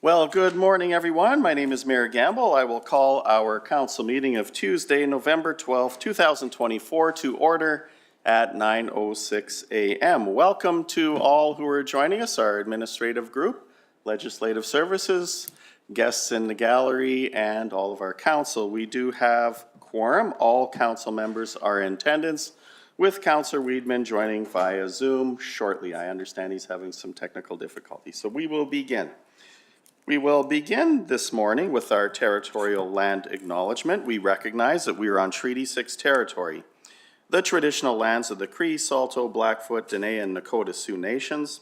Well, good morning, everyone. My name is Mayor Gamble. I will call our council meeting of Tuesday, November 12, 2024 to order at 9:06 a.m. Welcome to all who are joining us, our administrative group, legislative services, guests in the gallery, and all of our council. We do have quorum. All council members are in attendance, with Councillor Weidman joining via Zoom shortly. I understand he's having some technical difficulties, so we will begin. We will begin this morning with our territorial land acknowledgement. We recognize that we are on Treaty 6 territory, the traditional lands of the Cree, Saulteaux, Blackfoot, Dene, and Nakota Sioux nations.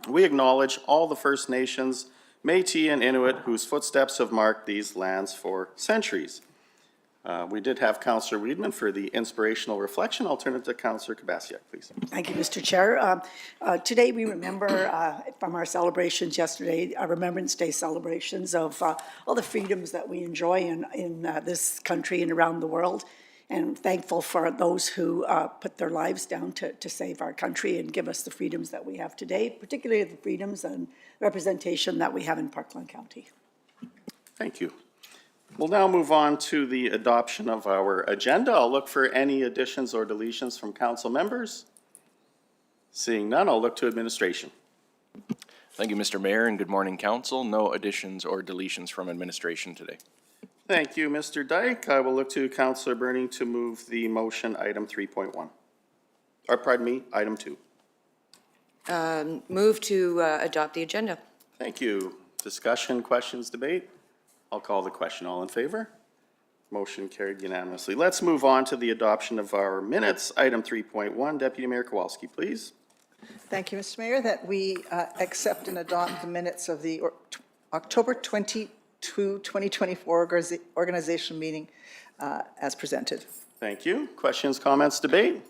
We acknowledge all the First Nations, Métis, and Inuit whose footsteps have marked these lands for centuries. We did have Councillor Weidman for the inspirational reflection. I'll turn it to Councillor Kabasiak, please. Thank you, Mr. Chair. Today we remember from our celebrations yesterday, our Remembrance Day celebrations of all the freedoms that we enjoy in this country and around the world. And thankful for those who put their lives down to save our country and give us the freedoms that we have today, particularly the freedoms and representation that we have in Parkland County. Thank you. We'll now move on to the adoption of our agenda. I'll look for any additions or deletions from council members. Seeing none, I'll look to administration. Thank you, Mr. Mayor, and good morning, council. No additions or deletions from administration today. Thank you, Mr. Dyke. I will look to Councillor Bernie to move the motion item 3.1. Or pardon me, item 2. Move to adopt the agenda. Thank you. Discussion, questions, debate? I'll call the question. All in favor? Motion carried unanimously. Let's move on to the adoption of our minutes. Item 3.1, Deputy Mayor Kowalski, please. Thank you, Mr. Mayor, that we accept and adopt the minutes of the October 22, 2024 organization meeting as presented. Thank you. Questions, comments, debate?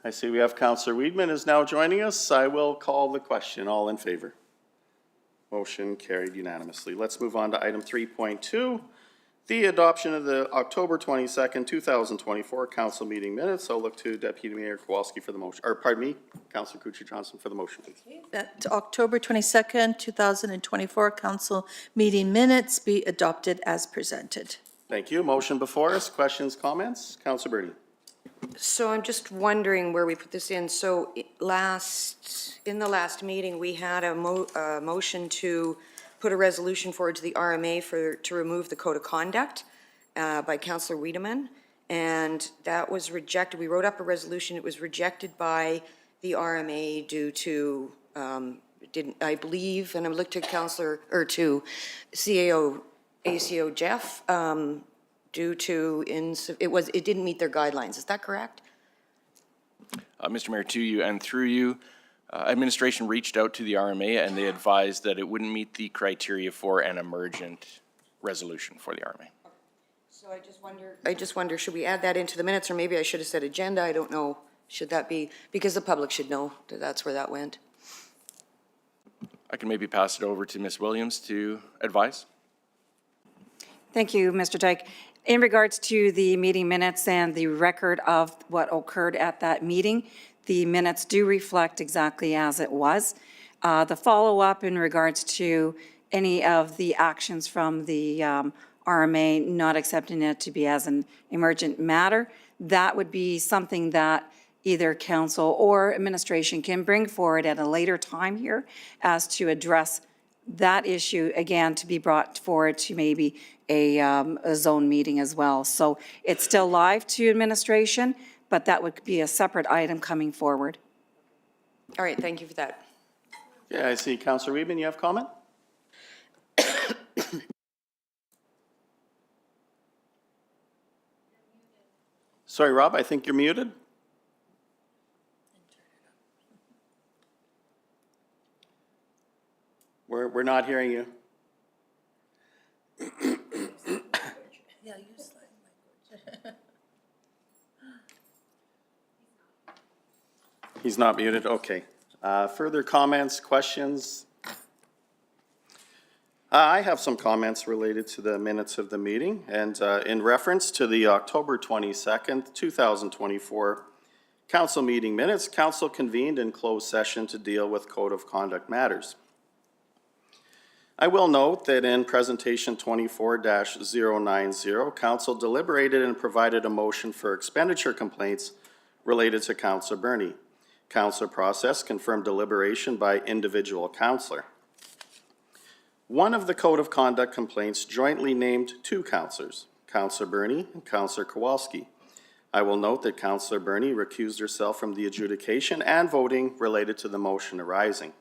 I see we have Councillor Weidman is now joining us. I will call the question. All in favor? Motion carried unanimously. Let's move on to item 3.2, the adoption of the October 22nd, 2024 council meeting minutes. I'll look to Deputy Mayor Kowalski for the motion, or pardon me, Councillor Kuchar-Johnson for the motion, please. That October 22nd, 2024 council meeting minutes be adopted as presented. Thank you. Motion before us. Questions, comments? Councillor Bernie. So I'm just wondering where we put this in. So in the last meeting, we had a motion to put a resolution forward to the RMA to remove the code of conduct by Councillor Wiedemann, and that was rejected. We wrote up a resolution. It was rejected by the RMA due to I believe, and I looked at Councillor or to ACO Jeff. Due to it didn't meet their guidelines. Is that correct? Mr. Mayor, to you and through you, administration reached out to the RMA and they advised that it wouldn't meet the criteria for an emergent resolution for the RMA. So I just wonder, should we add that into the minutes, or maybe I should have said agenda? I don't know. Should that be, because the public should know that that's where that went. I can maybe pass it over to Ms. Williams to advise. Thank you, Mr. Dyke. In regards to the meeting minutes and the record of what occurred at that meeting, the minutes do reflect exactly as it was. The follow-up in regards to any of the actions from the RMA not accepting it to be as an emergent matter, that would be something that either council or administration can bring forward at a later time here as to address that issue, again, to be brought forward to maybe a zone meeting as well. So it's still live to administration, but that would be a separate item coming forward. All right, thank you for that. Yeah, I see Councillor Weidman, you have comment? Sorry, Rob, I think you're muted. We're not hearing you. Yeah, use language. He's not muted, okay. Further comments, questions? I have some comments related to the minutes of the meeting, and in reference to the October 22nd, 2024 council meeting minutes, council convened in closed session to deal with code of conduct matters. I will note that in presentation 24-090, council deliberated and provided a motion for expenditure complaints related to Councilor Burney. Council process confirmed deliberation by individual councillor. One of the Code of Conduct complaints jointly named two councillors, Councilor Burney and Councilor Kowalski. I will note that Councilor Burney recused herself from the adjudication and voting related to the motion arising.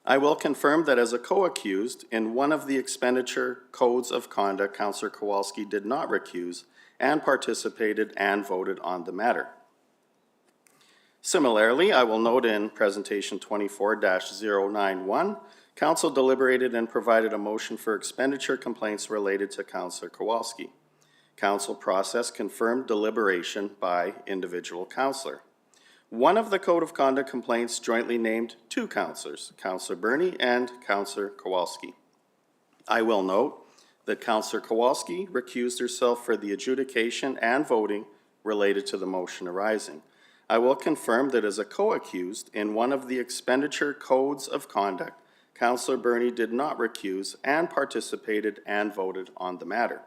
I will confirm that as a co-accused in one of the expenditure codes of conduct, Councilor Kowalski did not recuse and participated and voted on the matter. Similarly, I will note in presentation 24-091, council deliberated and provided a motion for expenditure complaints related to Councilor Kowalski. Council process confirmed deliberation by individual councillor. One of the Code of Conduct complaints jointly named two councillors, Councilor Burney and Councilor Kowalski. I will note that Councilor Kowalski recused herself for the adjudication and voting related to the motion arising. I will confirm that as a co-accused in one of the expenditure codes of conduct, Councilor Burney did not recuse and participated and voted on the matter.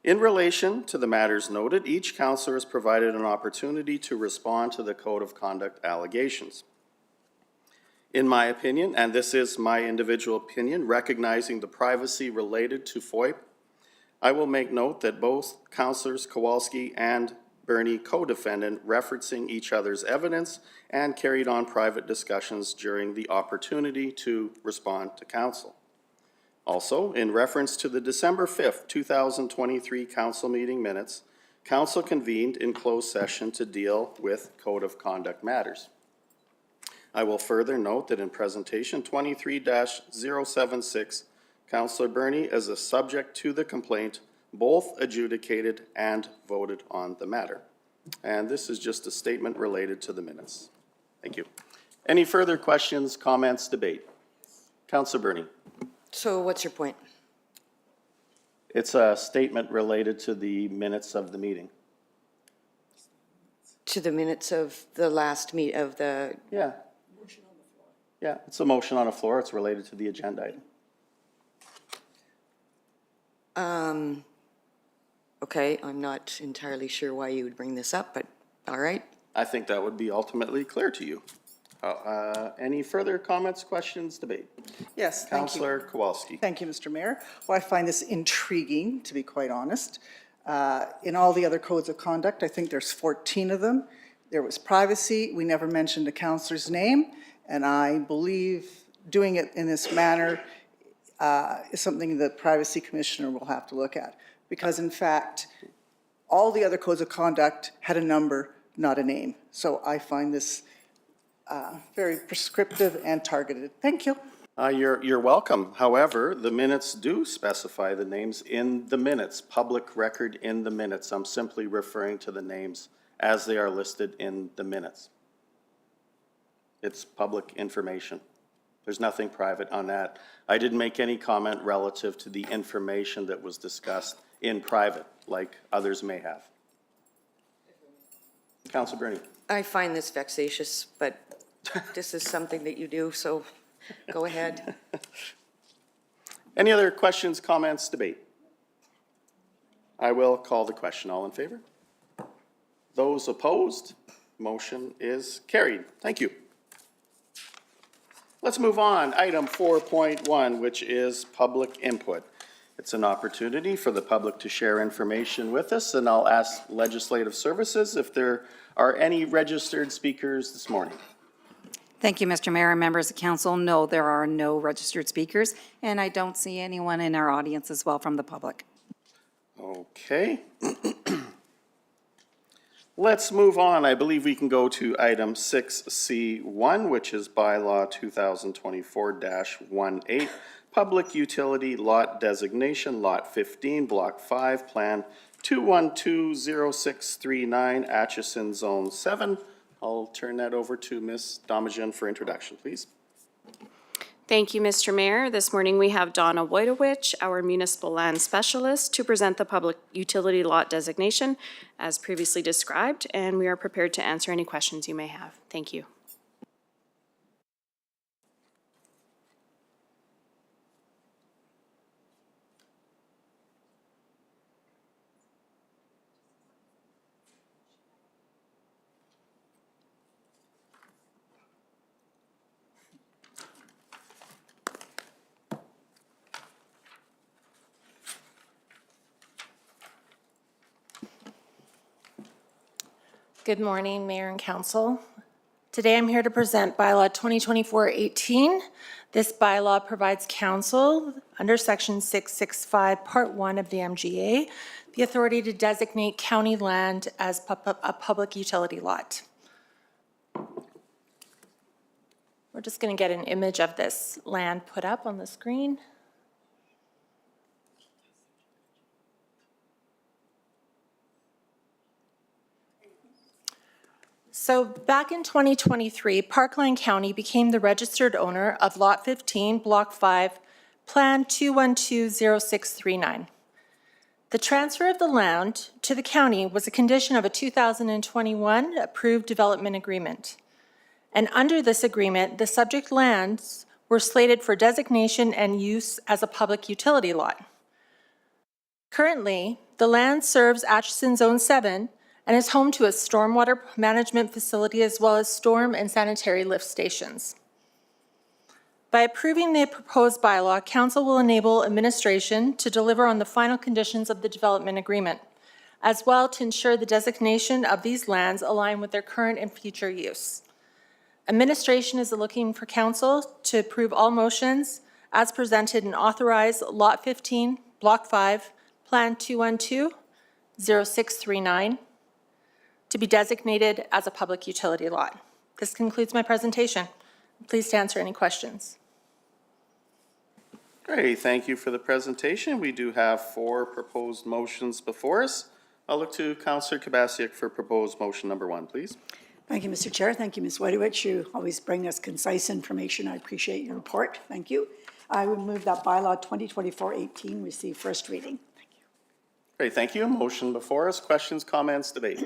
In relation to the matters noted, each councillor is provided an opportunity to respond to the Code of Conduct allegations. In my opinion, and this is my individual opinion, recognizing the privacy related to FOIP, I will make note that both councillors Kowalski and Burney co-defendant referencing each other's evidence and carried on private discussions during the opportunity to respond to council. Also, in reference to the December 5th, 2023 council meeting minutes, council convened in closed session to deal with Code of Conduct matters. I will further note that in presentation 23-076, Councilor Burney, as a subject to the complaint, both adjudicated and voted on the matter. And this is just a statement related to the minutes. Thank you. Any further questions, comments, debate? Councilor Burney. So what's your point? It's a statement related to the minutes of the meeting. To the minutes of the last of the, Yeah. Yeah, it's a motion on the floor. It's related to the agenda item. okay, I'm not entirely sure why you would bring this up, but all right. I think that would be ultimately clear to you. Any further comments, questions, debate? Yes, thank you. Councillor Kowalski. Thank you, Mr. Mayor. Well, I find this intriguing, to be quite honest. In all the other codes of conduct, I think there's 14 of them. There was privacy. We never mentioned a councillor's name, and I believe doing it in this manner is something the Privacy Commissioner will have to look at. Because in fact, all the other codes of conduct had a number, not a name. So I find this very prescriptive and targeted. Thank you. You're welcome. However, the minutes do specify the names in the minutes, public record in the minutes. I'm simply referring to the names as they are listed in the minutes. It's public information. There's nothing private on that. I didn't make any comment relative to the information that was discussed in private, like others may have. Councilor Burney. I find this vexatious, but this is something that you do, so go ahead. Any other questions, comments, debate? I will call the question. All in favor? Those opposed? Motion is carried. Thank you. Let's move on. Item 4.1, which is public input. It's an opportunity for the public to share information with us, and I'll ask Legislative Services if there are any registered speakers this morning. Thank you, Mr. Mayor and members of council. No, there are no registered speakers, and I don't see anyone in our audience as well from the public. Okay. Let's move on. I believe we can go to item 6C1, which is bylaw 2024-18, public utility lot designation, lot 15, block 5, plan 2120639, Atchison Zone 7. I'll turn that over to Ms. Domajan for introduction, please. Thank you, Mr. Mayor. This morning we have Donna Wojtowicz, our municipal land specialist, to present the public utility lot designation as previously described, and we are prepared to answer any questions you may have. Thank you. Good morning, Mayor and Council. Today I'm here to present Bylaw 2024-18. This bylaw provides Council, under Section 665, Part 1 of the MGA, the authority to designate county land as a public utility lot. We're just going to get an image of this land put up on the screen. So back in 2023, Parkland County became the registered owner of Lot 15, Block 5, Plan 2120639. The transfer of the land to the county was a condition of a 2021 approved development agreement. And under this agreement, the subject lands were slated for designation and use as a public utility lot. Currently, the land serves Atchison Zone 7 and is home to a stormwater management facility as well as storm and sanitary lift stations. By approving the proposed bylaw, Council will enable administration to deliver on the final conditions of the development agreement, as well to ensure the designation of these lands align with their current and future use. Administration is looking for Council to approve all motions as presented and authorize Lot 15, Block 5, Plan 2120639, to be designated as a public utility lot. This concludes my presentation. Pleased to answer any questions. Great, thank you for the presentation. We do have 4 proposed motions before us. I'll look to Councillor Kubasiak for proposed motion number 1, please. Thank you, Mr. Chair. Thank you, Ms. Wadowicz. You always bring us concise information. I appreciate your report. Thank you. I would move that bylaw 2024-18 receive first reading. Thank you. Great, thank you. Motion before us. Questions, comments, debate?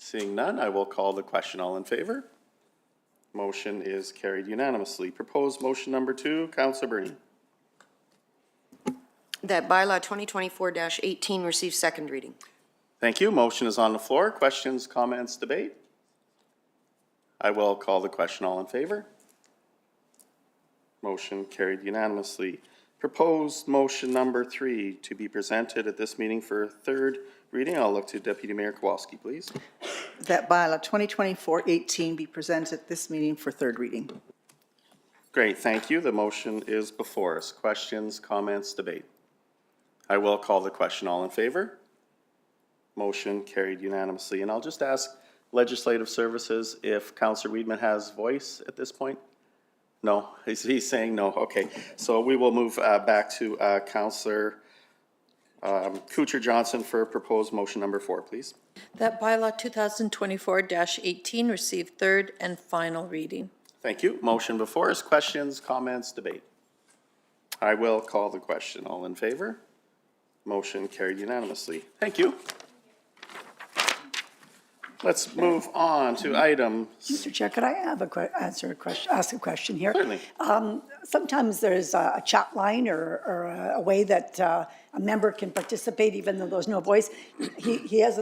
Seeing none, I will call the question. All in favor? Motion is carried unanimously. Proposed motion number 2, Councillor Bernie. That bylaw 2024-18 receive second reading. Thank you. Motion is on the floor. Questions, comments, debate? I will call the question. All in favor? Motion carried unanimously. Proposed motion number 3 to be presented at this meeting for third reading. I'll look to Deputy Mayor Kowalski, please. That bylaw 2024-18 be presented at this meeting for third reading. Great, thank you. The motion is before us. Questions, comments, debate? I will call the question. All in favor? Motion carried unanimously. And I'll just ask Legislative Services if Councillor Weidman has voice at this point. No, he's saying no. Okay, so we will move back to Councillor Kuchar-Johnson for proposed motion number 4, please. That bylaw 2024-18 receive third and final reading. Thank you. Motion before us. Questions, comments, debate? I will call the question. All in favor? Motion carried unanimously. Thank you. Let's move on to item. Mr. Chair, could I have ask a question here? Certainly. Sometimes there's a chat line or a way that a member can participate even though there's no voice. He has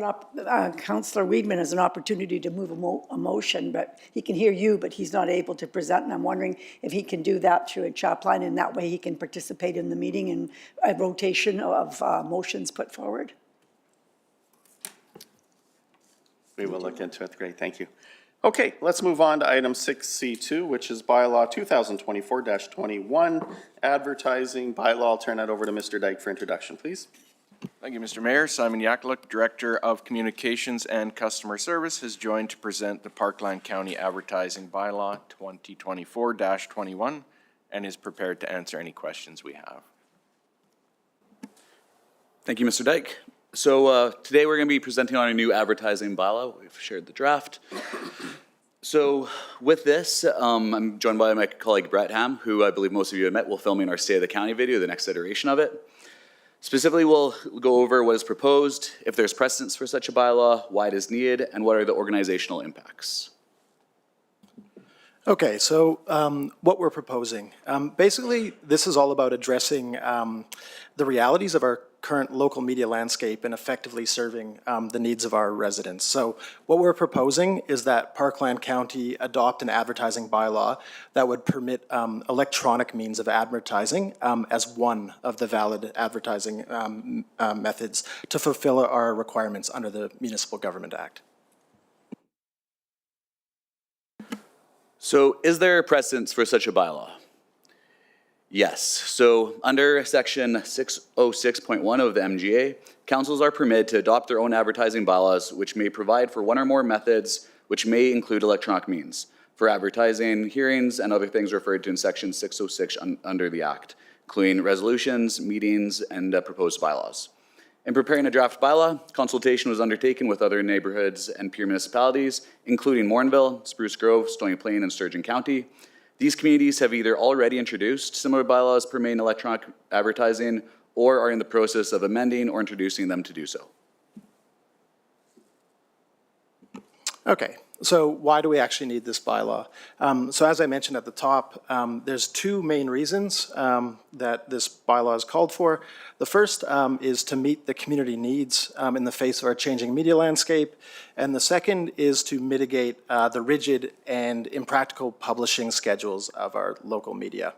Councillor Weidman has an opportunity to move a motion, but he can hear you, but he's not able to present. And I'm wondering if he can do that through a chat line, and that way he can participate in the meeting and a rotation of motions put forward. We will look into it. Great, thank you. Okay, let's move on to item 6C2, which is bylaw 2024-21, advertising bylaw. I'll turn that over to Mr. Dyke for introduction, please. Thank you, Mr. Mayor. Simon Yakuluk, Director of Communications and Customer Service, has joined to present the Parkland County Advertising Bylaw 2024-21 and is prepared to answer any questions we have. Thank you, Mr. Dyke. So today we're going to be presenting on a new advertising bylaw. We've shared the draft. So with this, I'm joined by my colleague Brett Ham, who I believe most of you have met. We'll film in our State of the County video, the next iteration of it. Specifically, we'll go over what is proposed, if there's precedence for such a bylaw, why it is needed, and what are the organizational impacts. Okay, so what we're proposing, basically this is all about addressing the realities of our current local media landscape and effectively serving the needs of our residents. So what we're proposing is that Parkland County adopt an advertising bylaw that would permit electronic means of advertising as one of the valid advertising methods to fulfill our requirements under the Municipal Government Act. So is there a precedence for such a bylaw? Yes. So under section 606.1 of the MGA, councils are permitted to adopt their own advertising bylaws which may provide for one or more methods which may include electronic means for advertising, hearings, and other things referred to in section 606 under the Act, including resolutions, meetings, and proposed bylaws. In preparing a draft bylaw, consultation was undertaken with other neighborhoods and peer municipalities, including Morinville, Spruce Grove, Stony Plain, and Sturgeon County. These communities have either already introduced similar bylaws permitting electronic advertising or are in the process of amending or introducing them to do so. Okay, so why do we actually need this bylaw? So as I mentioned at the top, there's two main reasons that this bylaw is called for. The first is to meet the community needs in the face of our changing media landscape. And the second is to mitigate the rigid and impractical publishing schedules of our local media.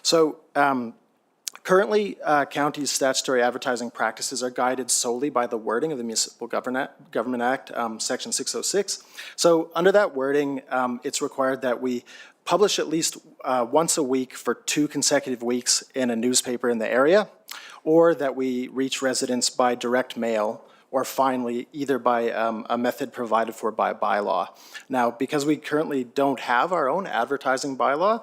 So currently, counties' statutory advertising practices are guided solely by the wording of the Municipal Government Act, Section 606. So under that wording, it's required that we publish at least once a week for 2 consecutive weeks in a newspaper in the area, or that we reach residents by direct mail, or finally, either by a method provided for by bylaw. Now, because we currently don't have our own advertising bylaw,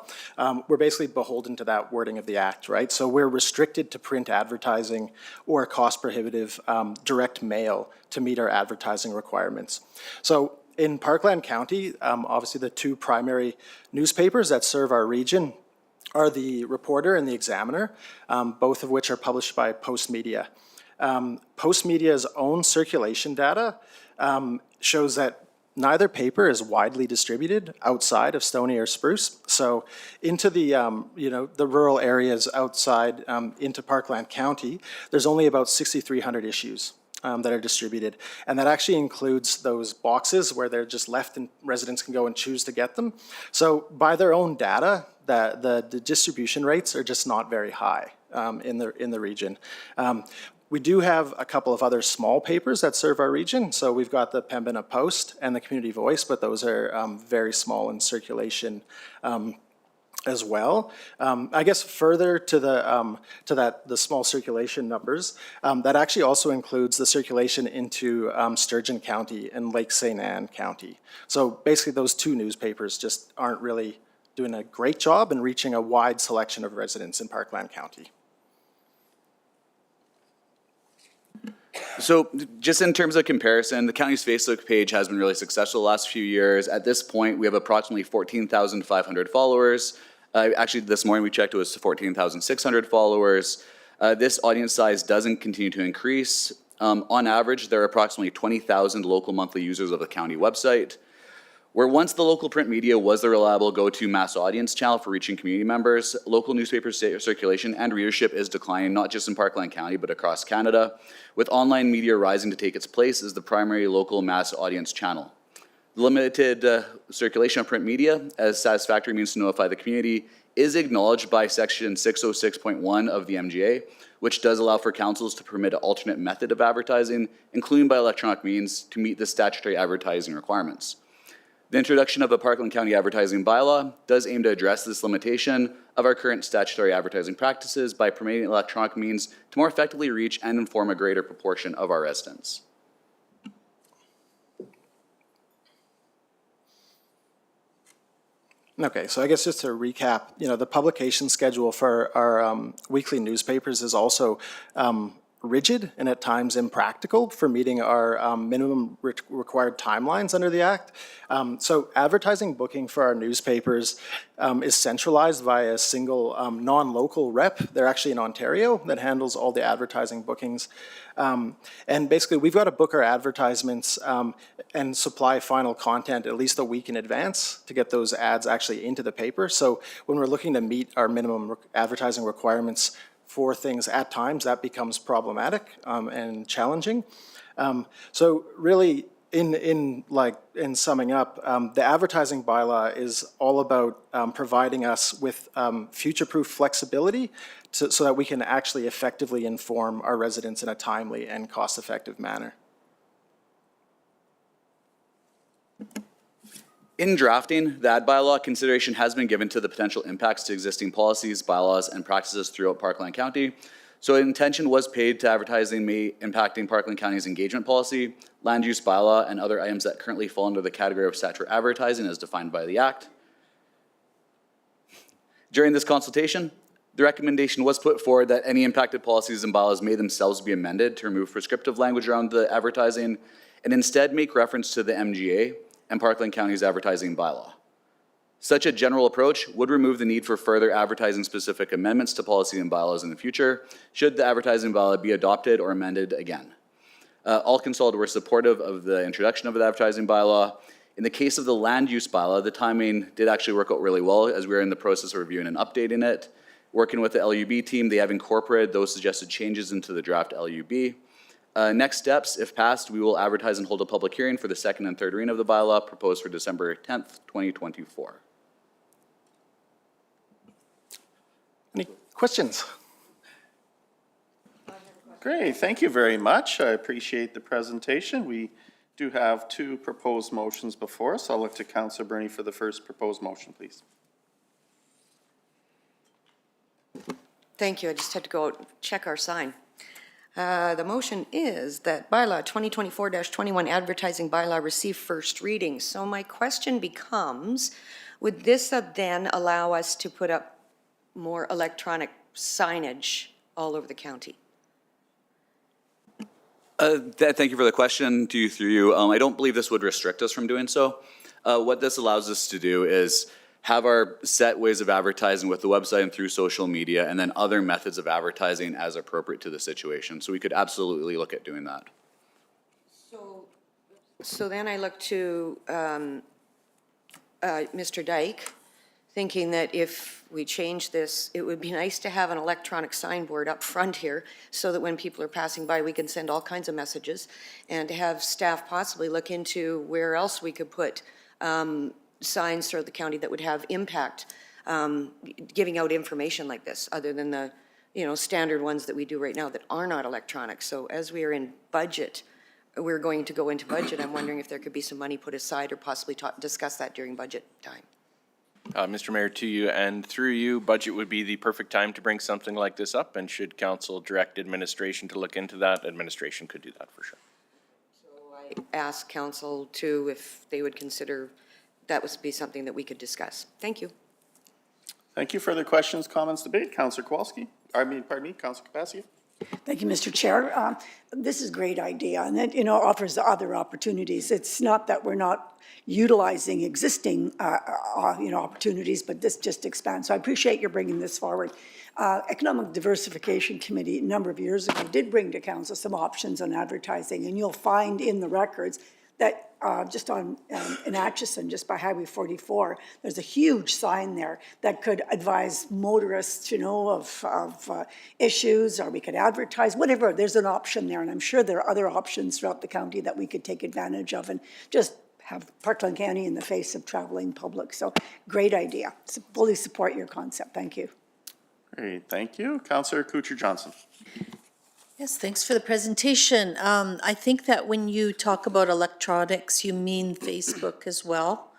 we're basically beholden to that wording of the Act, right? So we're restricted to print advertising or cost-prohibitive direct mail to meet our advertising requirements. So in Parkland County, obviously the 2 primary newspapers that serve our region are the Reporter and the Examiner, both of which are published by Postmedia. Postmedia's own circulation data shows that neither paper is widely distributed outside of Stony or Spruce. So into the, the rural areas outside into Parkland County, there's only about 6,300 issues that are distributed. And that actually includes those boxes where they're just left and residents can go and choose to get them. So by their own data, the distribution rates are just not very high in the region. We do have a couple of other small papers that serve our region. So we've got the Pembina Post and the Community Voice, but those are very small in circulation as well. I guess further to the small circulation numbers, that actually also includes the circulation into Sturgeon County and Lake St. Anne County. So basically those 2 newspapers just aren't really doing a great job in reaching a wide selection of residents in Parkland County. So just in terms of comparison, the county's Facebook page has been really successful the last few years. At this point, we have approximately 14,500 followers. Actually, this morning we checked, it was 14,600 followers. This audience size doesn't continue to increase. On average, there are approximately 20,000 local monthly users of the county website. Where once the local print media was the reliable go-to mass audience channel for reaching community members, local newspaper circulation and readership is declining, not just in Parkland County, but across Canada, with online media rising to take its place as the primary local mass audience channel. The limited circulation of print media, as satisfactory means to notify the community, is acknowledged by section 606.1 of the MGA, which does allow for councils to permit an alternate method of advertising, including by electronic means, to meet the statutory advertising requirements. The introduction of a Parkland County advertising bylaw does aim to address this limitation of our current statutory advertising practices by permitting electronic means to more effectively reach and inform a greater proportion of our residents. Okay, so I guess just to recap, the publication schedule for our weekly newspapers is also rigid and at times impractical for meeting our minimum required timelines under the Act. So advertising booking for our newspapers is centralized via a single non-local rep. They're actually in Ontario that handles all the advertising bookings. And basically we've got to book our advertisements and supply final content at least a week in advance to get those ads actually into the paper. So when we're looking to meet our minimum advertising requirements for things at times, that becomes problematic and challenging. So really, in summing up, the advertising bylaw is all about providing us with future-proof flexibility so that we can actually effectively inform our residents in a timely and cost-effective manner. In drafting the ad bylaw, consideration has been given to the potential impacts to existing policies, bylaws, and practices throughout Parkland County. So intention was paid to advertising impacting Parkland County's engagement policy, land use bylaw, and other items that currently fall under the category of statutory advertising as defined by the Act. During this consultation, the recommendation was put forward that any impacted policies and bylaws may themselves be amended to remove prescriptive language around the advertising and instead make reference to the MGA and Parkland County's advertising bylaw. Such a general approach would remove the need for further advertising-specific amendments to policy and bylaws in the future, should the advertising bylaw be adopted or amended again. All consulted were supportive of the introduction of the advertising bylaw. In the case of the land use bylaw, the timing did actually work out really well as we were in the process of reviewing and updating it. Working with the LUB team, they have incorporated those suggested changes into the draft LUB. Next steps, if passed, we will advertise and hold a public hearing for the second and third reading of the bylaw proposed for December 10th, 2024. Any questions? Great, thank you very much. I appreciate the presentation. We do have two proposed motions before us. I'll look to Councillor Burney for the first proposed motion, please. Thank you. I just had to go check our sign. The motion is that bylaw 2024-21 advertising bylaw receive first reading. So my question becomes, would this then allow us to put up more electronic signage all over the county? Thank you for the question, through you. I don't believe this would restrict us from doing so. What this allows us to do is have our set ways of advertising with the website and through social media, and then other methods of advertising as appropriate to the situation. So we could absolutely look at doing that. So then I look to Mr. Dyke, thinking that if we change this, it would be nice to have an electronic signboard up front here so that when people are passing by, we can send all kinds of messages, and to have staff possibly look into where else we could put signs throughout the county that would have impact, giving out information like this, other than the, standard ones that we do right now that are not electronic. So as we are in budget, we're going to go into budget. I'm wondering if there could be some money put aside or possibly discuss that during budget time. Mr. Mayor, to you and through you, budget would be the perfect time to bring something like this up, and should council direct administration to look into that, administration could do that for sure. So I ask council to, if they would consider that would be something that we could discuss. Thank you. Thank you. Further questions, comments, debate? Councillor Kowalski? Pardon me, Councillor Capaccio? Thank you, Mr. Chair. This is a great idea, and it, offers other opportunities. It's not that we're not utilizing existing, opportunities, but this just expands. So I appreciate you bringing this forward. Economic Diversification Committee, a number of years ago, did bring to council some options on advertising, and you'll find in the records that just in Atchison, just by Highway 44, there's a huge sign there that could advise motorists, of issues, or we could advertise, whatever. There's an option there, and I'm sure there are other options throughout the county that we could take advantage of and just have Parkland County in the face of traveling public. So great idea. Fully support your concept. Thank you. Great, thank you. Councillor Kuchar-Johnson. Yes, thanks for the presentation. I think that when you talk about electronics, you mean Facebook as well,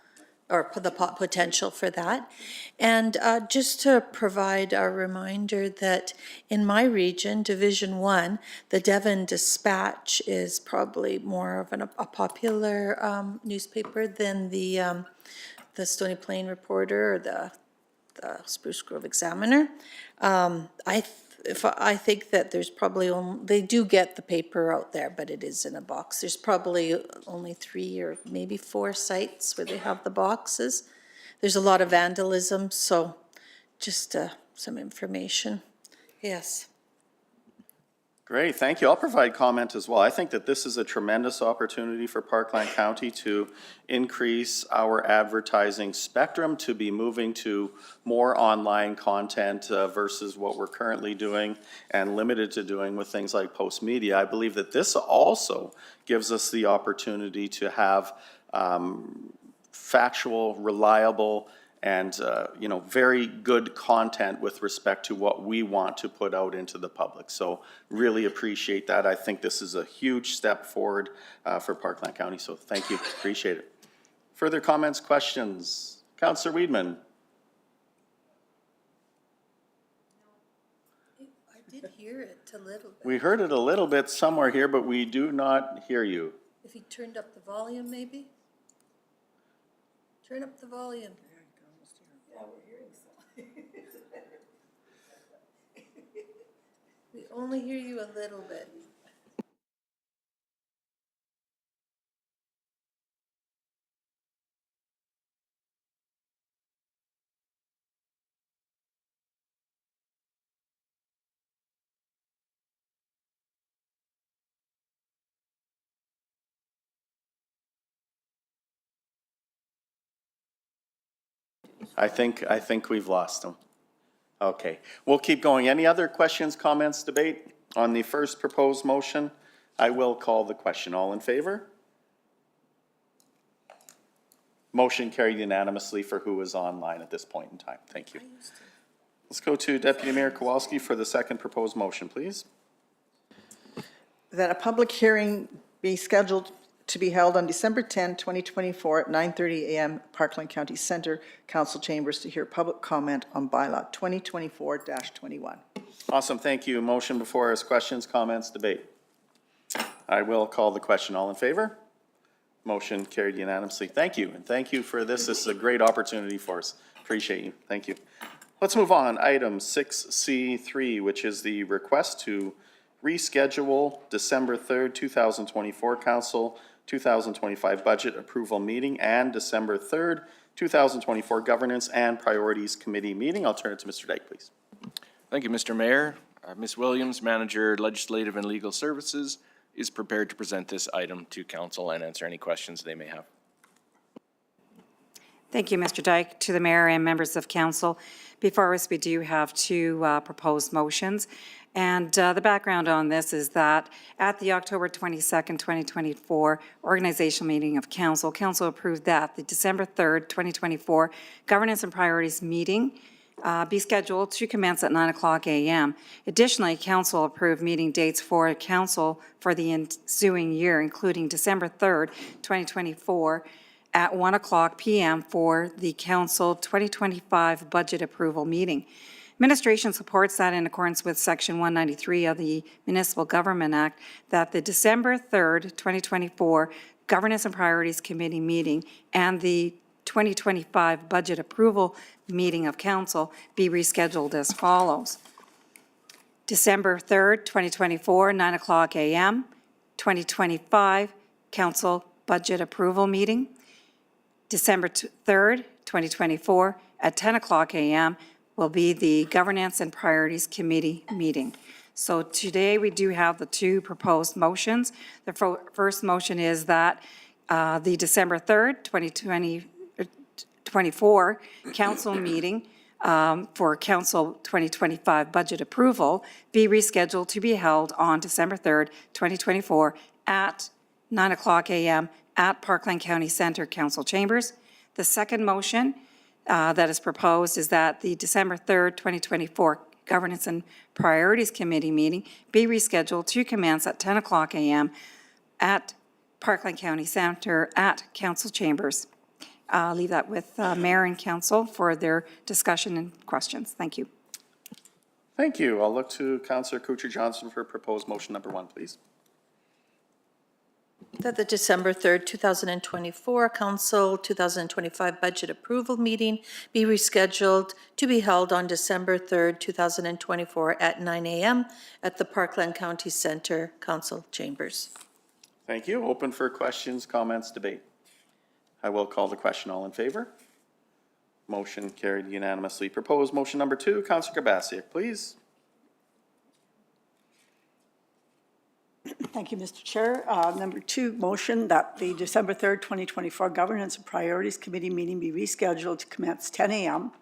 or the potential for that. And just to provide a reminder that in my region, Division 1, the Devon Dispatch is probably more of a popular newspaper than the Stony Plain Reporter or the Spruce Grove Examiner. I think that there's probably they do get the paper out there, but it is in a box. There's probably only 3 or maybe 4 sites where they have the boxes. There's a lot of vandalism, so just some information. Yes. Great, thank you. I'll provide comment as well. I think that this is a tremendous opportunity for Parkland County to increase our advertising spectrum, to be moving to more online content versus what we're currently doing and limited to doing with things like post media. I believe that this also gives us the opportunity to have factual, reliable, and, very good content with respect to what we want to put out into the public. So really appreciate that. I think this is a huge step forward for Parkland County, so thank you, appreciate it. Further comments, questions? Councillor Weedman? I did hear it a little bit. We heard it a little bit somewhere here, but we do not hear you. If you turned up the volume, maybe? Turn up the volume. We only hear you a little bit. I think we've lost them. Okay, we'll keep going. Any other questions, comments, debate on the first proposed motion? I will call the question. All in favor? Motion carried unanimously for who is online at this point in time. Thank you. Let's go to Deputy Mayor Kowalski for the second proposed motion, please. That a public hearing be scheduled to be held on December 10, 2024 at 9:30 a.m. Parkland County Centre Council Chambers to hear public comment on bylaw 2024-21. Awesome, thank you. Motion before us. Questions, comments, debate? I will call the question. All in favor? Motion carried unanimously. Thank you, and thank you for this. This is a great opportunity for us. Appreciate you. Thank you. Let's move on. Item 6C3, which is the request to reschedule December 3rd, 2024 Council 2025 Budget Approval Meeting and December 3rd, 2024 Governance and Priorities Committee Meeting. I'll turn it to Mr. Dyke, please. Thank you, Mr. Mayor. Ms. Williams, Manager, Legislative and Legal Services, is prepared to present this item to council and answer any questions they may have. Thank you, Mr. Dyke. To the mayor and members of council, before us, we do have two proposed motions. And the background on this is that at the October 22nd, 2024 organizational meeting of council, council approved that the December 3rd, 2024 Governance and Priorities meeting be scheduled to commence at 9:00 a.m. Additionally, council approved meeting dates for council for the ensuing year, including December 3rd, 2024 at 1:00 p.m. for the council 2025 budget approval meeting. Administration supports that in accordance with Section 193 of the Municipal Government Act, that the December 3rd, 2024 Governance and Priorities Committee meeting and the 2025 budget approval meeting of council be rescheduled as follows. December 3rd, 2024, 9:00 a.m., 2025 council budget approval meeting. December 3rd, 2024, at 10:00 a.m. will be the Governance and Priorities Committee meeting. So today we do have the two proposed motions. The first motion is that the December 3rd, 2024 council meeting for council 2025 budget approval be rescheduled to be held on December 3rd, 2024 at 9:00 a.m. at Parkland County Centre Council Chambers. The second motion that is proposed is that the December 3rd, 2024 Governance and Priorities Committee meeting be rescheduled to commence at 10:00 a.m. at Parkland County Centre at Council Chambers. I'll leave that with Mayor and Council for their discussion and questions. Thank you. Thank you. I'll look to Councillor Kuchar-Johnson for proposed motion number 1, please. That the December 3rd, 2024 Council 2025 Budget Approval Meeting be rescheduled to be held on December 3rd, 2024 at 9 a.m. at the Parkland County Centre Council Chambers. Thank you. Open for questions, comments, debate. I will call the question. All in favor? Motion carried unanimously. Proposed motion number 2, Councillor Gabasiak, please. Thank you, Mr. Chair. Number 2, motion that the December 3rd, 2024 Governance and Priorities Committee meeting be rescheduled to commence 10 a.m.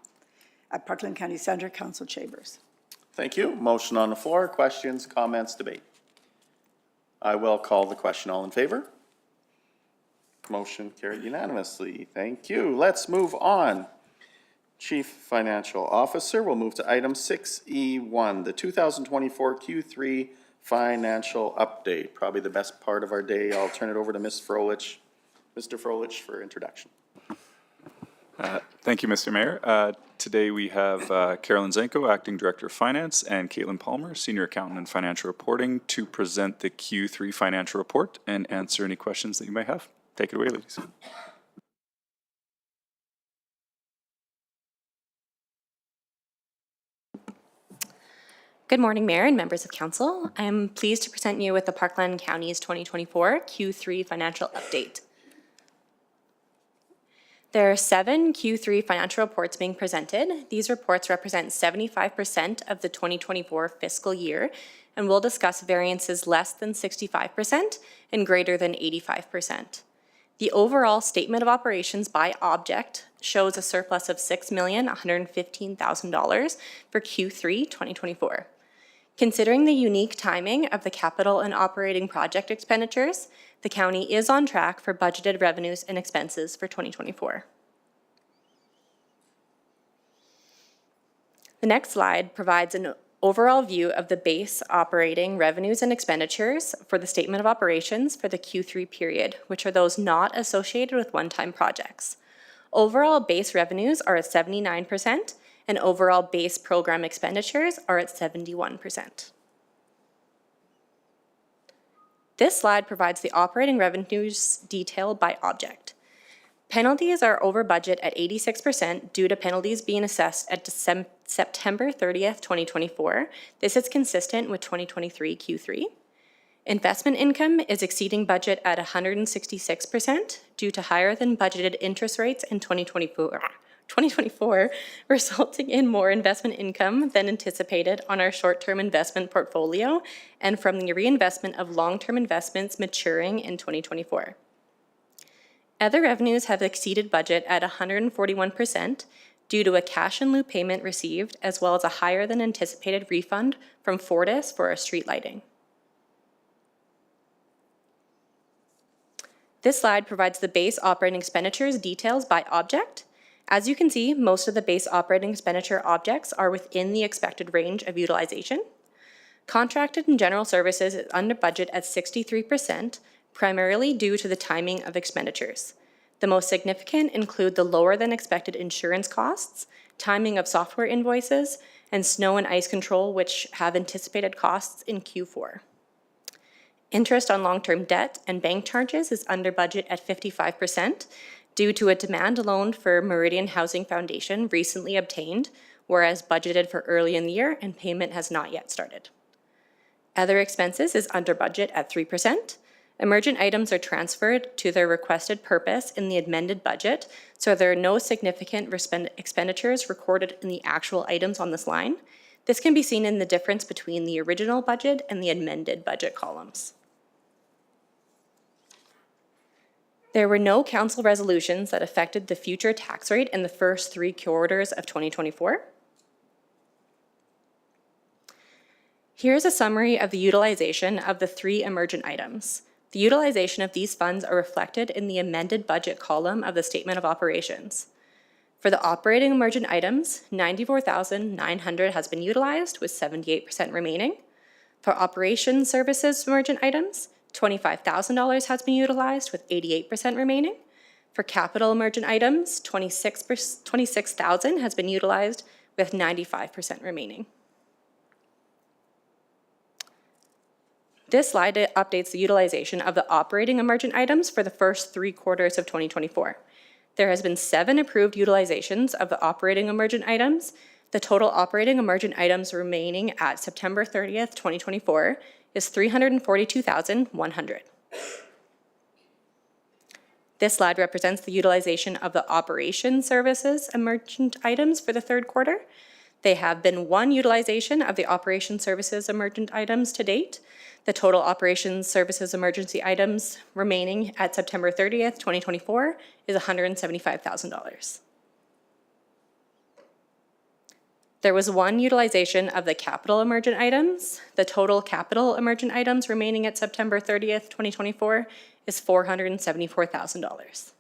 at Parkland County Centre Council Chambers. Thank you. Motion on the floor. Questions, comments, debate? I will call the question. All in favor? Motion carried unanimously. Thank you. Let's move on. Chief Financial Officer, we'll move to item 6E1, the 2024 Q3 financial update. Probably the best part of our day. I'll turn it over to Ms. Froelich. Mr. Froelich for introduction. Thank you, Mr. Mayor. Today we have Carolyn Zenko, Acting Director of Finance, and Caitlin Palmer, Senior Accountant in Financial Reporting, to present the Q3 financial report and answer any questions that you may have. Take it away, ladies. Good morning, Mayor and members of Council. I am pleased to present you with the Parkland County's 2024 Q3 financial update. There are 7 Q3 financial reports being presented. These reports represent 75% of the 2024 fiscal year and will discuss variances less than 65% and greater than 85%. The overall statement of operations by object shows a surplus of $6,115,000 for Q3 2024. Considering the unique timing of the capital and operating project expenditures, the county is on track for budgeted revenues and expenses for 2024. The next slide provides an overall view of the base operating revenues and expenditures for the statement of operations for the Q3 period, which are those not associated with one-time projects. Overall base revenues are at 79%, and overall base program expenditures are at 71%. This slide provides the operating revenues detailed by object. Penalties are over budget at 86% due to penalties being assessed at September 30th, 2024. This is consistent with 2023 Q3. Investment income is exceeding budget at 166% due to higher than budgeted interest rates in 2024, resulting in more investment income than anticipated on our short-term investment portfolio and from the reinvestment of long-term investments maturing in 2024. Other revenues have exceeded budget at 141% due to a cash in lieu payment received, as well as a higher than anticipated refund from Fortis for our street lighting. This slide provides the base operating expenditures details by object. As you can see, most of the base operating expenditure objects are within the expected range of utilization. Contracted and general services is under budget at 63%, primarily due to the timing of expenditures. The most significant include the lower than expected insurance costs, timing of software invoices, and snow and ice control, which have anticipated costs in Q4. Interest on long-term debt and bank charges is under budget at 55% due to a demand loan for Meridian Housing Foundation recently obtained, whereas budgeted for early in the year and payment has not yet started. Other expenses is under budget at 3%. Emergent items are transferred to their requested purpose in the amended budget, so there are no significant expenditures recorded in the actual items on this line. This can be seen in the difference between the original budget and the amended budget columns. There were no council resolutions that affected the future tax rate in the first 3 quarters of 2024. Here's a summary of the utilization of the 3 emergent items. The utilization of these funds are reflected in the amended budget column of the statement of operations. For the operating emergent items, $94,900 has been utilized with 78% remaining. For operations services emergent items, $25,000 has been utilized with 88% remaining. For capital emergent items, $26,000 has been utilized with 95% remaining. This slide updates the utilization of the operating emergent items for the first 3 quarters of 2024. There has been 7 approved utilizations of the operating emergent items. The total operating emergent items remaining at September 30th, 2024 is $342,100. This slide represents the utilization of the operation services emergent items for the 3rd quarter. They have been 1 utilization of the operation services emergent items to date. The total operations services emergency items remaining at September 30th, 2024 is $175,000. There was one utilization of the capital emergent items. The total capital emergent items remaining at September 30th, 2024 is $474,000.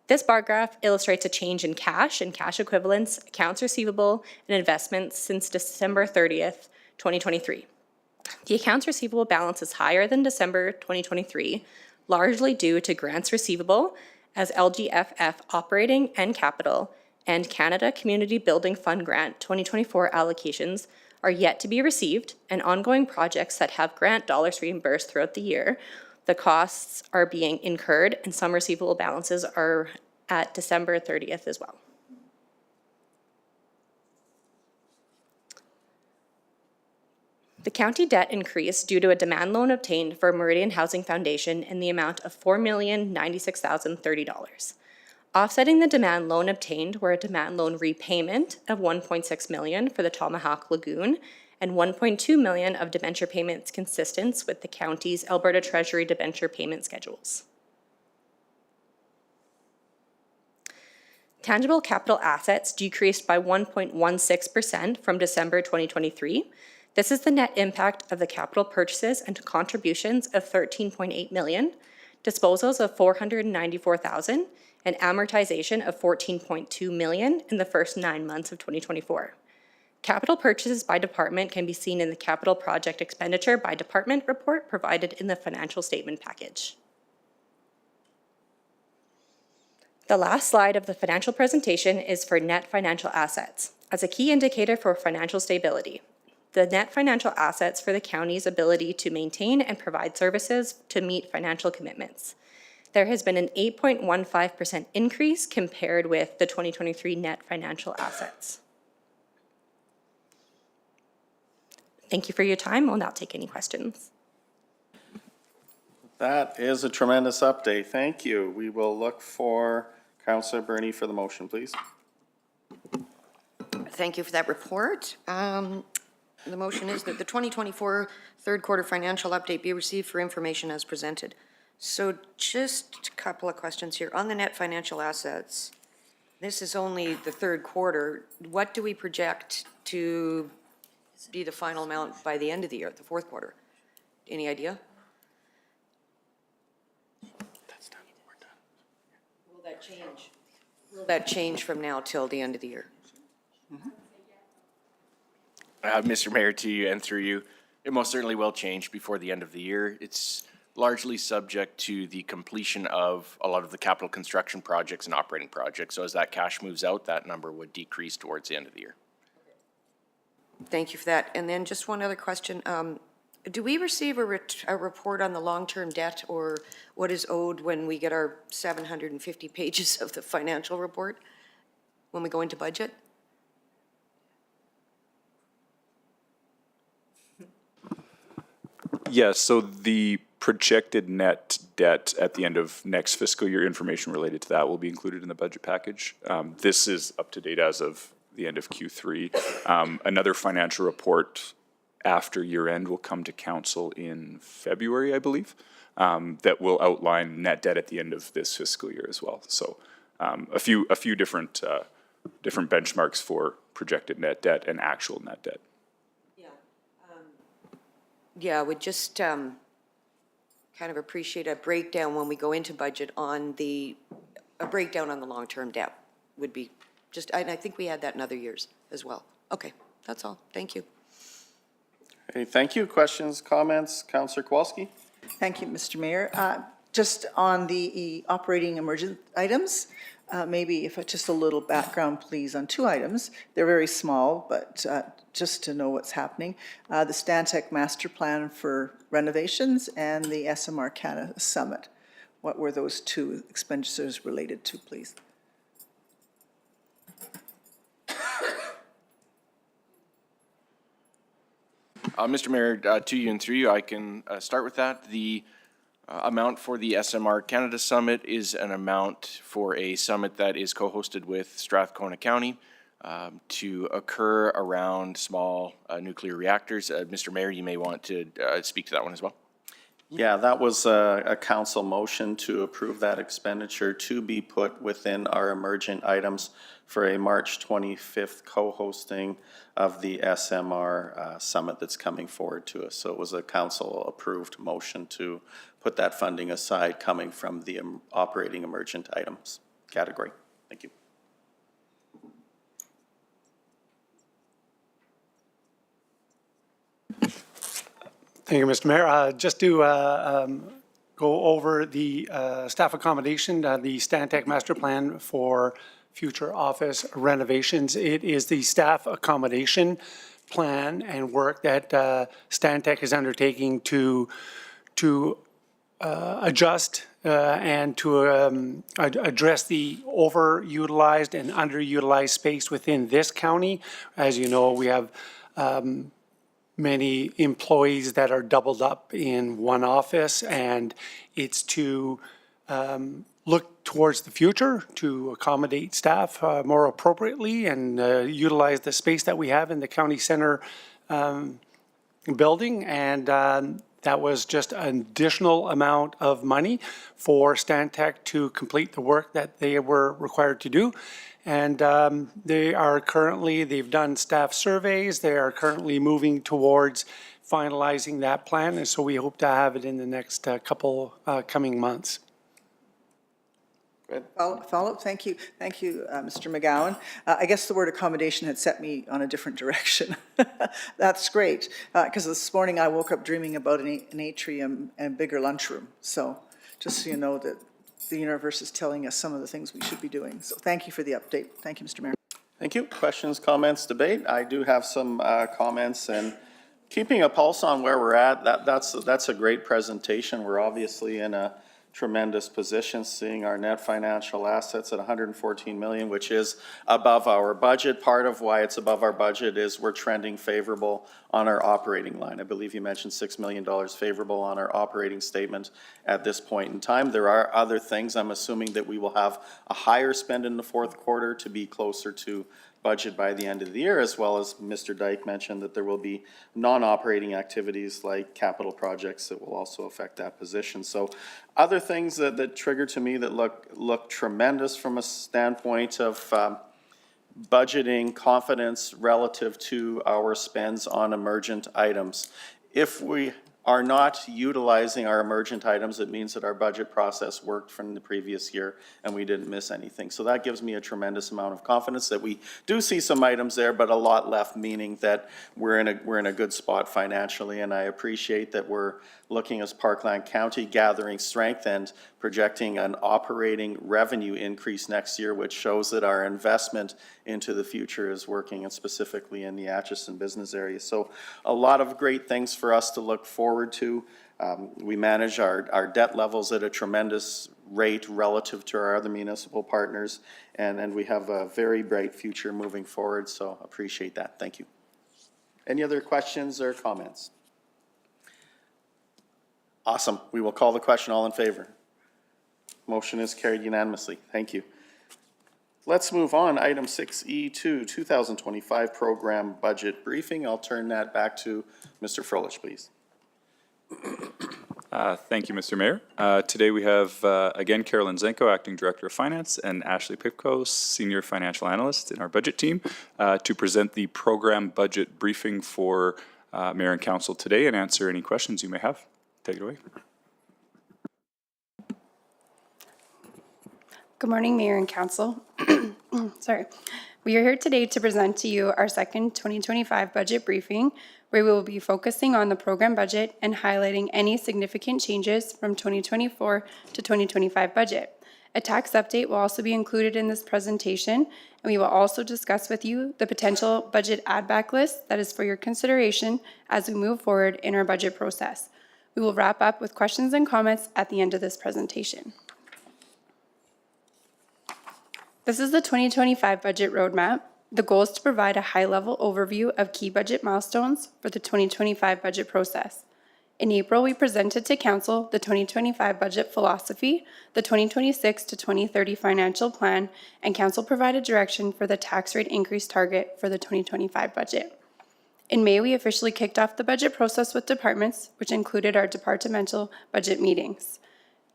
This bar graph illustrates a change in cash and cash equivalents, accounts receivable, and investments since December 30th, 2023. The accounts receivable balance is higher than December 2023, largely due to grants receivable as LGFF operating and capital and Canada Community Building Fund Grant 2024 allocations are yet to be received, and ongoing projects that have grant dollars reimbursed throughout the year, the costs are being incurred and some receivable balances are at December 30th as well. The county debt increased due to a demand loan obtained for Meridian Housing Foundation in the amount of $4,096,030. Offsetting the demand loan obtained were a demand loan repayment of $1.6 million for the Tomahawk Lagoon and $1.2 million of debenture payments consistent with the county's Alberta Treasury debenture payment schedules. Tangible capital assets decreased by 1.16% from December 2023. This is the net impact of the capital purchases and contributions of $13.8 million, disposals of $494,000, and amortization of $14.2 million in the first 9 months of 2024. Capital purchases by department can be seen in the capital project expenditure by department report provided in the financial statement package. The last slide of the financial presentation is for net financial assets as a key indicator for financial stability. The net financial assets for the county's ability to maintain and provide services to meet financial commitments. There has been an 8.15% increase compared with the 2023 net financial assets. Thank you for your time. I'll now take any questions. That is a tremendous update. Thank you. We will look for Councillor Burney for the motion, please. Thank you for that report. The motion is that the 2024 third quarter financial update be received for information as presented. So just a couple of questions here. On the net financial assets, this is only the third quarter. What do we project to be the final amount by the end of the year, the fourth quarter? Any idea? That's done. We're done. Will that change? Will that change from now till the end of the year? Mr. Mayor, to you and through you, it most certainly will change before the end of the year. It's largely subject to the completion of a lot of the capital construction projects and operating projects. So as that cash moves out, that number would decrease towards the end of the year. Thank you for that. And then just one other question. Do we receive a report on the long-term debt or what is owed when we get our 750 pages of the financial report when we go into budget? Yes, so the projected net debt at the end of next fiscal year, information related to that will be included in the budget package. This is up to date as of the end of Q3. Another financial report after year end will come to council in February, I believe, that will outline net debt at the end of this fiscal year as well. So a few different benchmarks for projected net debt and actual net debt. Yeah, would just kind of appreciate a breakdown when we go into budget on a breakdown on the long-term debt would be just, and I think we had that in other years as well. Okay, that's all. Thank you. Hey, thank you. Questions, comments? Councillor Kowalski? Thank you, Mr. Mayor. Just on the operating emergent items, maybe if just a little background, please, on two items. They're very small, but just to know what's happening. The Stantec Master Plan for renovations and the SMR Canada Summit. What were those two expenditures related to, please? Mr. Mayor, to you and through you, I can start with that. The amount for the SMR Canada Summit is an amount for a summit that is co-hosted with Strathcona County. to occur around small nuclear reactors. Mr. Mayor, you may want to speak to that one as well. Yeah, that was a council motion to approve that expenditure to be put within our emergent items for a March 25th co-hosting of the SMR summit that's coming forward to us. So it was a council-approved motion to put that funding aside coming from the operating emergent items category. Thank you. Thank you, Mr. Mayor. Just to go over the staff accommodation, the Stantec master plan for future office renovations. It is the staff accommodation plan and work that Stantec is undertaking to adjust and to address the overutilized and underutilized space within this county. As you know, we have many employees that are doubled up in one office, and it's to look towards the future to accommodate staff more appropriately and utilize the space that we have in the county center building. And that was just an additional amount of money for Stantec to complete the work that they were required to do. And they've done staff surveys. They are currently moving towards finalizing that plan. And so we hope to have it in the next couple coming months. Follow-up, thank you, Mr. McGowan. I guess the word accommodation had set me on a different direction. That's great, because this morning I woke up dreaming about an atrium and bigger lunchroom. So just so you know that the universe is telling us some of the things we should be doing. So thank you for the update. Thank you, Mr. Mayor. Thank you. Questions, comments, debate? I do have some comments, and keeping a pulse on where we're at, that's a great presentation. We're obviously in a tremendous position, seeing our net financial assets at 114 million, which is above our budget. Part of why it's above our budget is we're trending favorable on our operating line. I believe you mentioned $6 million favorable on our operating statement at this point in time. There are other things. I'm assuming that we will have a higher spend in the fourth quarter to be closer to budget by the end of the year, as well as Mr. Dyke mentioned that there will be non-operating activities like capital projects that will also affect that position. So other things that trigger to me that look tremendous from a standpoint of budgeting confidence relative to our spends on emergent items. If we are not utilizing our emergent items, it means that our budget process worked from the previous year and we didn't miss anything. So that gives me a tremendous amount of confidence that we do see some items there, but a lot left, meaning that we're in a good spot financially. And I appreciate that we're looking as Parkland County, gathering strength and projecting an operating revenue increase next year, which shows that our investment into the future is working, and specifically in the Atchison business area. So a lot of great things for us to look forward to. We manage our debt levels at a tremendous rate relative to our other municipal partners, and we have a very bright future moving forward, so appreciate that. Thank you. Any other questions or comments? Awesome. We will call the question. All in favor? Motion is carried unanimously. Thank you. Let's move on. Item 6E2, 2025 program budget briefing. I'll turn that back to Mr. Froelich, please. Thank you, Mr. Mayor. Today we have, again, Carolyn Zenko, Acting Director of Finance, and Ashley Pipko, Senior Financial Analyst in our budget team, to present the program budget briefing for Mayor and Council today and answer any questions you may have. Take it away. Good morning, Mayor and Council. Sorry. We are here today to present to you our second 2025 budget briefing, where we will be focusing on the program budget and highlighting any significant changes from 2024 to 2025 budget. A tax update will also be included in this presentation, and we will also discuss with you the potential budget add-back list that is for your consideration as we move forward in our budget process. We will wrap up with questions and comments at the end of this presentation. This is the 2025 budget roadmap. The goal is to provide a high-level overview of key budget milestones for the 2025 budget process. In April, we presented to Council the 2025 budget philosophy, the 2026 to 2030 financial plan, and Council provided direction for the tax rate increase target for the 2025 budget. In May, we officially kicked off the budget process with departments, which included our departmental budget meetings.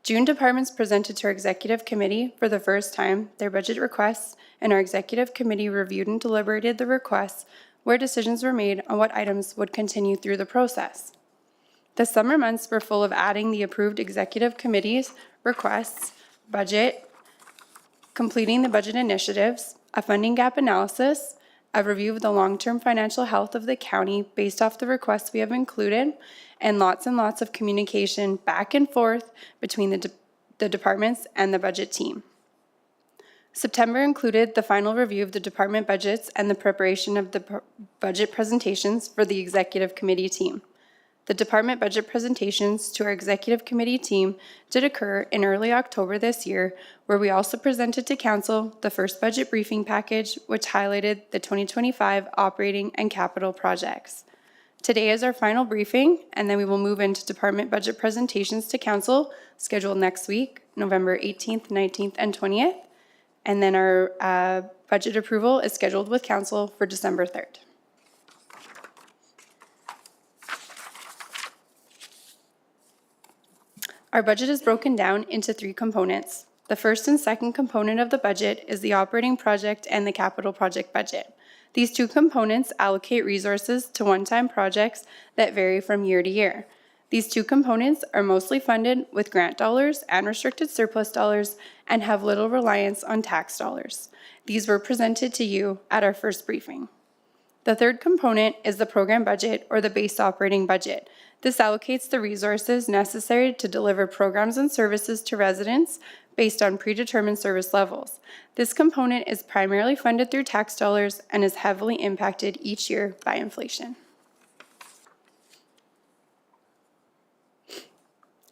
June, departments presented to our executive committee for the first time their budget requests, and our executive committee reviewed and deliberated the requests where decisions were made on what items would continue through the process. The summer months were full of adding the approved executive committee's requests, budget, completing the budget initiatives, a funding gap analysis, a review of the long-term financial health of the county based off the requests we have included, and lots of communication back and forth between the departments and the budget team. September included the final review of the department budgets and the preparation of the budget presentations for the executive committee team. The department budget presentations to our executive committee team did occur in early October this year, where we also presented to council the first budget briefing package, which highlighted the 2025 operating and capital projects. Today is our final briefing, and then we will move into department budget presentations to council, scheduled next week, November 18th, 19th, and 20th. And then our budget approval is scheduled with council for December 3rd. Our budget is broken down into three components. The first and second component of the budget is the operating project and the capital project budget. These two components allocate resources to one-time projects that vary from year to year. These two components are mostly funded with grant dollars and restricted surplus dollars and have little reliance on tax dollars. These were presented to you at our first briefing. The third component is the program budget or the base operating budget. This allocates the resources necessary to deliver programs and services to residents based on predetermined service levels. This component is primarily funded through tax dollars and is heavily impacted each year by inflation.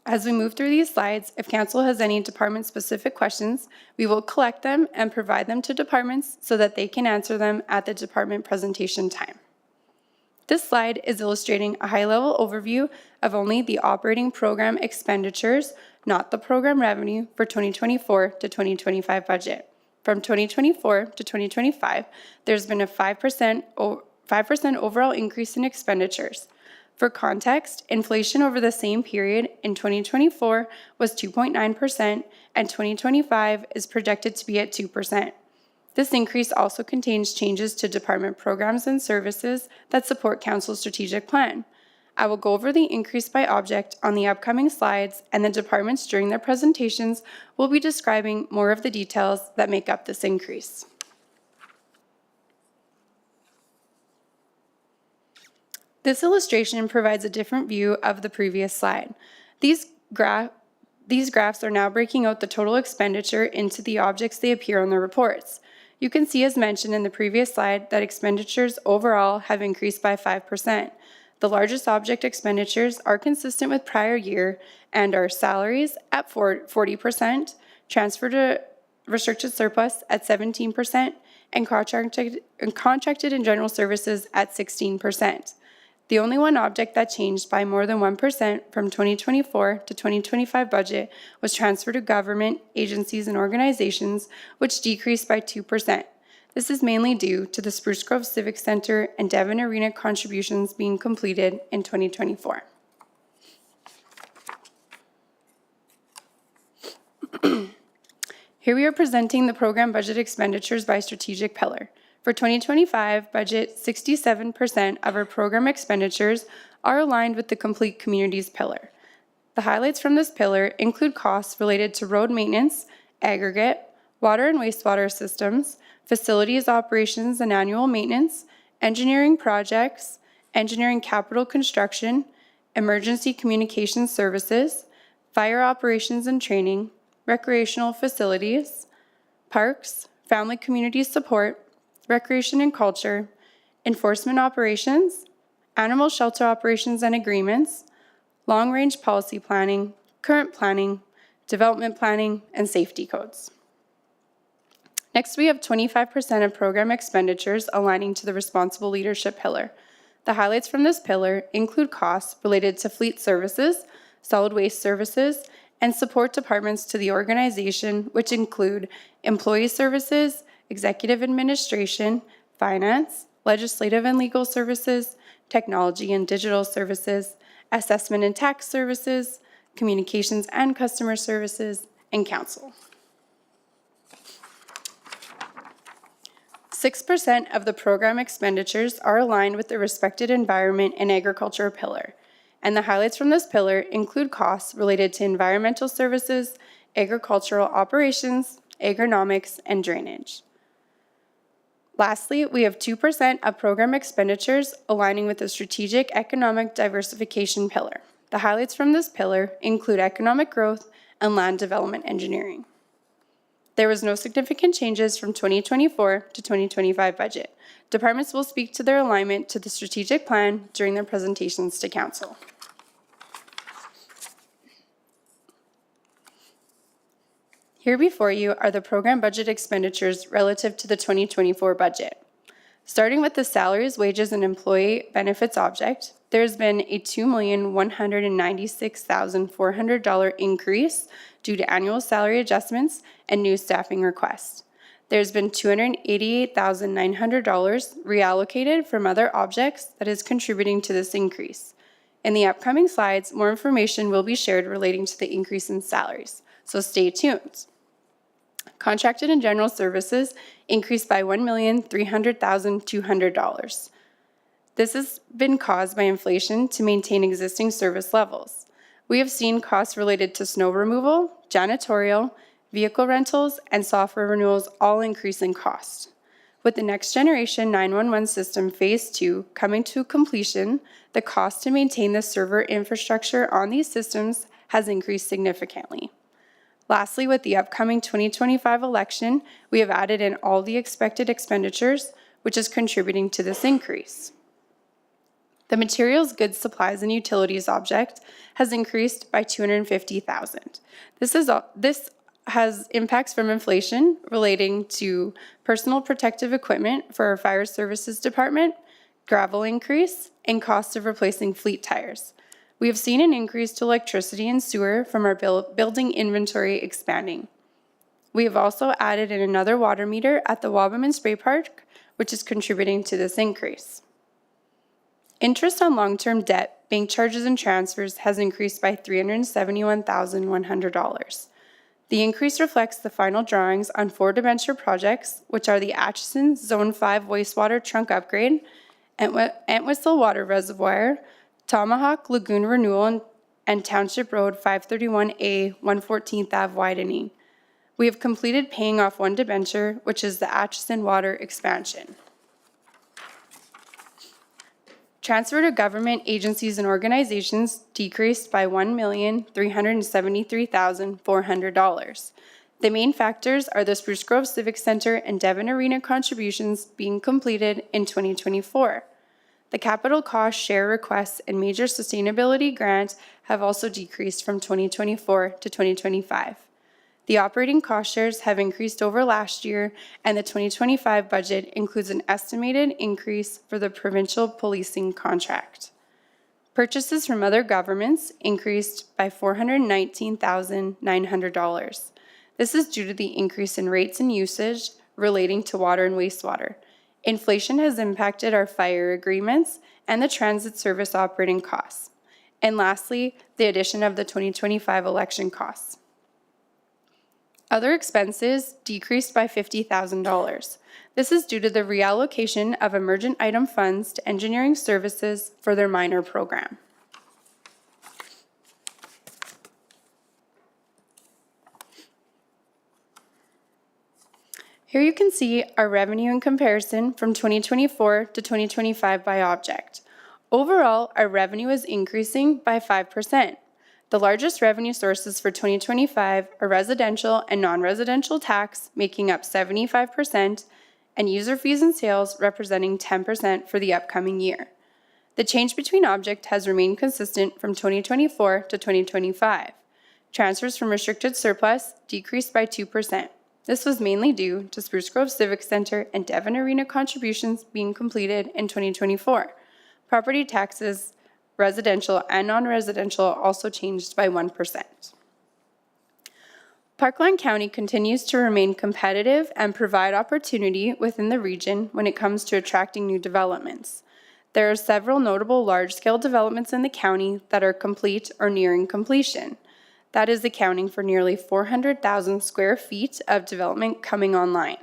As we move through these slides, if council has any department-specific questions, we will collect them and provide them to departments so that they can answer them at the department presentation time. This slide is illustrating a high-level overview of only the operating program expenditures, not the program revenue for 2024 to 2025 budget. From 2024 to 2025, there's been a 5% overall increase in expenditures. For context, inflation over the same period in 2024 was 2.9%, and 2025 is projected to be at 2%. This increase also contains changes to department programs and services that support council's strategic plan. I will go over the increase by object on the upcoming slides, and the departments during their presentations will be describing more of the details that make up this increase. This illustration provides a different view of the previous slide. These graphs are now breaking out the total expenditure into the objects they appear on the reports. You can see, as mentioned in the previous slide, that expenditures overall have increased by 5%. The largest object expenditures are consistent with prior year and are salaries at 40%, transfer to restricted surplus at 17%, and contracted and general services at 16%. The only one object that changed by more than 1% from 2024 to 2025 budget was transfer to government, agencies, and organizations, which decreased by 2%. This is mainly due to the Spruce Grove Civic Center and Devon Arena contributions being completed in 2024. Here we are presenting the program budget expenditures by strategic pillar. For 2025 budget, 67% of our program expenditures are aligned with the Complete Communities pillar. The highlights from this pillar include costs related to road maintenance, aggregate, water and wastewater systems, facilities operations and annual maintenance, engineering projects, engineering capital construction, emergency communications services, fire operations and training, recreational facilities, parks, family community support, recreation and culture, enforcement operations, animal shelter operations and agreements, long-range policy planning, current planning, development planning, and safety codes. Next, we have 25% of program expenditures aligning to the responsible leadership pillar. The highlights from this pillar include costs related to fleet services, solid waste services, and support departments to the organization, which include employee services, executive administration, finance, legislative and legal services, technology and digital services, assessment and tax services, communications and customer services, and council. 6% of the program expenditures are aligned with the respected environment and agriculture pillar, and the highlights from this pillar include costs related to environmental services, agricultural operations, agronomics, and drainage. Lastly, we have 2% of program expenditures aligning with the strategic economic diversification pillar. The highlights from this pillar include economic growth and land development engineering. There was no significant changes from 2024 to 2025 budget. Departments will speak to their alignment to the strategic plan during their presentations to council. Here before you are the program budget expenditures relative to the 2024 budget. Starting with the salaries, wages, and employee benefits object, there's been a $2,196,400 increase due to annual salary adjustments and new staffing requests. There's been $288,900 reallocated from other objects that is contributing to this increase. In the upcoming slides, more information will be shared relating to the increase in salaries, so stay tuned. Contracted and general services increased by $1,300,200. This has been caused by inflation to maintain existing service levels. We have seen costs related to snow removal, janitorial, vehicle rentals, and software renewals all increase in cost. With the Next Generation 911 System Phase 2 coming to completion, the cost to maintain the server infrastructure on these systems has increased significantly. Lastly, with the upcoming 2025 election, we have added in all the expected expenditures, which is contributing to this increase. The materials, goods, supplies, and utilities object has increased by $250,000. This has impacts from inflation relating to personal protective equipment for our fire services department, gravel increase, and cost of replacing fleet tires. We have seen an increase to electricity and sewer from our building inventory expanding. We have also added in another water meter at the Wabamun Spray Park, which is contributing to this increase. Interest on long-term debt, bank charges, and transfers has increased by $371,100. The increase reflects the final drawings on 4 debenture projects, which are the Atchison Zone 5 wastewater trunk upgrade, Entwistle Water Reservoir, Tomahawk Lagoon Renewal, and Township Road 531A 114th Ave widening. We have completed paying off 1 debenture, which is the Atchison Water expansion. Transfer to government agencies and organizations decreased by $1,373,400. The main factors are the Spruce Grove Civic Center and Devon Arena contributions being completed in 2024. The capital cost share requests and major sustainability grants have also decreased from 2024 to 2025. The operating cost shares have increased over last year, and the 2025 budget includes an estimated increase for the provincial policing contract. Purchases from other governments increased by $419,900. This is due to the increase in rates and usage relating to water and wastewater. Inflation has impacted our fire agreements and the transit service operating costs. And lastly, the addition of the 2025 election costs. Other expenses decreased by $50,000. This is due to the reallocation of emergent item funds to engineering services for their minor program. Here you can see our revenue in comparison from 2024 to 2025 by object. Overall, our revenue is increasing by 5%. The largest revenue sources for 2025 are residential and non-residential tax, making up 75%, and user fees and sales representing 10% for the upcoming year. The change between object has remained consistent from 2024 to 2025. Transfers from restricted surplus decreased by 2%. This was mainly due to Spruce Grove Civic Center and Devon Arena contributions being completed in 2024. Property taxes, residential and non-residential, also changed by 1%. Parkland County continues to remain competitive and provide opportunity within the region when it comes to attracting new developments. There are several notable large-scale developments in the county that are complete or nearing completion. That is accounting for nearly 400,000 square feet of development coming online.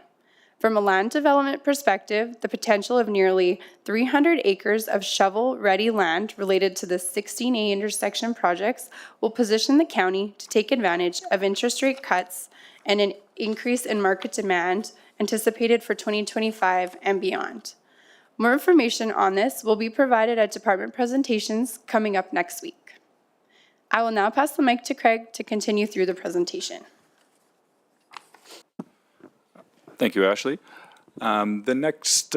From a land development perspective, the potential of nearly 300 acres of shovel-ready land related to the 16A intersection projects will position the county to take advantage of interest rate cuts and an increase in market demand anticipated for 2025 and beyond. More information on this will be provided at department presentations coming up next week. I will now pass the mic to Craig to continue through the presentation. Thank you, Ashley. The next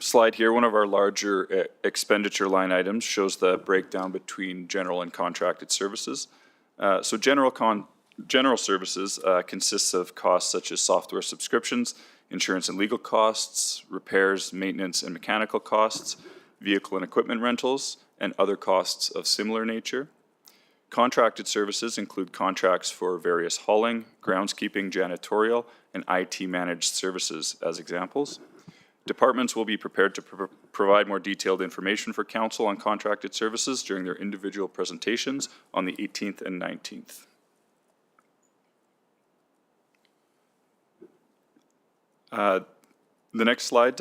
slide here, one of our larger expenditure line items, shows the breakdown between general and contracted services. So general services consists of costs such as software subscriptions, insurance and legal costs, repairs, maintenance and mechanical costs, vehicle and equipment rentals, and other costs of similar nature. Contracted services include contracts for various hauling, groundskeeping, janitorial, and IT managed services as examples. Departments will be prepared to provide more detailed information for council on contracted services during their individual presentations on the 18th and 19th. The next slide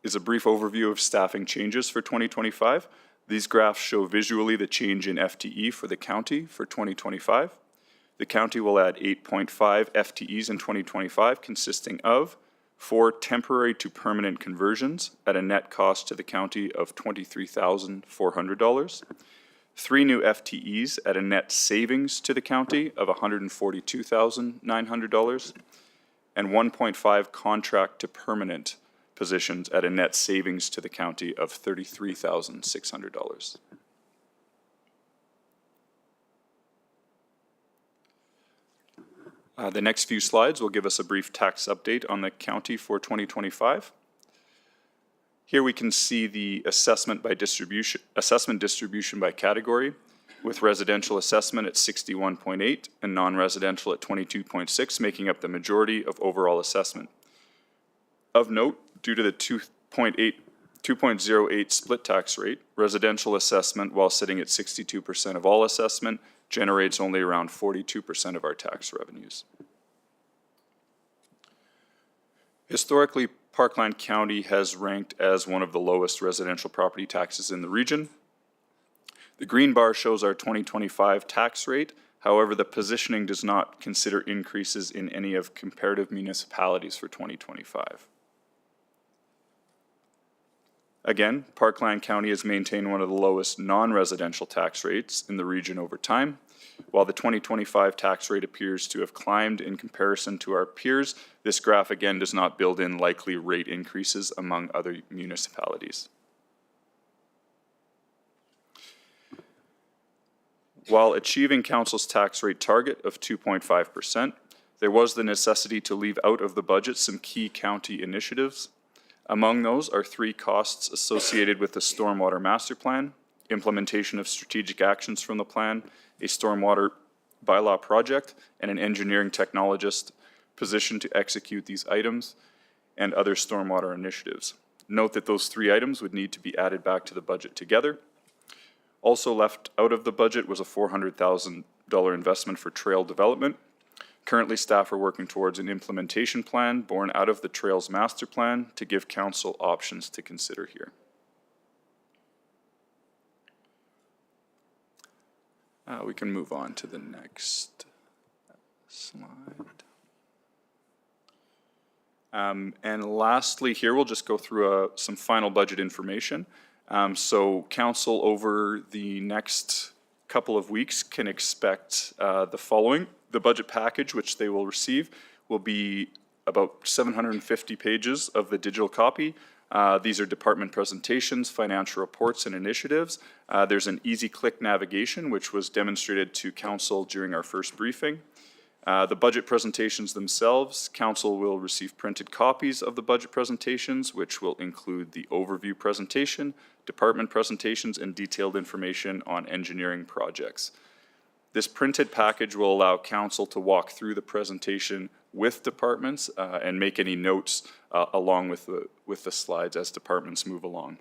is a brief overview of staffing changes for 2025. These graphs show visually the change in FTE for the county for 2025. The county will add 8.5 FTEs in 2025, consisting of 4 temporary to permanent conversions at a net cost to the county of $23,400, 3 new FTEs at a net savings to the county of $142,900, and 1.5 contract to permanent positions at a net savings to the county of $33,600. The next few slides will give us a brief tax update on the county for 2025. Here we can see the assessment distribution by category, with residential assessment at 61.8 and non-residential at 22.6, making up the majority of overall assessment. Of note, due to the 2.08 split tax rate, residential assessment, while sitting at 62% of all assessment, generates only around 42% of our tax revenues. Historically, Parkland County has ranked as one of the lowest residential property taxes in the region. The green bar shows our 2025 tax rate. However, the positioning does not consider increases in any of comparative municipalities for 2025. Again, Parkland County has maintained one of the lowest non-residential tax rates in the region over time. While the 2025 tax rate appears to have climbed in comparison to our peers, this graph again does not build in likely rate increases among other municipalities. While achieving council's tax rate target of 2.5%, there was the necessity to leave out of the budget some key county initiatives. Among those are 3 costs associated with the Stormwater Master Plan, implementation of strategic actions from the plan, a stormwater bylaw project, and an engineering technologist positioned to execute these items and other stormwater initiatives. Note that those 3 items would need to be added back to the budget together. Also left out of the budget was a $400,000 investment for trail development. Currently, staff are working towards an implementation plan born out of the Trails Master Plan to give council options to consider here. We can move on to the next slide. And lastly here, we'll just go through some final budget information. So council over the next couple of weeks can expect the following. The budget package, which they will receive, will be about 750 pages of the digital copy. These are department presentations, financial reports, and initiatives. There's an easy click navigation, which was demonstrated to council during our first briefing. The budget presentations themselves, council will receive printed copies of the budget presentations, which will include the overview presentation, department presentations, and detailed information on engineering projects. This printed package will allow council to walk through the presentation with departments and make any notes along with the slides as departments move along.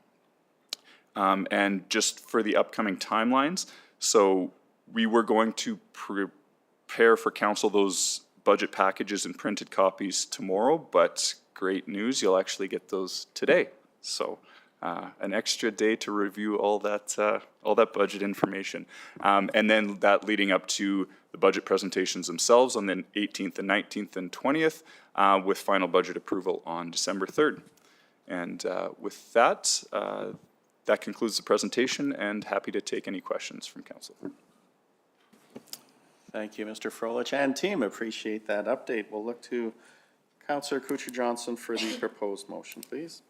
And just for the upcoming timelines, so we were going to prepare for council those budget packages in printed copies tomorrow, but great news, you'll actually get those today. So an extra day to review all that budget information. And then that leading up to the budget presentations themselves on the 18th and 19th and 20th with final budget approval on December 3rd. And with that, that concludes the presentation, and happy to take any questions from council. Thank you, Mr. Frolich and team. Appreciate that update. We'll look to Councillor Kuchar-Johnson for the proposed motion, please.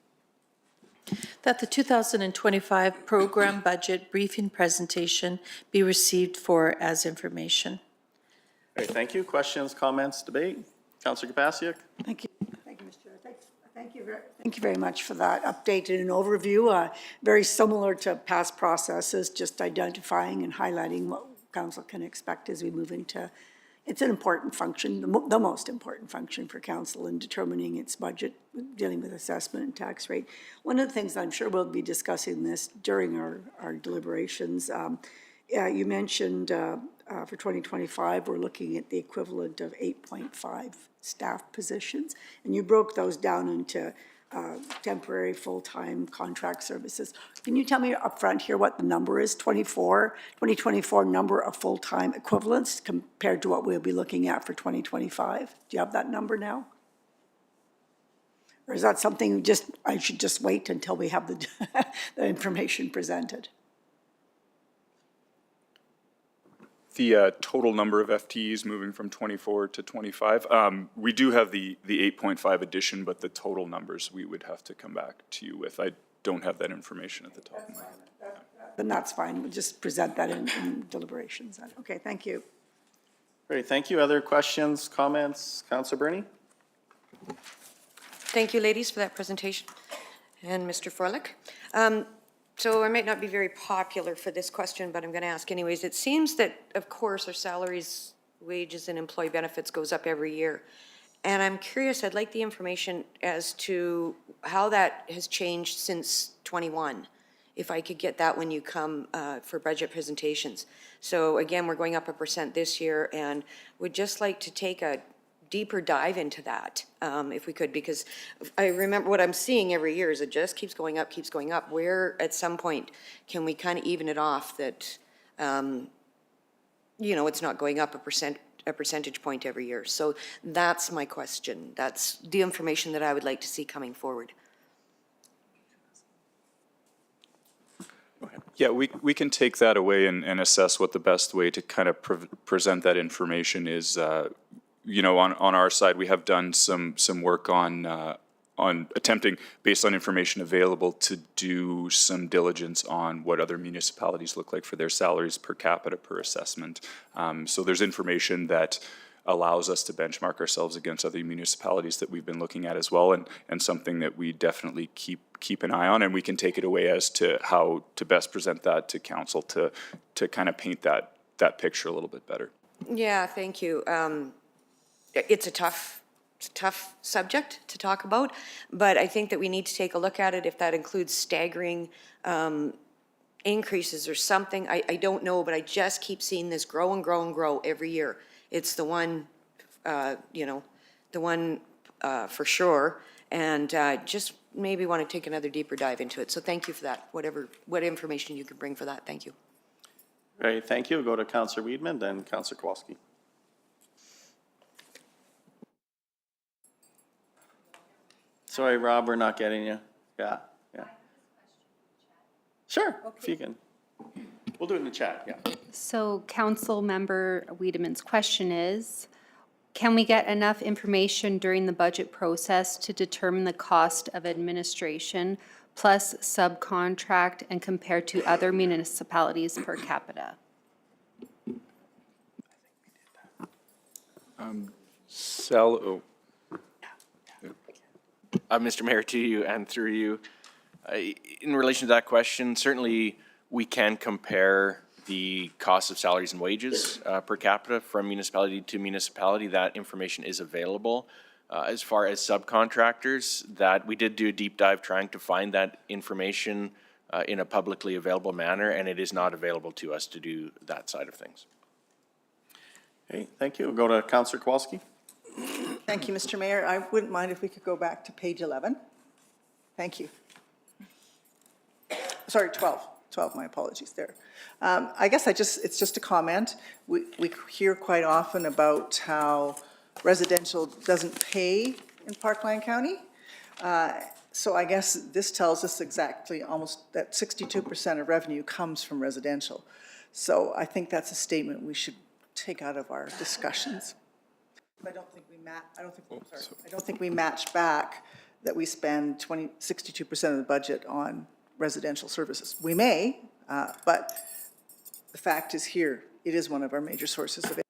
That the 2025 program budget briefing presentation be received for as information. All right, thank you. Questions, comments, debate? Councillor Kapasiuk? Thank you. Thank you, Mr. Chair. Thank you very much for that update and an overview. Very similar to past processes, just identifying and highlighting what council can expect as we move into, it's an important function, the most important function for council in determining its budget, dealing with assessment and tax rate. One of the things I'm sure we'll be discussing this during our deliberations, you mentioned for 2025, we're looking at the equivalent of 8.5 staff positions, and you broke those down into temporary, full-time contract services. Can you tell me upfront here what the number is, 2024 number of full-time equivalents compared to what we'll be looking at for 2025? Do you have that number now? Or is that something I should just wait until we have the information presented? The total number of FTEs moving from 24 to 25. We do have the 8.5 addition, but the total numbers we would have to come back to you with. I don't have that information at the top. Then that's fine. We'll just present that in deliberations. Okay, thank you. Great, thank you. Other questions, comments? Councillor Bernie? Thank you, ladies, for that presentation. And Mr. Froelich. So I might not be very popular for this question, but I'm going to ask anyways. It seems that, of course, our salaries, wages, and employee benefits goes up every year. And I'm curious, I'd like the information as to how that has changed since 21, if I could get that when you come for budget presentations. So again, we're going up 1% this year, and would just like to take a deeper dive into that, if we could, because I remember what I'm seeing every year is it just keeps going up, where at some point can we kind of even it off that, you know, it's not going up a percentage point every year. So that's my question. That's the information that I would like to see coming forward. Yeah, we can take that away and assess what the best way to kind of present that information is. You know, on our side, we have done some work on attempting, based on information available, to do some diligence on what other municipalities look like for their salaries per capita per assessment. So there's information that allows us to benchmark ourselves against other municipalities that we've been looking at as well, and something that we definitely keep an eye on, and we can take it away as to how to best present that to council to kind of paint that picture a little bit better. Yeah, thank you. It's a tough subject to talk about, but I think that we need to take a look at it if that includes staggering increases or something. I don't know, but I just keep seeing this grow and grow and grow every year. It's the one, you know, the one for sure, and just maybe want to take another deeper dive into it. So thank you for that, what information you can bring for that. Thank you. Great, thank you. We'll go to Councillor Weidman, then Councillor Kowalski. Sorry, Rob, we're not getting you. Yeah. Sure, if you can. We'll do it in the chat, yeah. So Council Member Wiedemann's question is, can we get enough information during the budget process to determine the cost of administration plus subcontract and compare to other municipalities per capita? Mr. Mayor, to you and through you, In relation to that question, certainly we can compare the cost of salaries and wages per capita from municipality to municipality. That information is available. As far as subcontractors, that we did do a deep dive trying to find that information in a publicly available manner, and it is not available to us to do that side of things. Okay, thank you. We'll go to Councillor Kowalski. Thank you, Mr. Mayor. I wouldn't mind if we could go back to page 11. Thank you. Sorry, 12, my apologies there. I guess it's just a comment. We hear quite often about how residential doesn't pay in Parkland County. So I guess this tells us exactly almost that 62% of revenue comes from residential. So I think that's a statement we should take out of our discussions. I don't think we match back that we spend 62% of the budget on residential services. We may, but the fact is here, it is one of our major sources of income.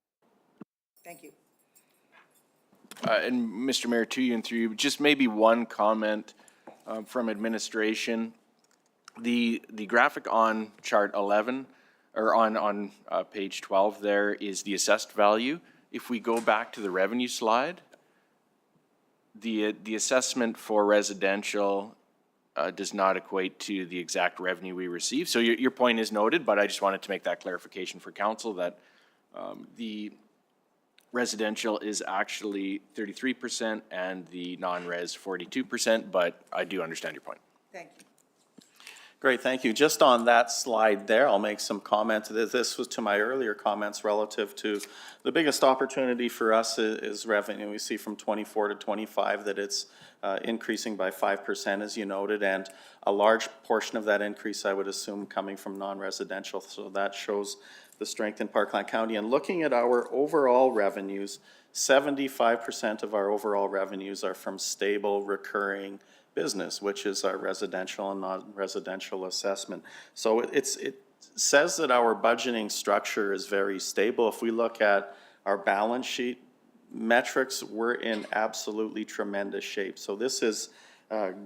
Thank you. And Mr. Mayor, to you and through you, just maybe one comment from administration. The graphic on chart 11, or on page 12 there, is the assessed value. If we go back to the revenue slide, the assessment for residential does not equate to the exact revenue we receive. So your point is noted, but I just wanted to make that clarification for council that the residential is actually 33% and the non-res 42%, but I do understand your point. Thank you. Great, thank you. Just on that slide there, I'll make some comments. This was to my earlier comments relative to the biggest opportunity for us is revenue. We see from 24 to 25 that it's increasing by 5%, as you noted, and a large portion of that increase, I would assume, coming from non-residential. So that shows the strength in Parkland County. And looking at our overall revenues, 75% of our overall revenues are from stable, recurring business, which is our residential and non-residential assessment. So it says that our budgeting structure is very stable. If we look at our balance sheet metrics, we're in absolutely tremendous shape. So this is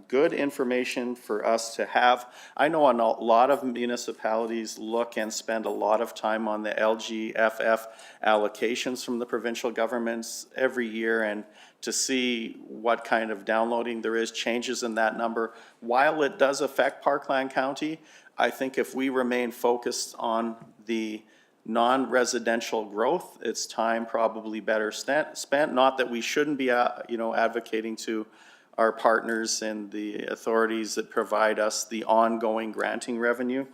good information for us to have. I know a lot of municipalities look and spend a lot of time on the LGFF allocations from the provincial governments every year, and to see what kind of downloading there is, changes in that number. While it does affect Parkland County, I think if we remain focused on the non-residential growth, it's time probably better spent. Not that we shouldn't be, advocating to our partners and the authorities that provide us the ongoing granting revenue.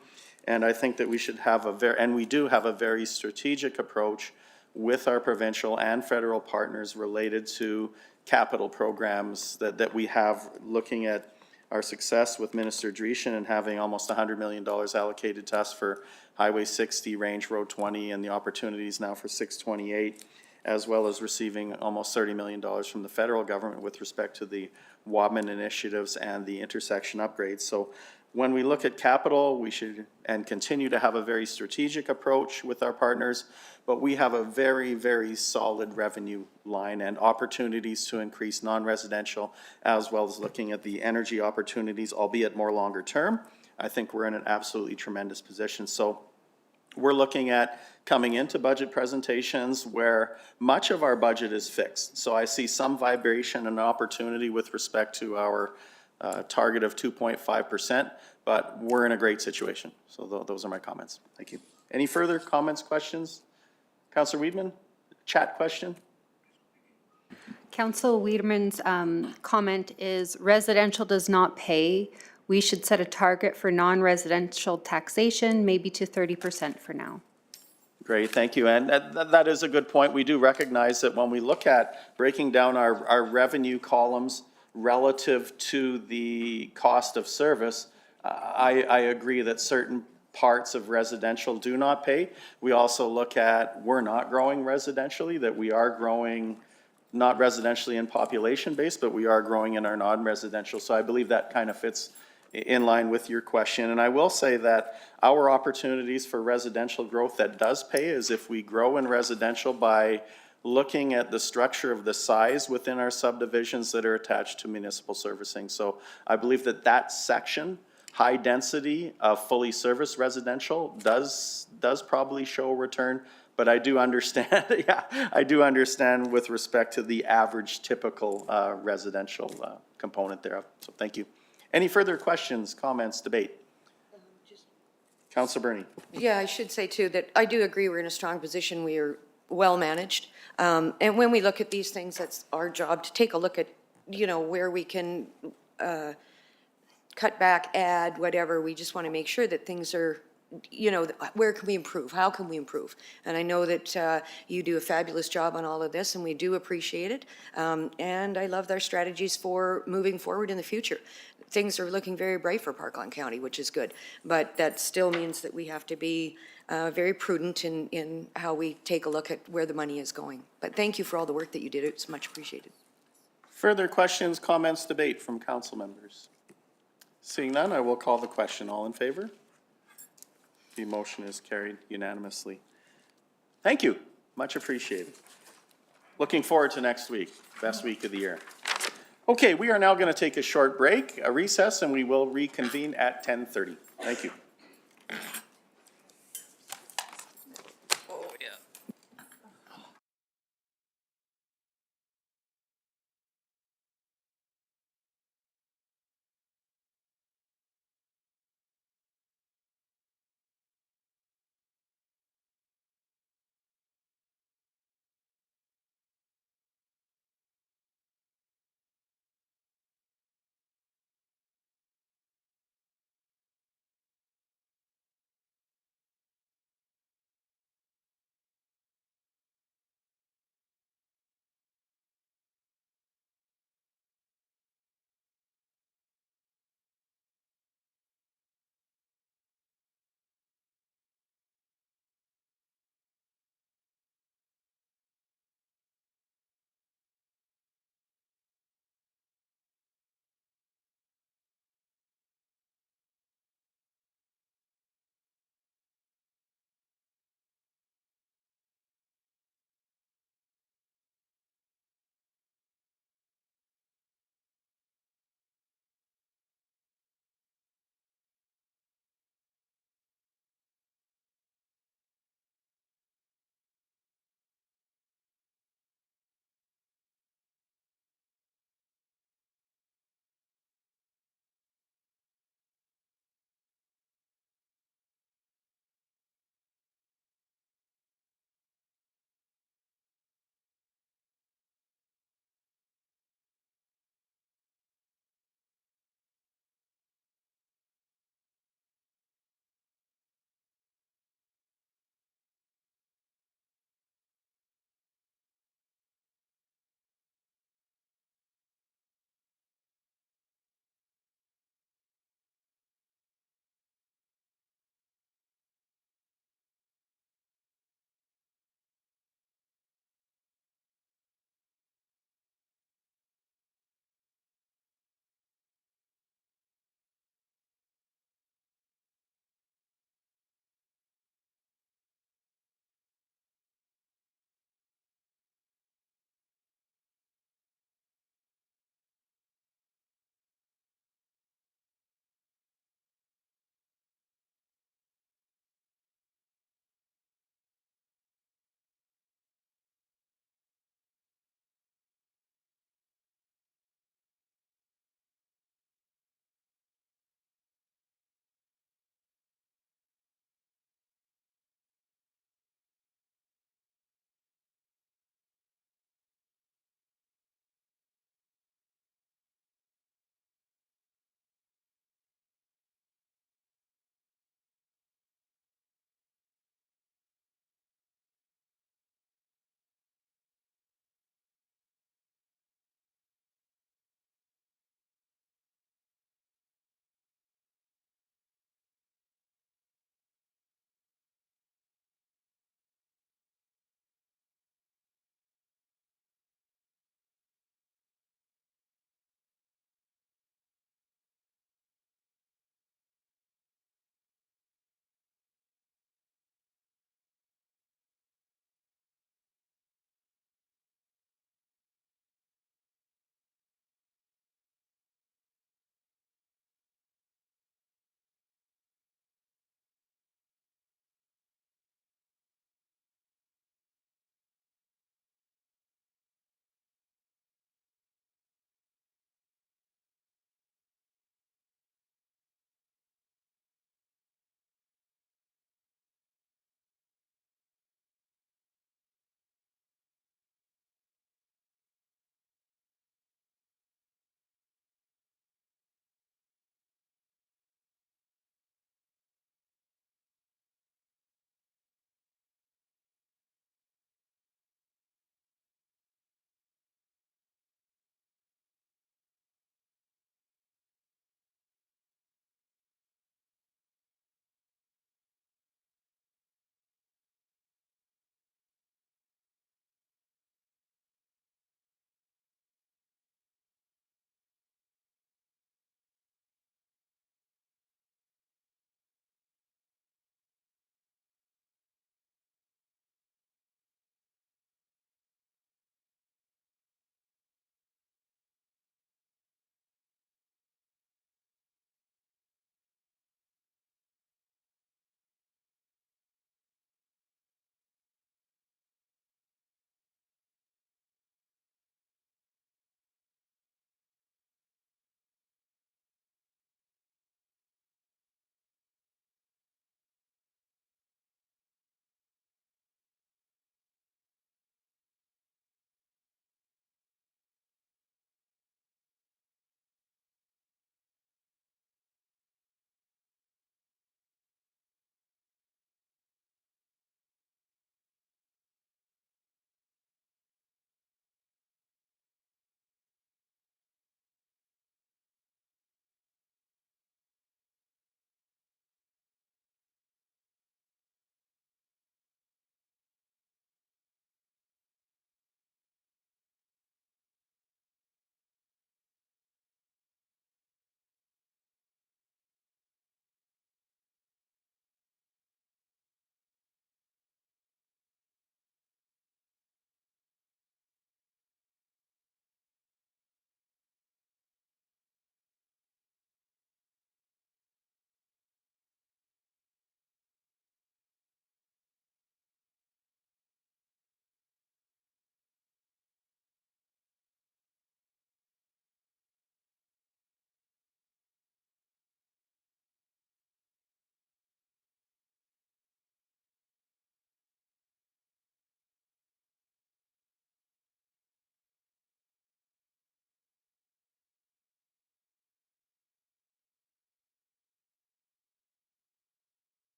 And I think that we should have we do have a very strategic approach with our provincial and federal partners related to capital programs that we have, looking at our success with Minister Dreeshen and having almost $100 million allocated to us for Highway 60, Range Road 20, and the opportunities now for 628, as well as receiving almost $30 million from the federal government with respect to the Wadman initiatives and the intersection upgrades. So when we look at capital, we should and continue to have a very strategic approach with our partners, but we have a very, very solid revenue line and opportunities to increase non-residential, as well as looking at the energy opportunities, albeit more longer term. I think we're in an absolutely tremendous position. So we're looking at coming into budget presentations where much of our budget is fixed. So I see some vibration and opportunity with respect to our target of 2.5%, but we're in a great situation. So those are my comments. Thank you. Any further comments, questions? Councillor Wiedemann, chat question? Council Wiedemann's comment is residential does not pay. We should set a target for non-residential taxation, maybe to 30% for now. Great, thank you. And that is a good point. We do recognize that when we look at breaking down our revenue columns relative to the cost of service, I agree that certain parts of residential do not pay. We also look at, we're not growing residentially, that we are growing not residentially in population base, but we are growing in our non-residential. So I believe that kind of fits in line with your question. And I will say that our opportunities for residential growth that does pay is if we grow in residential by looking at the structure of the size within our subdivisions that are attached to municipal servicing. So I believe that that section, high density of fully serviced residential, does probably show a return. But I do understand, yeah, I do understand with respect to the average typical residential component thereof. So thank you. Any further questions, comments, debate? Councilor Bernie. Yeah, I should say too that I do agree we're in a strong position. We are well managed. And when we look at these things, that's our job to take a look at, you know, where we can cut back, add, whatever. We just want to make sure that things are, you know, where can we improve? How can we improve? And I know that you do a fabulous job on all of this, and we do appreciate it. And I love their strategies for moving forward in the future. Things are looking very bright for Parkland County, which is good. But that still means that we have to be very prudent in how we take a look at where the money is going. But thank you for all the work that you did. It's much appreciated. Further questions, comments, debate from council members? Seeing none, I will call the question. All in favor? The motion is carried unanimously. Thank you. Much appreciated. Looking forward to next week, best week of the year. Okay, we are now going to take a short break, a recess, and we will reconvene at 10:30. Thank you.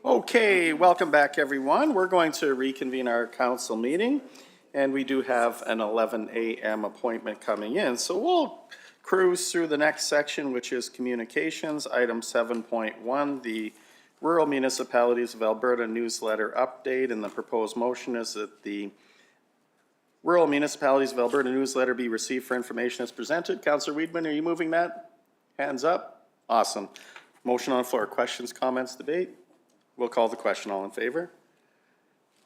Okay, welcome back, everyone. We're going to reconvene our council meeting, and we do have an 11 a.m. appointment coming in. So we'll cruise through the next section, which is communications, item 7.1, the Rural Municipalities of Alberta newsletter update, and the proposed motion is that the Rural Municipalities of Alberta newsletter be received for information as presented. Councillor Weidman, are you moving that? Hands up. Awesome. Motion on the floor. Questions, comments, debate? We'll call the question. All in favor?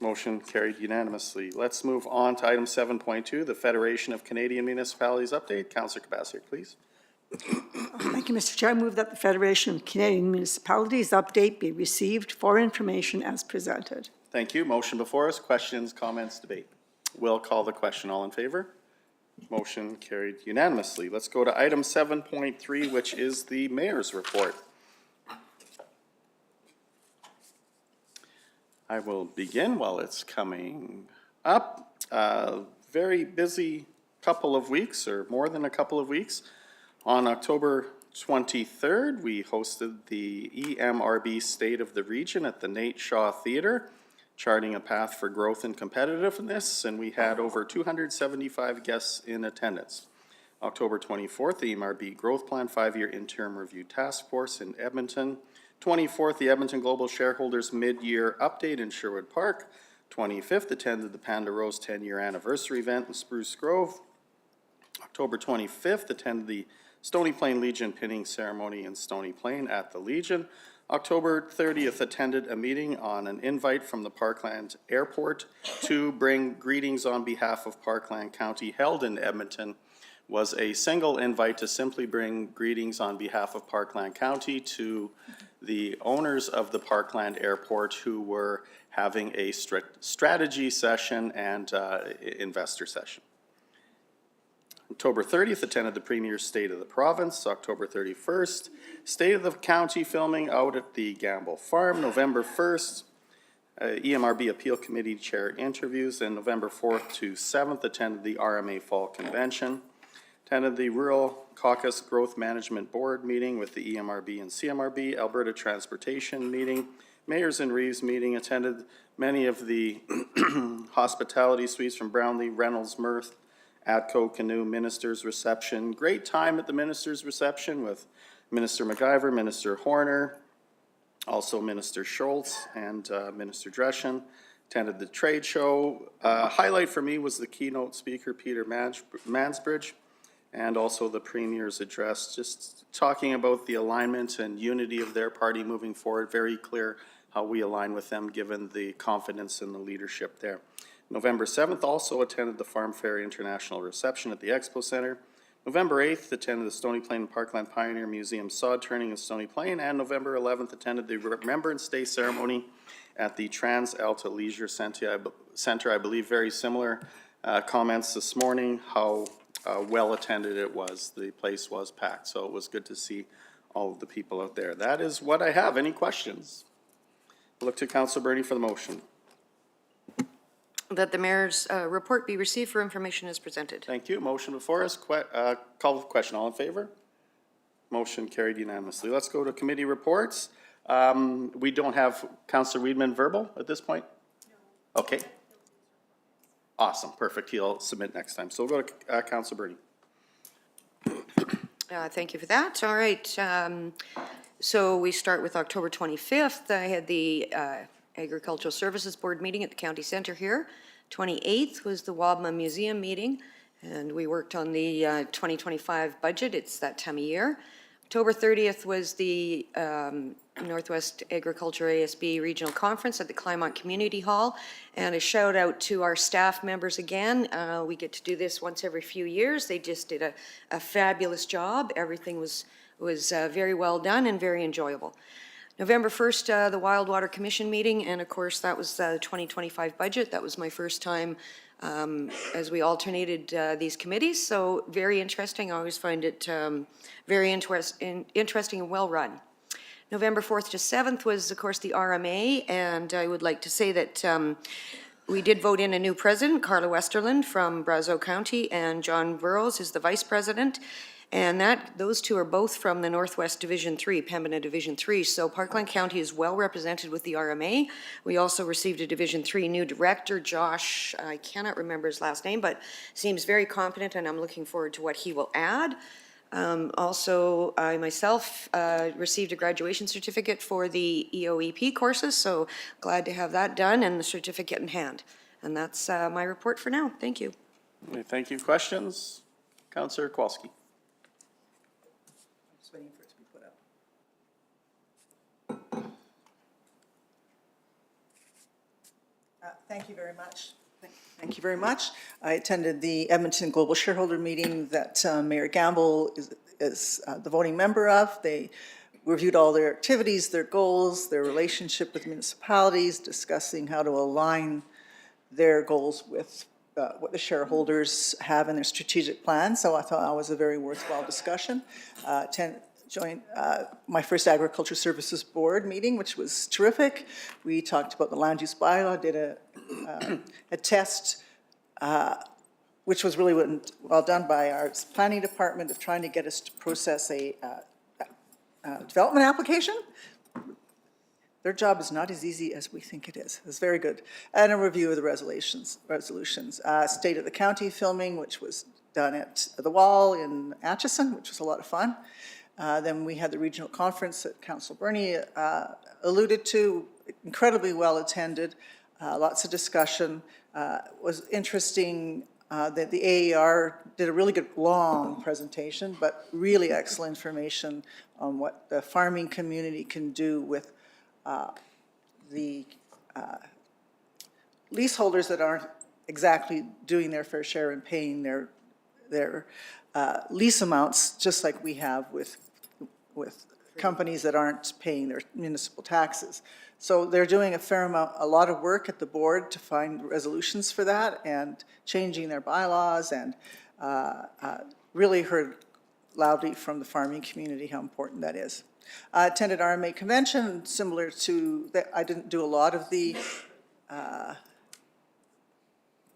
Motion carried unanimously. Let's move on to item 7.2, the Federation of Canadian Municipalities update. Councillor Kabasiak, please. Thank you, Mr. Chair. I move that the Federation of Canadian Municipalities update be received for information as presented. Thank you. Motion before us. Questions, comments, debate? We'll call the question. All in favor? Motion carried unanimously. Let's go to item 7.3, which is the mayor's report. I will begin while it's coming up. Very busy couple of weeks, or more than a couple of weeks. On October 23rd, we hosted the EMRB State of the Region at the Nate Shaw Theatre, charting a path for growth and competitiveness, and we had over 275 guests in attendance. October 24th, the EMRB Growth Plan 5-Year Interim Review Task Force in Edmonton. 24th, the Edmonton Global Shareholders Mid-Year Update in Sherwood Park. 25th, attended the Panda Rose 10-year anniversary event in Spruce Grove. October 25th, attended the Stony Plain Legion pinning ceremony in Stony Plain at the Legion. October 30th, attended a meeting on an invite from the Parkland Airport to bring greetings on behalf of Parkland County held in Edmonton. Was a single invite to simply bring greetings on behalf of Parkland County to the owners of the Parkland Airport who were having a strategy session and investor session. October 30th, attended the Premier's State of the Province. October 31st, State of the County filming out at the Gamble Farm. November 1st, EMRB Appeal Committee Chair interviews. And November 4th to 7th, attended the RMA Fall Convention. Attended the Rural Caucus Growth Management Board meeting with the EMRB and CMRB, Alberta Transportation meeting, Mayors and Reeves meeting, attended many of the hospitality suites from Brownlee, Reynolds, Mirth, Atco, Canoe, Minister's Reception. Great time at the Minister's Reception with Minister McIver, Minister Horner, also Minister Schultz and Minister Dreschen. Attended the trade show. Highlight for me was the keynote speaker, Peter Mansbridge, and also the Premier's address, just talking about the alignment and unity of their party moving forward. Very clear how we align with them given the confidence in the leadership there. November 7th, also attended the Farm Fair International Reception at the Expo Center. November 8th, attended the Stony Plain Parkland Pioneer Museum sod turning in Stony Plain. And November 11th, attended the Remembrance Day ceremony at the Trans Alta Leisure Center. I believe very similar comments this morning, how well attended it was. The place was packed, so it was good to see all of the people out there. That is what I have. Any questions? Look to Councillor Bernie for the motion. That the mayor's report be received for information as presented. Thank you. Motion before us. Call the question. All in favor? Motion carried unanimously. Let's go to committee reports. We don't have Councillor Weidman verbal at this point? No. Okay. Awesome. Perfect. He'll submit next time. So we'll go to Councillor Bernie. Thank you for that. All right. So we start with October 25th. I had the Agricultural Services Board meeting at the County Centre here. 28th was the Wabma Museum meeting, and we worked on the 2025 budget. It's that time of year. October 30th was the Northwest Agriculture ASB Regional Conference at the Climont Community Hall. And a shout out to our staff members again. We get to do this once every few years. They just did a fabulous job. Everything was very well done and very enjoyable. November 1st, the Wildwater Commission meeting, and of course that was the 2025 budget. That was my first time as we alternated these committees, so very interesting. I always find it very interesting and well run. November 4th to 7th was, of course, the RMA, and I would like to say that we did vote in a new president, Carla Westerland from Brazeau County, and John Burrows is the vice president. And those two are both from the Northwest Division 3, Pembina Division 3. So Parkland County is well represented with the RMA. We also received a Division 3 new director, Josh, I cannot remember his last name, but seems very competent, and I'm looking forward to what he will add. Also, I myself received a graduation certificate for the EOEP courses, so glad to have that done and the certificate in hand. And that's my report for now. Thank you. Okay, thank you. Questions? Councillor Kowalski. Just waiting for it to be put up. Thank you very much. Thank you very much. I attended the Edmonton Global Shareholder Meeting that Mayor Gamble is the voting member of. They reviewed all their activities, their goals, their relationship with municipalities, discussing how to align their goals with what the shareholders have in their strategic plan. So I thought that was a very worthwhile discussion. Joined my first Agriculture Services Board meeting, which was terrific. We talked about the land use bylaw, did a test, which was really well done by our planning department of trying to get us to process a development application. Their job is not as easy as we think it is. It's very good. And a review of the resolutions. State of the County filming, which was done at the Wall in Atchison, which was a lot of fun. Then we had the regional conference that Councillor Burney alluded to, incredibly well attended, lots of discussion. Was interesting that the AER did a really good long presentation, but really excellent information on what the farming community can do with the leaseholders that aren't exactly doing their fair share and paying their lease amounts, just like we have with companies that aren't paying their municipal taxes. So they're doing a lot of work at the board to find resolutions for that and changing their bylaws, and really heard loudly from the farming community how important that is. I attended RMA convention, similar to that. I didn't do a lot of the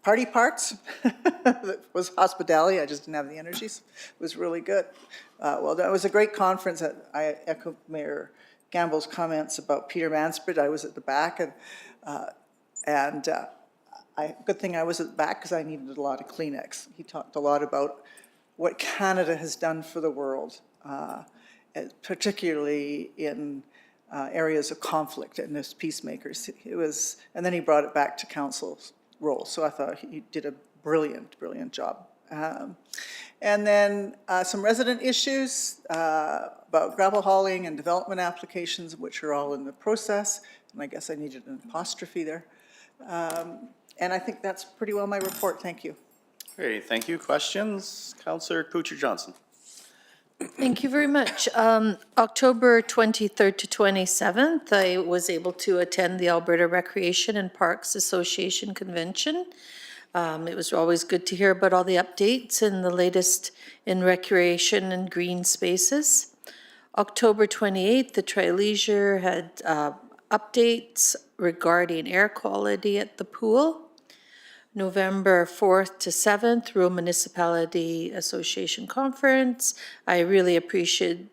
party parts. It was hospitality. I just didn't have the energies. It was really good. Well, that was a great conference. I echo Mayor Gamble's comments about Peter Mansbridge. I was at the back, and good thing I was at the back because I needed a lot of Kleenex. He talked a lot about what Canada has done for the world, particularly in areas of conflict and as peacemakers. And then he brought it back to council's role. So I thought he did a brilliant, brilliant job. And then some resident issues about gravel hauling and development applications, which are all in the process. And I guess I needed an apostrophe there. And I think that's pretty well my report. Thank you. Great, thank you. Questions? Councillor Kuchar-Johnson. Thank you very much. October 23rd to 27th, I was able to attend the Alberta Recreation and Parks Association Convention. It was always good to hear about all the updates and the latest in recreation and green spaces. October 28th, the Tri-Leisure had updates regarding air quality at the pool. November 4th to 7th, Rural Municipality Association Conference. I really appreciated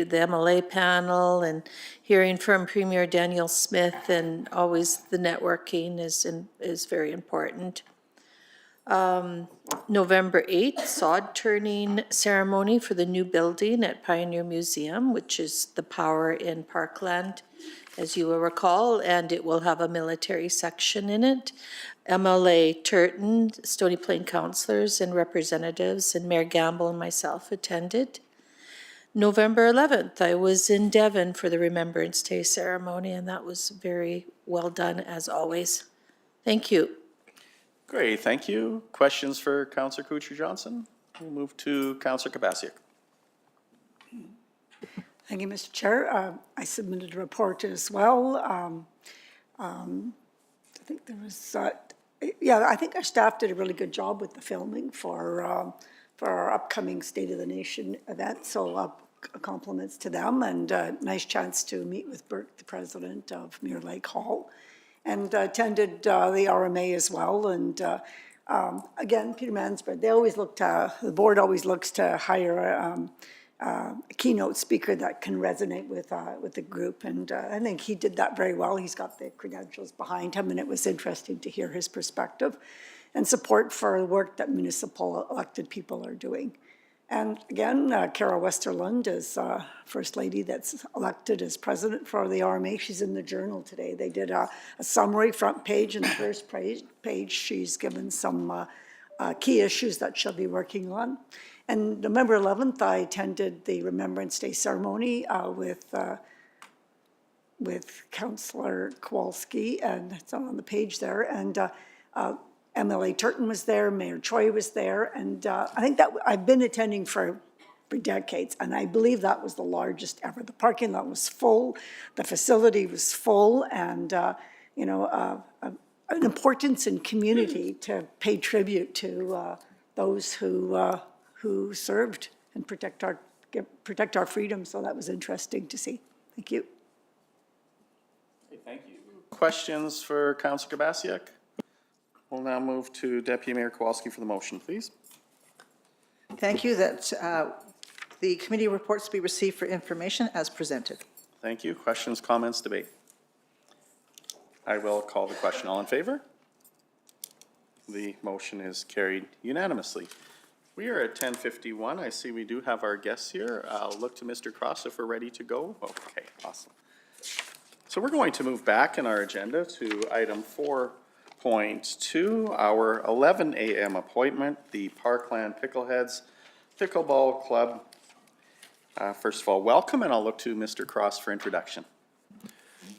the MLA panel and hearing from Premier Daniel Smith, and always the networking is very important. November 8th, sod turning ceremony for the new building at Pioneer Museum, which is the Power in Parkland, as you will recall, and it will have a military section in it. MLA Turton, Stony Plain councillors and representatives, and Mayor Gamble and myself attended. November 11th, I was in Devon for the Remembrance Day ceremony, and that was very well done as always. Thank you. Great, thank you. Questions for Councillor Kuchar-Johnson? We'll move to Councillor Kabasiak. Thank you, Mr. Chair. I submitted a report as well. I think there was, I think our staff did a really good job with the filming for our upcoming State of the Nation event. So compliments to them, and a nice chance to meet with Burke, the president of Mirror Lake Hall, and attended the RMA as well. And Again, Peter Mansbridge, they always look to, the board always looks to hire a keynote speaker that can resonate with the group, and I think he did that very well. He's got the credentials behind him, and it was interesting to hear his perspective and support for the work that municipal elected people are doing. And again, Carol Westerlund is First Lady that's elected as president for the RMA. She's in the Journal today. They did a summary front page, and the first page she's given some key issues that she'll be working on. And November 11th, I attended the Remembrance Day ceremony with Councillor Kowalski, and it's on the page there. And MLA Turton was there, Mayor Choi was there, and I think that I've been attending for decades, and I believe that was the largest ever. The parking lot was full, the facility was full, and you know, an importance in community to pay tribute to those who served and protect our freedom. So that was interesting to see. Thank you. Thank you. Questions for Councillor Gabasiak? We'll now move to Deputy Mayor Kowalski for the motion, please. Thank you. That the committee reports be received for information as presented. Thank you. Questions, comments, debate? I will call the question. All in favor? The motion is carried unanimously. We are at 10:51. I see we do have our guests here. I'll look to Mr. Cross if we're ready to go. Okay, awesome. So we're going to move back in our agenda to item 4.2, our 11 a.m. appointment, the Parkland Pickleheads Pickleball Club. First of all, welcome, and I'll look to Mr. Cross for introduction.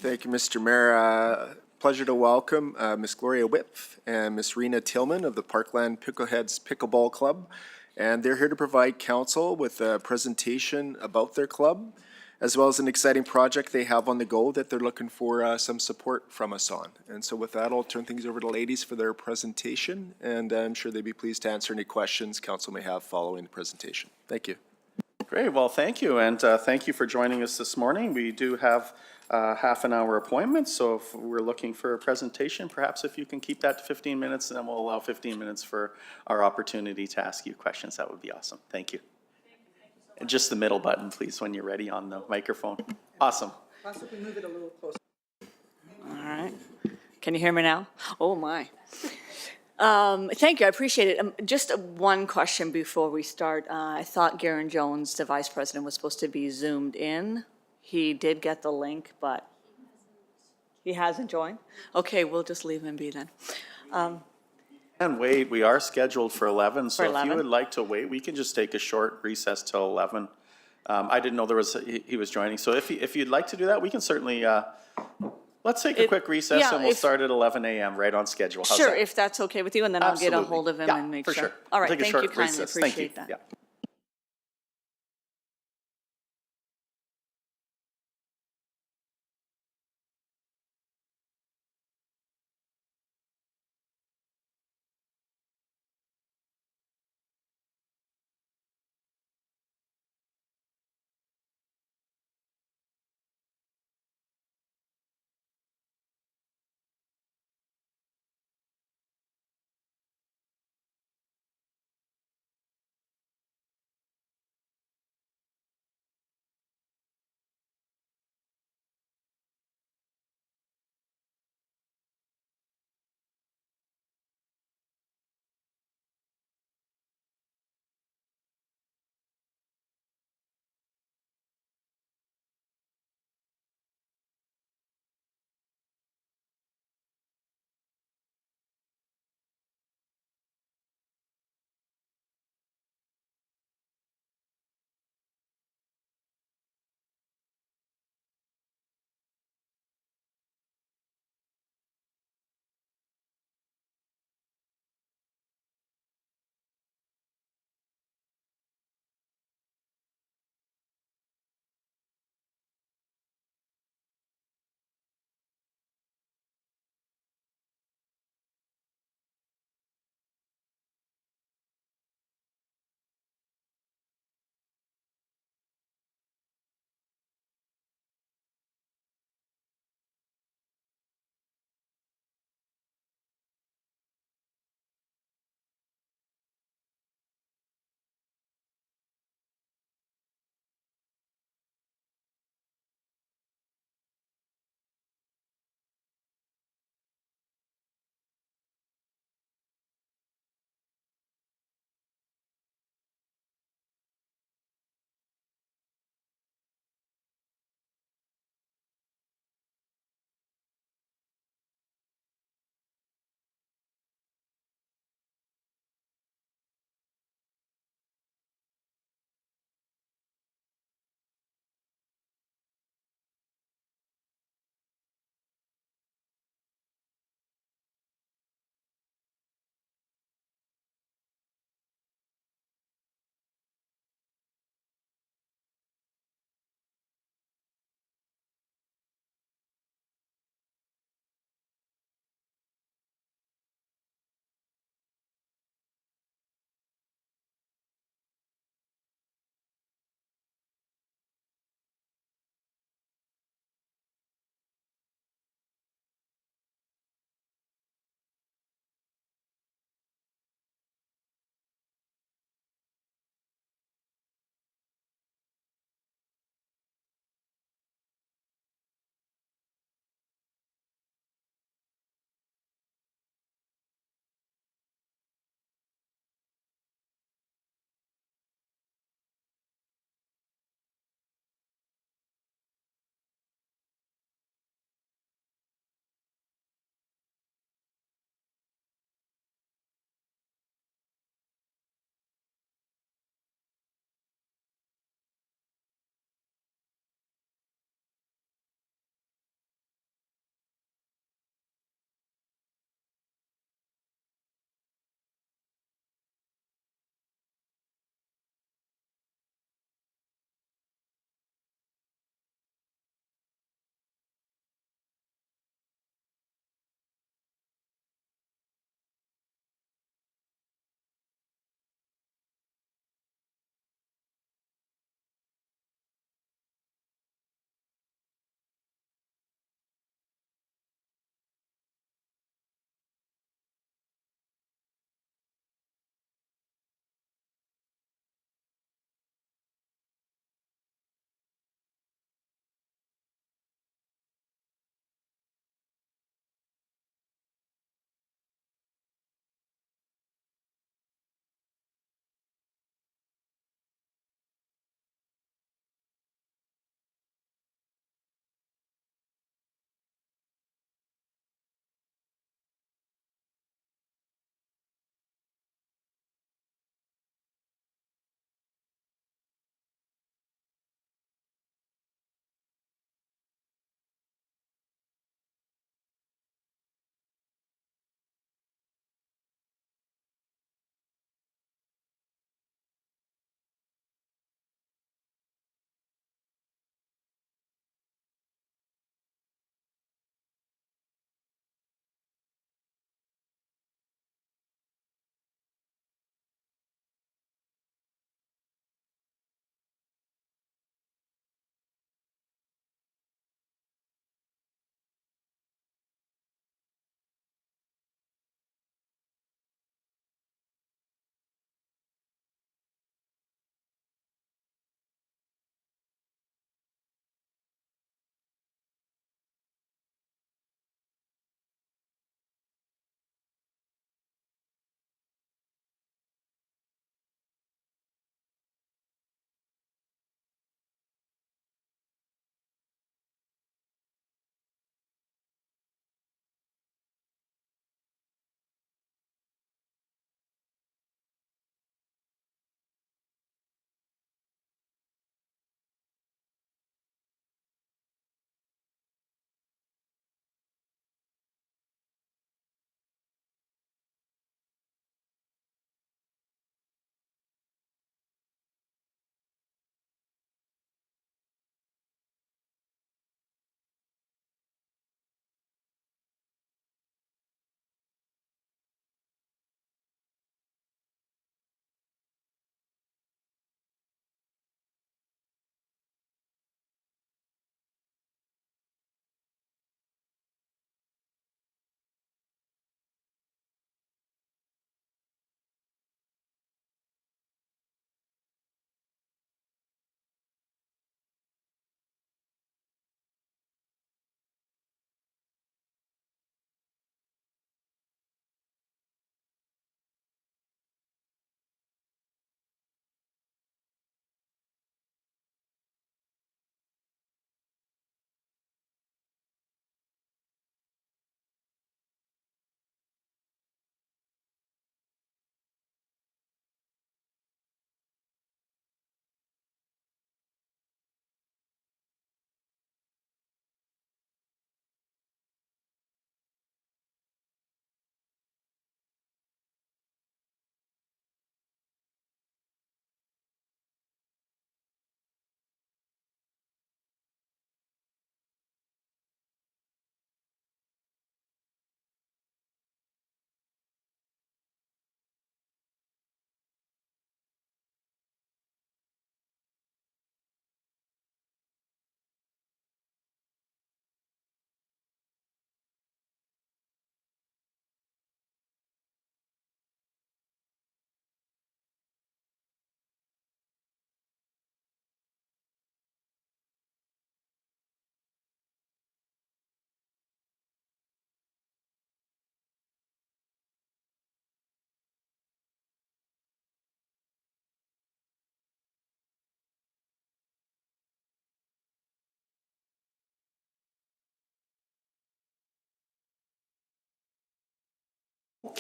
Thank you, Mr. Mayor. Pleasure to welcome Ms. Gloria Whip and Ms. Rena Tillman of the Parkland Pickleheads Pickleball Club. And they're here to provide council with a presentation about their club, as well as an exciting project they have on the go that they're looking for some support from us on. And so with that, I'll turn things over to ladies for their presentation, and I'm sure they'd be pleased to answer any questions council may have following the presentation. Thank you. Great, well, thank you, and thank you for joining us this morning. We do have half an hour appointment, so if we're looking for a presentation, perhaps if you can keep that to 15 minutes, then we'll allow 15 minutes for our opportunity to ask you questions. That would be awesome. Thank you. And just the middle button, please, when you're ready on the microphone. Awesome. Possibly move it a little closer. All right. Can you hear me now? Oh, my. Thank you. I appreciate it. Just one question before we start. I thought Garen Jones, the vice president, was supposed to be zoomed in. He did get the link, but he hasn't joined. Okay, we'll just leave him be then. And wait, we are scheduled for 11, so For if 11? you would like to wait, we can just take a short recess till 11. I didn't know he was joining, so if you'd like to do that, we can certainly, let's take a quick recess, yeah, and we'll if- start at 11 a.m. right on schedule. How's Sure, that? if that's okay with you, and then I'll get a Absolutely. hold of him Yeah, and make for sure. sure. All right, We'll take a thank you short kindly. recess. Thank you. Appreciate that. Yeah.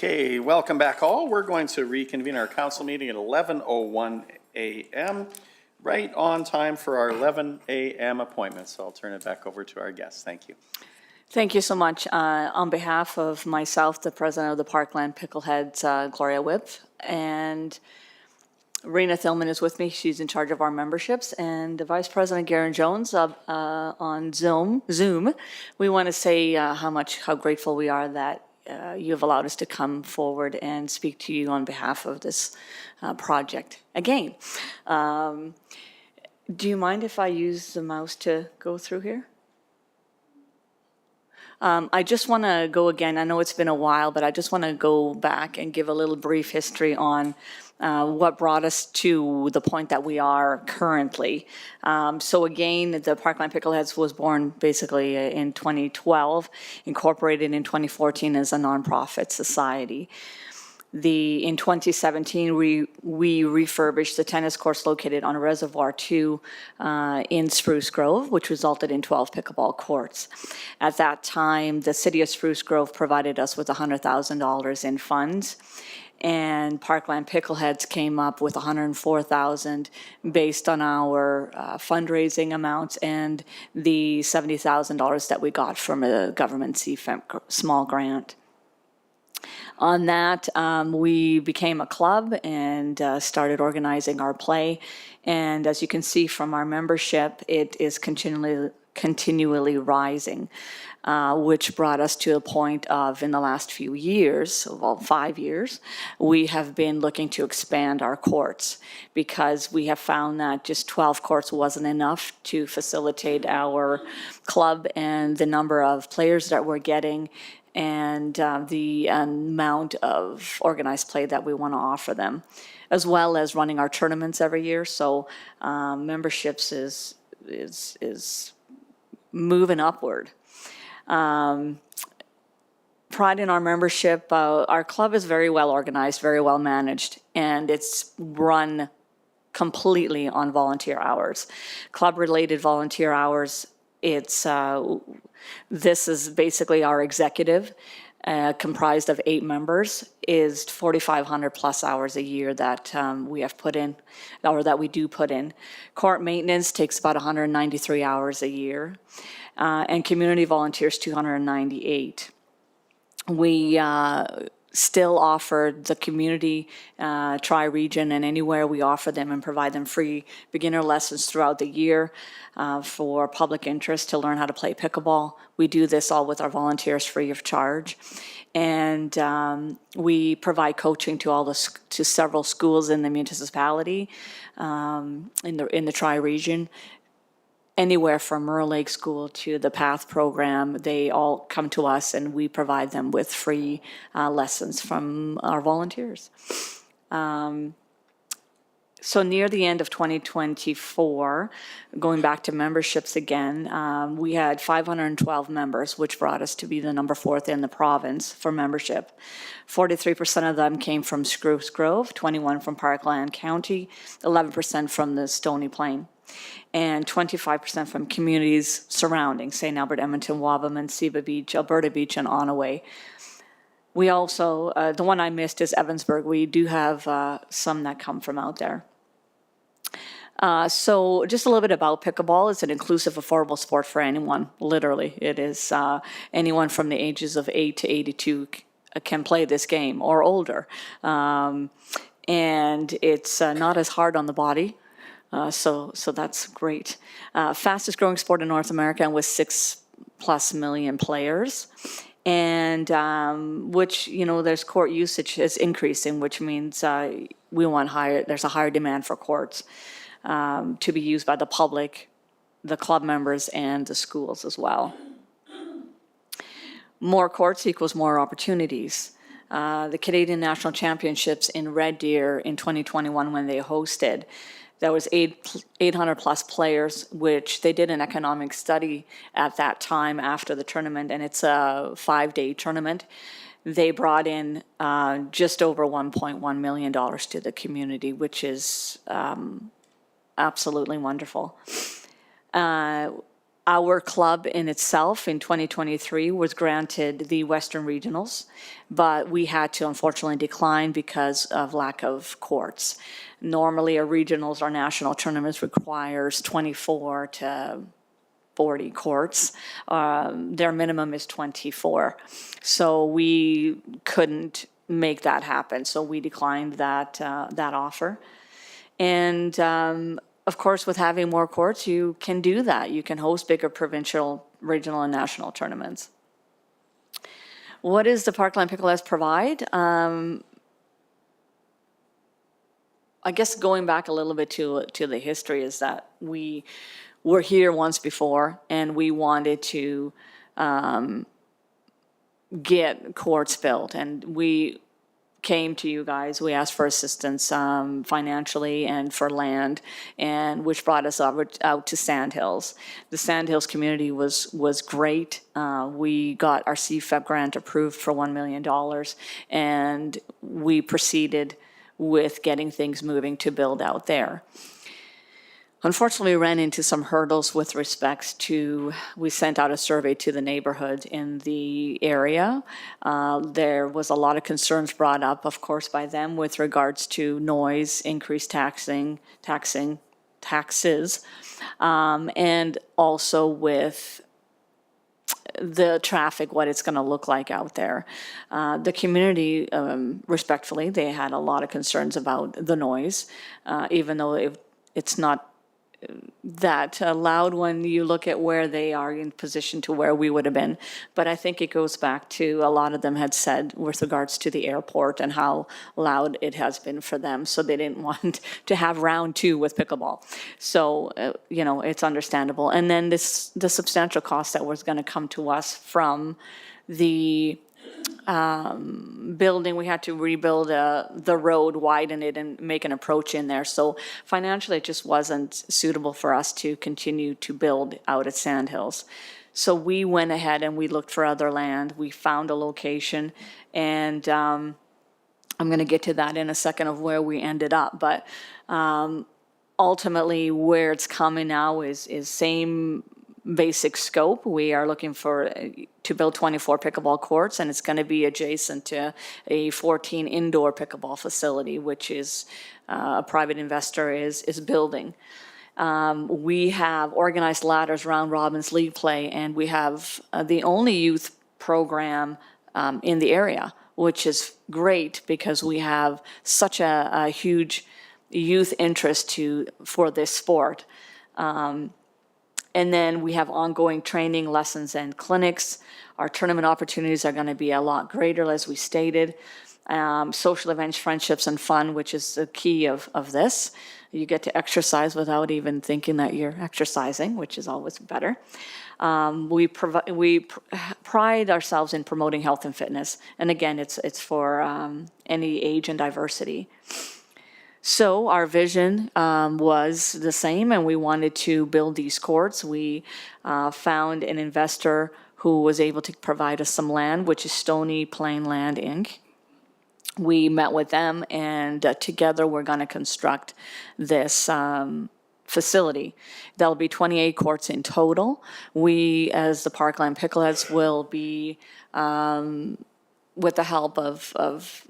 Okay, welcome back all. We're going to reconvene our council meeting at 11:01 a.m., right on time for our 11 a.m. appointment. So I'll turn it back over to our guests. Thank you. Thank you so much. On behalf of myself, the president of the Parkland Pickleheads, Gloria Whip, and Rena Thielman is with me. She's in charge of our memberships, and the Vice President Garen Jones on Zoom. We want to say how grateful we are that you have allowed us to come forward and speak to you on behalf of this project. Again, do you mind if I use the mouse to go through here? I just want to go again. I know it's been a while, but I just want to go back and give a little brief history on what brought us to the point that we are currently. So again, the Parkland Pickleheads was born basically in 2012, incorporated in 2014 as a nonprofit society. In 2017, we refurbished the tennis courts located on Reservoir 2 in Spruce Grove, which resulted in 12 pickleball courts. At that time, the city of Spruce Grove provided us with $100,000 in funds, and Parkland Pickleheads came up with $104,000 based on our fundraising amounts and the $70,000 that we got from a government CFEM small grant. On that, we became a club and started organizing our play. And as you can see from our membership, it is continually rising, which brought us to a point of, in the last few years, well, 5 years, we have been looking to expand our courts because we have found that just 12 courts wasn't enough to facilitate our club and the number of players that we're getting and the amount of organized play that we want to offer them, as well as running our tournaments every year. So memberships is moving upward. Pride in our membership, our club is very well organized, very well managed, and it's run completely on volunteer hours. Club-related volunteer hours, this is basically our executive, comprised of 8 members, is 4,500 plus hours a year that we have put in, or that we do put in. Court maintenance takes about 193 hours a year, and community volunteers 298. We still offer the community, tri-region, and anywhere we offer them and provide them free beginner lessons throughout the year for public interest to learn how to play pickleball. We do this all with our volunteers free of charge. And we provide coaching to several schools in the municipality, in the tri-region. Anywhere from Murray Lake School to the PATH program, they all come to us and we provide them with free lessons from our volunteers. So near the end of 2024, going back to memberships again, we had 512 members, which brought us to be the number 4th in the province for membership. 43% of them came from Spruce Grove, 21% from Parkland County, 11% from the Stony Plain, and 25% from communities surrounding St. Albert, Edmonton, Wabamun, Seba Beach, Alberta Beach, and Onaway. We also, the one I missed is Evansburg. We do have some that come from out there. So just a little bit about pickleball. It's an inclusive, affordable sport for anyone, literally. It is anyone from the ages of 8 to 82 can play this game, or older. And it's not as hard on the body. So that's great. Fastest growing sport in North America with 6+ million players. And which, there's court usage is increasing, which means there's a higher demand for courts to be used by the public, the club members, and the schools as well. More courts equals more opportunities. The Canadian National Championships in Red Deer in 2021, when they hosted, there was 800 plus players, which they did an economic study at that time after the tournament, and it's a 5-day tournament. They brought in just over $1.1 million to the community, which is absolutely wonderful. Our club in itself in 2023 was granted the Western Regionals, but we had to unfortunately decline because of lack of courts. Normally, a regionals or national tournaments requires 24 to 40 courts. Their minimum is 24. So we couldn't make that happen. So we declined that offer. And of course, with having more courts, you can do that. You can host bigger provincial, regional, and national tournaments. What does the Parkland Pickleball provide? I guess going back a little bit to the history is that we were here once before, and we wanted to get courts built, and we came to you guys, we asked for assistance financially and for land, and which brought us out to Sandhills. The Sandhills community was great. We got our CFEP grant approved for $1 million, and we proceeded with getting things moving to build out there. Unfortunately, we ran into some hurdles with respects to, we sent out a survey to the neighborhood in the area. There was a lot of concerns brought up, of course, by them with regards to noise, increased taxes, and also with the traffic, what it's going to look like out there. The community, respectfully, they had a lot of concerns about the noise, even though it's not that loud when you look at where they are in position to where we would have been. But I think it goes back to a lot of them had said with regards to the airport and how loud it has been for them. So they didn't want to have round 2 with pickleball. So, it's understandable. And then the substantial cost that was going to come to us from the building, we had to rebuild the road, widen it, and make an approach in there. So financially, it just wasn't suitable for us to continue to build out at Sandhills. So we went ahead and we looked for other land. We found a location, and I'm going to get to that in a second of where we ended up. But ultimately, where it's coming now is same basic scope. We are looking to build 24 pickleball courts, and it's going to be adjacent to a 14 indoor pickleball facility, which is a private investor is building. We have organized ladders round robins league play, and we have the only youth program in the area, which is great because we have such a huge youth interest for this sport. And then we have ongoing training, lessons, and clinics. Our tournament opportunities are going to be a lot greater, as we stated. Social events, friendships, and fun, which is the key of this. You get to exercise without even thinking that you're exercising, which is always better. We pride ourselves in promoting health and fitness. And again, it's for any age and diversity. So our vision was the same, and we wanted to build these courts. We found an investor who was able to provide us some land, which is Stony Plain Land, Inc. We met with them, and together we're going to construct this facility. There'll be 28 courts in total. We, as the Parkland Pickleheads, will be, with the help of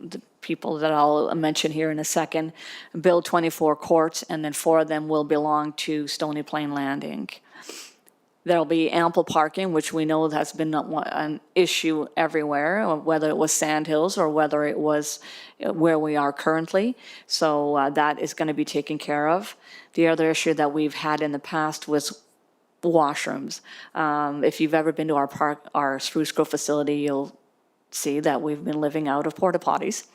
the people that I'll mention here in a second, build 24 courts, and then 4 of them will belong to Stony Plain Land, Inc. There'll be ample parking, which we know has been an issue everywhere, whether it was Sandhills or whether it was where we are currently. So that is going to be taken care of. The other issue that we've had in the past was washrooms. If you've ever been to our Spruce Grove facility, you'll see that we've been living out of porta potties.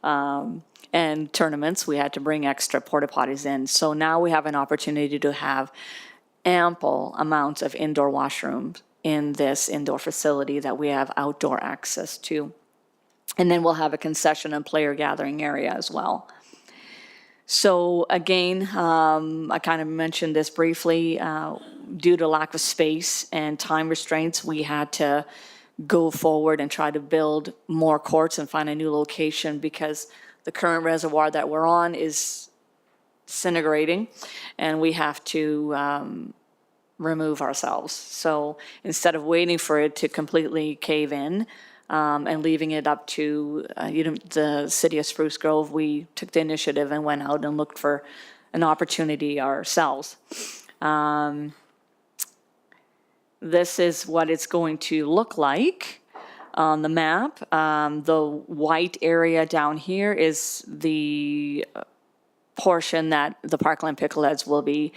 And tournaments, we had to bring extra porta potties in. So now we have an opportunity to have ample amounts of indoor washrooms in this indoor facility that we have outdoor access to. And then we'll have a concession and player gathering area as well. So again, I kind of mentioned this briefly, due to lack of space and time restraints, we had to go forward and try to build more courts and find a new location because the current reservoir that we're on is disintegrating, and we have to remove ourselves. So instead of waiting for it to completely cave in, and leaving it up to, the city of Spruce Grove, we took the initiative and went out and looked for an opportunity ourselves. This is what it's going to look like on the map. The white area down here is the portion that the Parkland Pickleheads will be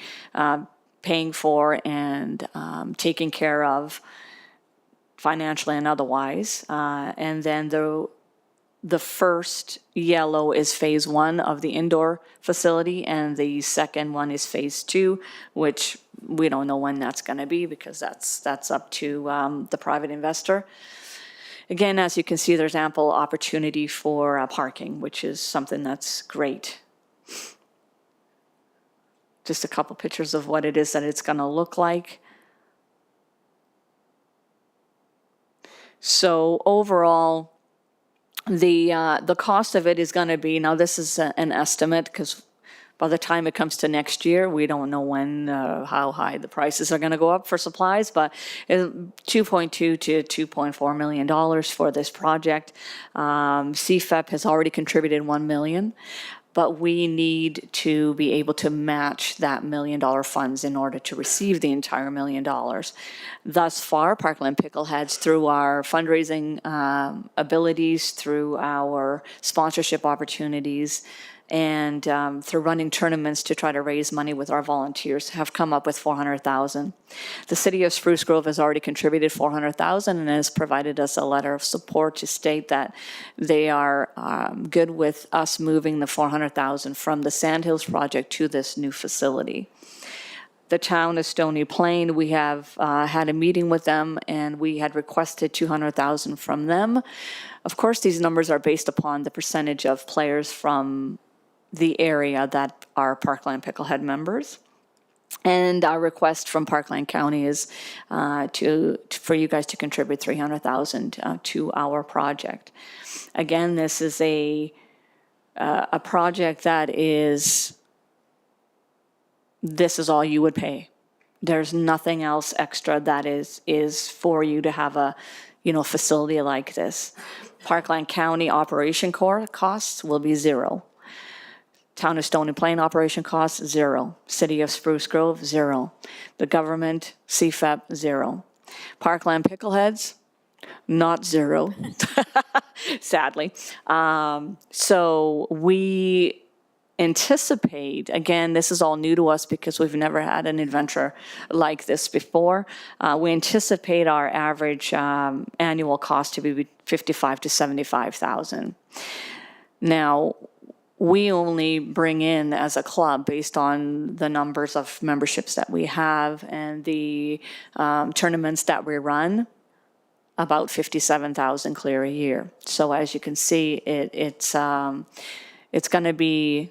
paying for and taking care of financially and otherwise. And then the first yellow is phase 1 of the indoor facility, and the second one is phase 2, which we don't know when that's going to be because that's up to the private investor. Again, as you can see, there's ample opportunity for parking, which is something that's great. Just a couple pictures of what it is that it's going to look like. So overall, the cost of it is going to be, now this is an estimate because by the time it comes to next year, we don't know when, how high the prices are going to go up for supplies, but $2.2 to $2.4 million for this project. CFEP has already contributed $1 million. But we need to be able to match that $1 million funds in order to receive the entire $1 million. Thus far, Parkland Pickleheads, through our fundraising abilities, through our sponsorship opportunities, and through running tournaments to try to raise money with our volunteers, have come up with $400,000. The city of Spruce Grove has already contributed $400,000 and has provided us a letter of support to state that they are good with us moving the $400,000 from the Sandhills project to this new facility. The town of Stony Plain, we have had a meeting with them, and we had requested $200,000 from them. Of course, these numbers are based upon the percentage of players from the area that are Parkland Picklehead members. And our request from Parkland County is for you guys to contribute $300,000 to our project. Again, this is a project that is, this is all you would pay. There's nothing else extra that is for you to have a facility like this. Parkland County operation costs will be $0. Town of Stony Plain operation costs, $0. City of Spruce Grove, $0. The government, CFEP, $0. Parkland Pickleheads, not $0, sadly. So we anticipate, again, this is all new to us because we've never had an adventure like this before. We anticipate our average annual cost to be $55,000 to $75,000. Now, we only bring in as a club based on the numbers of memberships that we have and the tournaments that we run, about $57,000 clear a year. So as you can see, it's going to be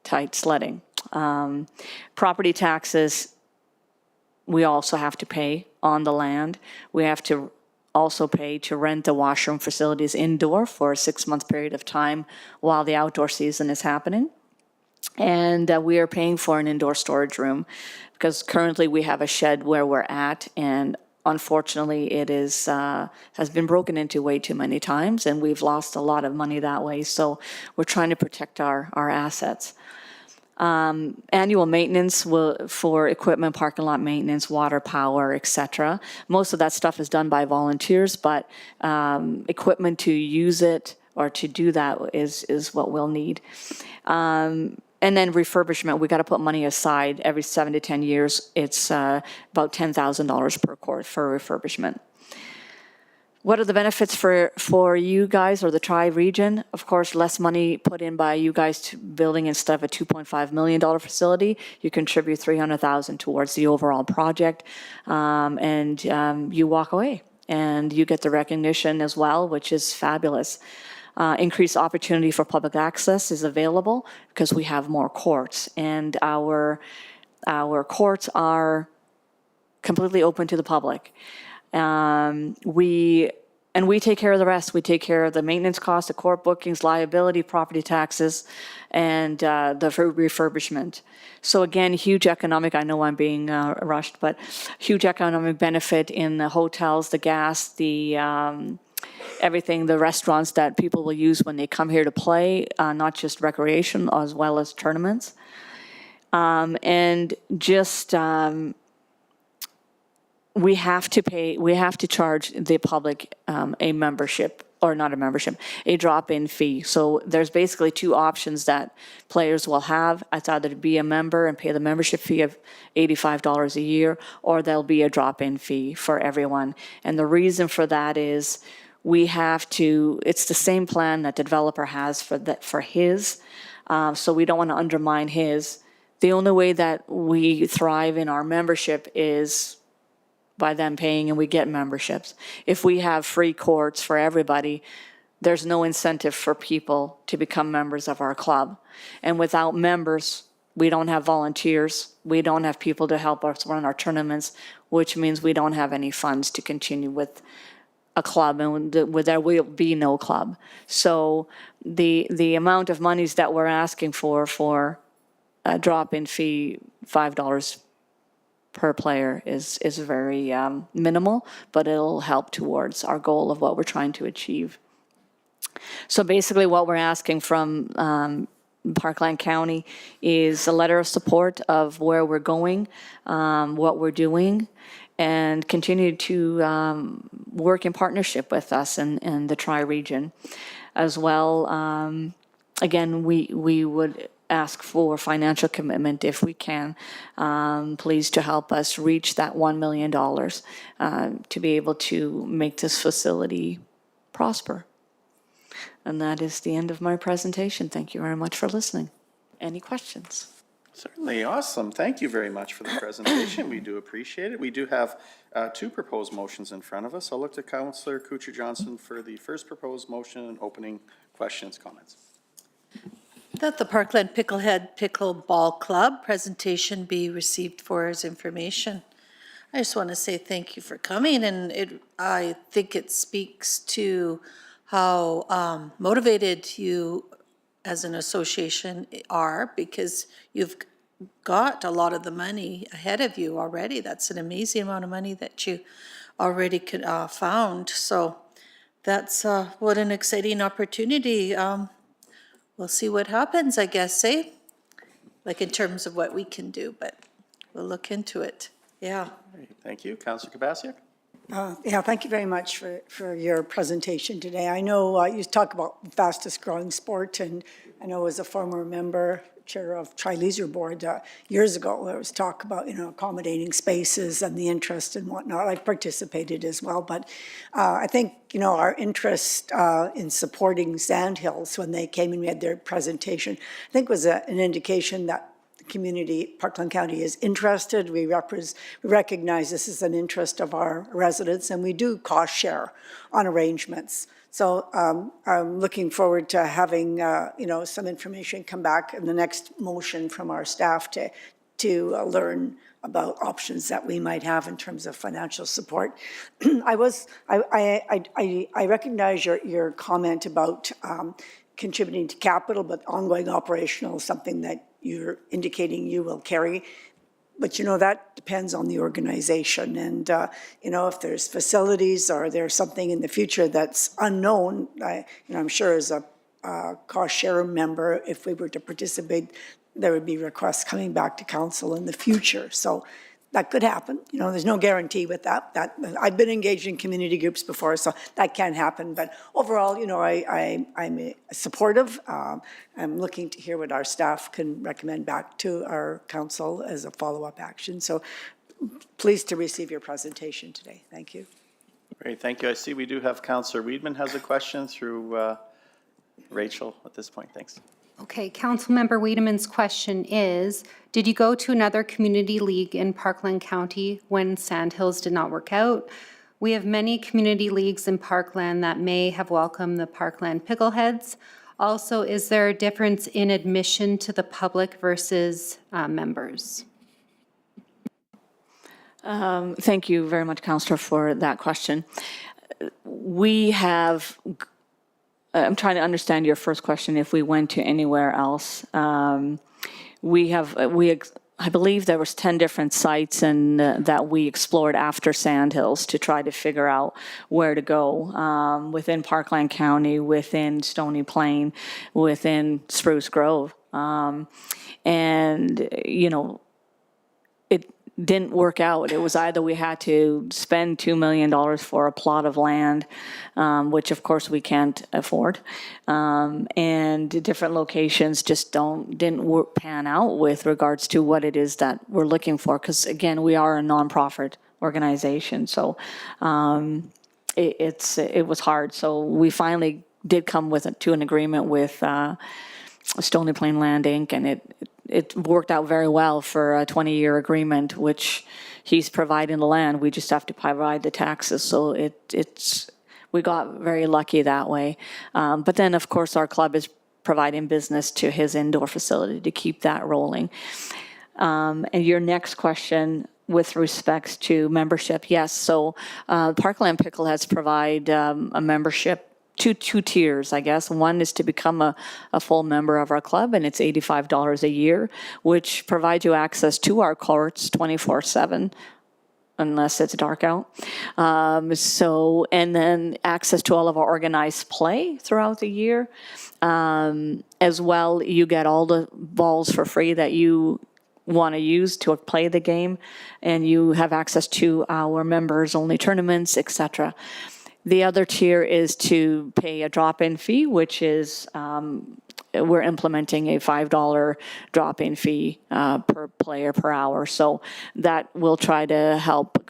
tight sledding. Property taxes, we also have to pay on the land. We have to also pay to rent the washroom facilities indoor for a 6-month period of time while the outdoor season is happening. And we are paying for an indoor storage room because currently we have a shed where we're at, and unfortunately it is has been broken into way too many times, and we've lost a lot of money that way. So we're trying to protect our assets. Annual maintenance for equipment, parking lot maintenance, water, power, etc. Most of that stuff is done by volunteers, but equipment to use it or to do that is what we'll need. And then refurbishment, we got to put money aside every 7 to 10 years. It's about $10,000 per court for refurbishment. What are the benefits for you guys or the tri-region? Of course, less money put in by you guys to building instead of a $2.5 million facility. You contribute $300,000 towards the overall project, and you walk away. And you get the recognition as well, which is fabulous. Increased opportunity for public access is available because we have more courts, and our courts are completely open to the public. We And we take care of the rest. We take care of the maintenance costs, the court bookings, liability, property taxes, and the refurbishment. So again, huge economic, I know I'm being rushed, but huge economic benefit in the hotels, the gas, the everything, the restaurants that people will use when they come here to play, not just recreation, as well as tournaments. And just, we have to charge the public a membership, or not a membership, a drop-in fee. So there's basically two options that players will have. It's either to be a member and pay the membership fee of $85 a year, or there'll be a drop-in fee for everyone. And the reason for that is we have to, it's the same plan that the developer has for his, so we don't want to undermine his. The only way that we thrive in our membership is by them paying, and we get memberships. If we have free courts for everybody, there's no incentive for people to become members of our club. And without members, we don't have volunteers, we don't have people to help us run our tournaments, which means we don't have any funds to continue with a club, and there will be no club. So the amount of monies that we're asking for a drop-in fee, $5 per player, is very minimal, but it'll help towards our goal of what we're trying to achieve. So basically what we're asking from Parkland County is a letter of support of where we're going, what we're doing, and continue to work in partnership with us and the Tri-Region as well. Again, we would ask for financial commitment if we can, please, to help us reach that $1 million to be able to make this facility prosper. And that is the end of my presentation. Thank you very much for listening. Any questions? Certainly, awesome. Thank you very much for the presentation. We do appreciate it. We do have two proposed motions in front of us. I'll look to Councillor Kuchar-Johnson for the first proposed motion and opening questions, comments. That the Parkland Picklehead Pickleball Club presentation be received for his information. I just want to say thank you for coming, and I think it speaks to how motivated you as an association are, because you've got a lot of the money ahead of you already. That's an amazing amount of money that you already found. So that's what an exciting opportunity. We'll see what happens, I guess, eh? Like in terms of what we can do, but we'll look into it. Yeah. Thank you. Councillor Kubasiak? Yeah, thank you very much for your presentation today. I know you talk about fastest growing sport, and I know as a former member, chair of Tri-Leisure Board years ago, there was talk about, accommodating spaces and the interest and whatnot. I've participated as well, but I think, our interest in supporting Sandhills when they came and made their presentation, I think was an indication that community, Parkland County, is interested. We recognize this is an interest of our residents, and we do cost share on arrangements. So I'm looking forward to having some information come back in the next motion from our staff to learn about options that we might have in terms of financial support. I recognize your comment about contributing to capital, but ongoing operational is something that you're indicating you will carry. But that depends on the organization, and if there's facilities or there's something in the future that's unknown, I'm sure as a cost share member, if we were to participate, there would be requests coming back to council in the future. So that could happen. There's no guarantee with that. I've been engaged in community groups before, so that can happen. But overall, I'm supportive. I'm looking to hear what our staff can recommend back to our council as a follow-up action. So pleased to receive your presentation today. Thank you. Great, thank you. I see we do have Councillor Weidman has a question through Rachel at this point. Thanks. Okay, Councilmember Wiedemann's question is, did you go to another community league in Parkland County when Sandhills did not work out? We have many community leagues in Parkland that may have welcomed the Parkland Pickleheads. Also, is there a difference in admission to the public versus members? Thank you very much, Councillor, for that question. we have, I'm trying to understand your first question, if we went to anywhere else. I believe there was 10 different sites and that we explored after Sandhills to try to figure out where to go within Parkland County, within Stony Plain, within Spruce Grove. And, you know, it didn't work out. It was either we had to spend $2 million for a plot of land, which of course we can't afford, and different locations just didn't pan out with regards to what it is that we're looking for. Because again, we are a nonprofit organization, so it was hard. So we finally did come to an agreement with Stony Plain Land Inc., and it worked out very well for a 20-year agreement, which he's providing the land. We just have to provide the taxes. So we got very lucky that way. But then, of course, our club is providing business to his indoor facility to keep that rolling. And your next question with respects to membership, yes. So Parkland Pickle has provided a membership, two tiers, I guess. One is to become a full member of our club, and it's $85 a year, which provides you access to our courts 24/7, unless it's dark out. And then access to all of our organized play throughout the year. As well, you get all the balls for free that you want to use to play the game, and you have access to our members-only tournaments, etc. The other tier is to pay a drop-in fee, which is we're implementing a $5 drop-in fee per player per hour. So that will try to help,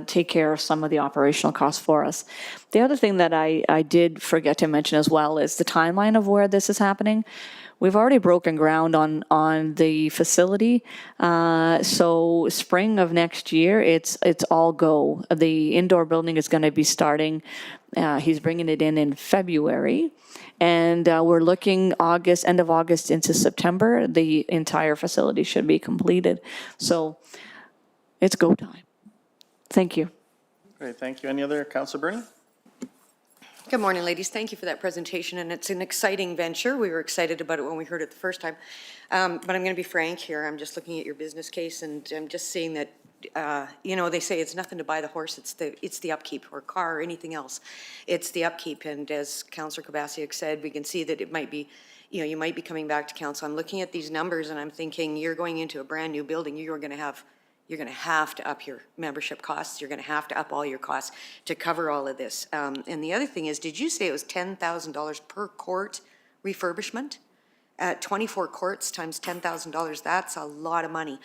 take care of some of the operational costs for us. The other thing that I did forget to mention as well is the timeline of where this is happening. We've already broken ground on the facility. So spring of next year, it's all go. The indoor building is going to be starting. He's bringing it in February. And we're looking end of August into September. The entire facility should be completed. So it's go time. Thank you. Great, thank you. Any other, Councilor Bernie? Good morning, ladies. Thank you for that presentation, and it's an exciting venture. We were excited about it when we heard it the first time. But I'm going to be frank here. I'm just looking at your business case, and I'm just seeing that, they say it's nothing to buy the horse, it's the upkeep, or car, or anything else. It's the upkeep, and as Councillor Kubasiak said, we can see that it might be, you might be coming back to council. I'm looking at these numbers, and I'm thinking you're going into a brand new building. You're going to have to up your membership costs. You're going to have to up all your costs to cover all of this. And the other thing is, did you say it was $10,000 per court refurbishment? At 24 courts times $10,000, that's a lot of money.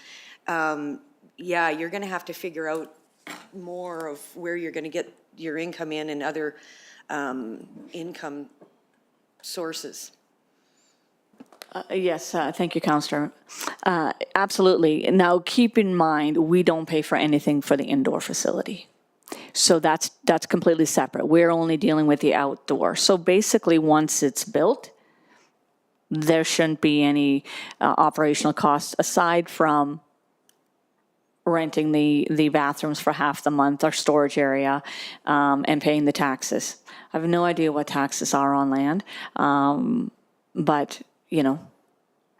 Yeah, you're going to have to figure out more of where you're going to get your income in and other income sources. Yes, thank you, Councillor. Absolutely. Now, keep in mind, we don't pay for anything for the indoor facility. So that's completely separate. We're only dealing with the outdoor. So basically, once it's built, there shouldn't be any operational costs aside from renting the bathrooms for half the month, our storage area, and paying the taxes. I have no idea what taxes are on land, but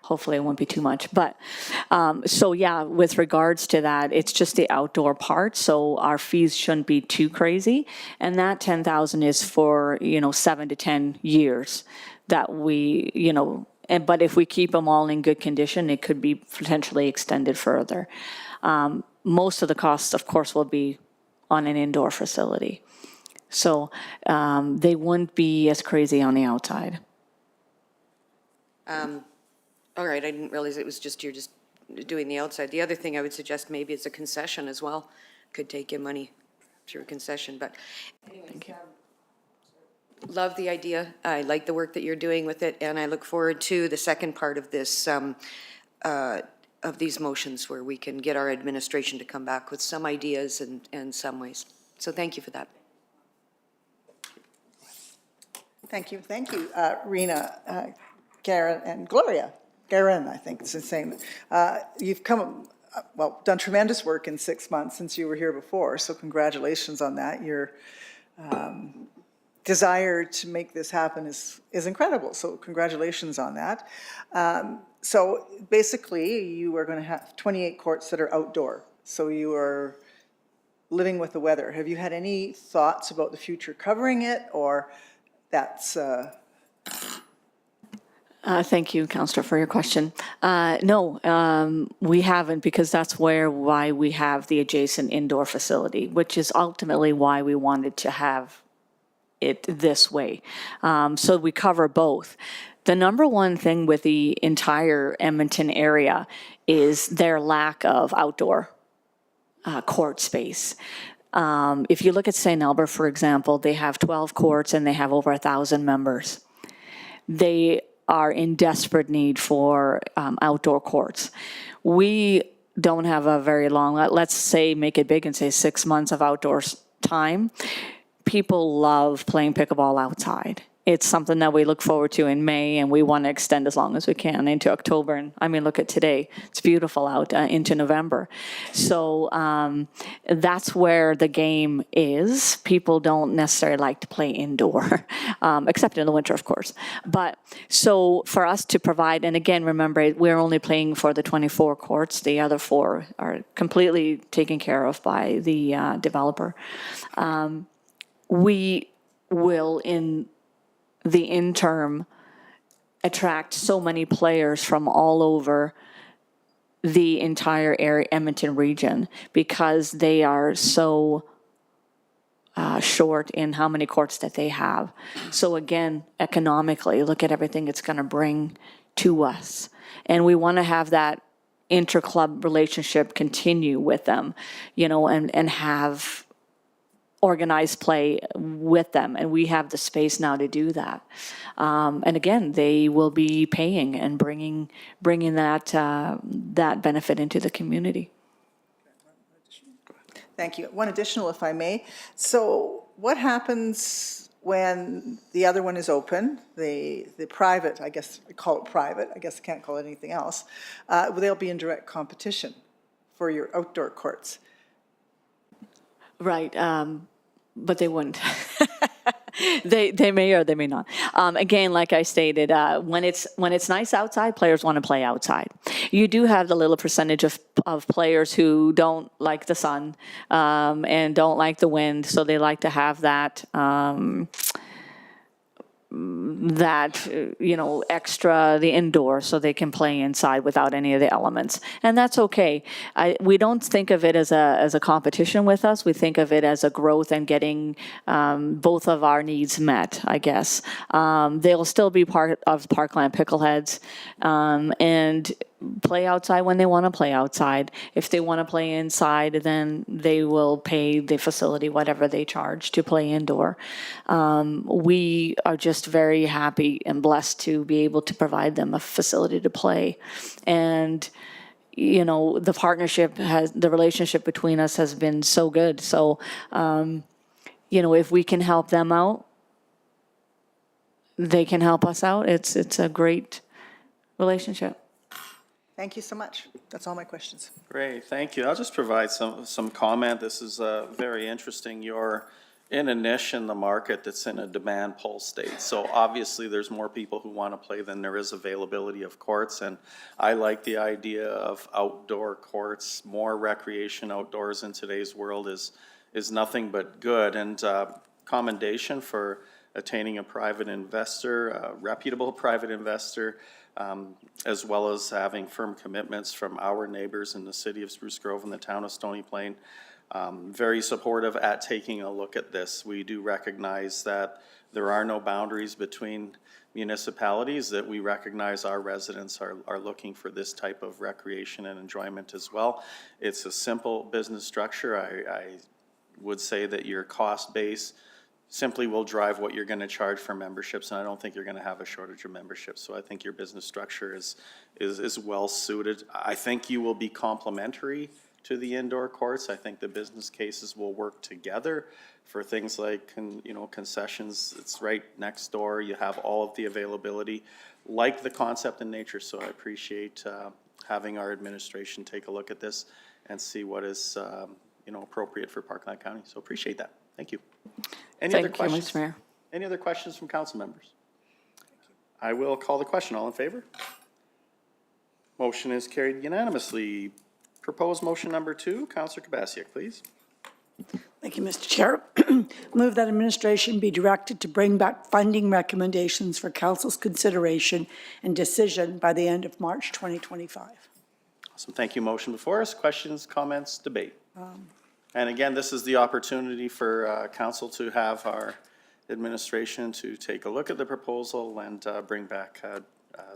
hopefully it won't be too much. But so yeah, with regards to that, it's just the outdoor part. So our fees shouldn't be too crazy. And that $10,000 is for, 7 to 10 years that we, but if we keep them all in good condition, it could be potentially extended further. Most of the costs, of course, will be on an indoor facility. So they wouldn't be as crazy on the outside. All right, I didn't realize it was you're just doing the outside. The other thing I would suggest maybe is a concession as well. Could take in money through a concession, but thank you. Love the idea. I like the work that you're doing with it, and I look forward to the second part of this, of these motions where we can get our administration to come back with some ideas and some ways. So thank you for that. Thank you, Rena, Garen, and Gloria. Garen, I think it's the same. You've come well, done tremendous work in 6 months since you were here before, so congratulations on that. Your desire to make this happen is incredible, so congratulations on that. So basically, you are going to have 28 courts that are outdoor, so you are living with the weather. Have you had any thoughts about the future covering it, or that's... Thank you, Councillor, for your question. No, we haven't, because that's why we have the adjacent indoor facility, which is ultimately why we wanted to have it this way. So we cover both. The number one thing with the entire Edmonton area is their lack of outdoor court space. If you look at St. Albert, for example, they have 12 courts and they have over 1,000 members. They are in desperate need for outdoor courts. We don't have a very long, let's say, make it big and say 6 months of outdoors time. People love playing pickleball outside. It's something that we look forward to in May, and we want to extend as long as we can into October. And I mean, look at today. It's beautiful out into November. So that's where the game is. People don't necessarily like to play indoor, except in the winter, of course. But so for us to provide, and again, remember, we're only playing for the 24 courts. The other 4 are completely taken care of by the developer. We will, in the interim, attract so many players from all over the entire area, Edmonton region, because they are so short in how many courts that they have. So again, economically, look at everything it's going to bring to us. And we want to have that inter-club relationship continue with them, you know, and have organized play with them, and we have the space now to do that. And again, they will be paying and bringing that that benefit into the community. Thank you. One additional, if I may. So what happens when the other one is open, the private, I guess we call it private, I guess I can't call it anything else, they'll be in direct competition for your outdoor courts. Right, but they wouldn't. They may or they may not. Again, like I stated, when it's nice outside, players want to play outside. You do have the little percentage of players who don't like the sun and don't like the wind, so they like to have that extra, the indoor, so they can play inside without any of the elements. And that's okay. We don't think of it as a competition with us. We think of it as a growth and getting both of our needs met, I guess. They'll still be part of Parkland Pickleheads and play outside when they want to play outside. If they want to play inside, then they will pay the facility whatever they charge to play indoor. We are just very happy and blessed to be able to provide them a facility to play. And you know, the relationship between us has been so good. So, you know, if we can help them out, they can help us out. It's a great relationship. Thank you so much. That's all my questions. Great, thank you. I'll just provide some comment. This is very interesting. You're in a niche in the market that's in a demand pull state. So obviously there's more people who want to play than there is availability of courts. And I like the idea of outdoor courts. More recreation outdoors in today's world is nothing but good. And commendation for attaining a private investor, a reputable private investor, as well as having firm commitments from our neighbors in the city of Spruce Grove and the town of Stony Plain. Very supportive at taking a look at this. We do recognize that there are no boundaries between municipalities, that we recognize our residents are looking for this type of recreation and enjoyment as well. It's a simple business structure. I would say that your cost base simply will drive what you're going to charge for memberships, and I don't think you're going to have a shortage of memberships. So I think your business structure is well suited. I think you will be complementary to the indoor courts. I think the business cases will work together for things like concessions. It's right next door. You have all of the availability, like the concept in nature. So I appreciate having our administration take a look at this and see what is, appropriate for Parkland County. So appreciate that. Thank you. Any other Thank you, questions? Mr. Mayor. Any other questions from council members? I will call the question. All in favor? Motion is carried unanimously. Proposed motion number 2, Councillor Kubasiak, please. Thank you, Mr. Chair. Move that administration be directed to bring back funding recommendations for council's consideration and decision by the end of March 2025. Awesome. Thank you. Motion before us. Questions, comments, debate. And again, this is the opportunity for council to have our administration to take a look at the proposal and bring back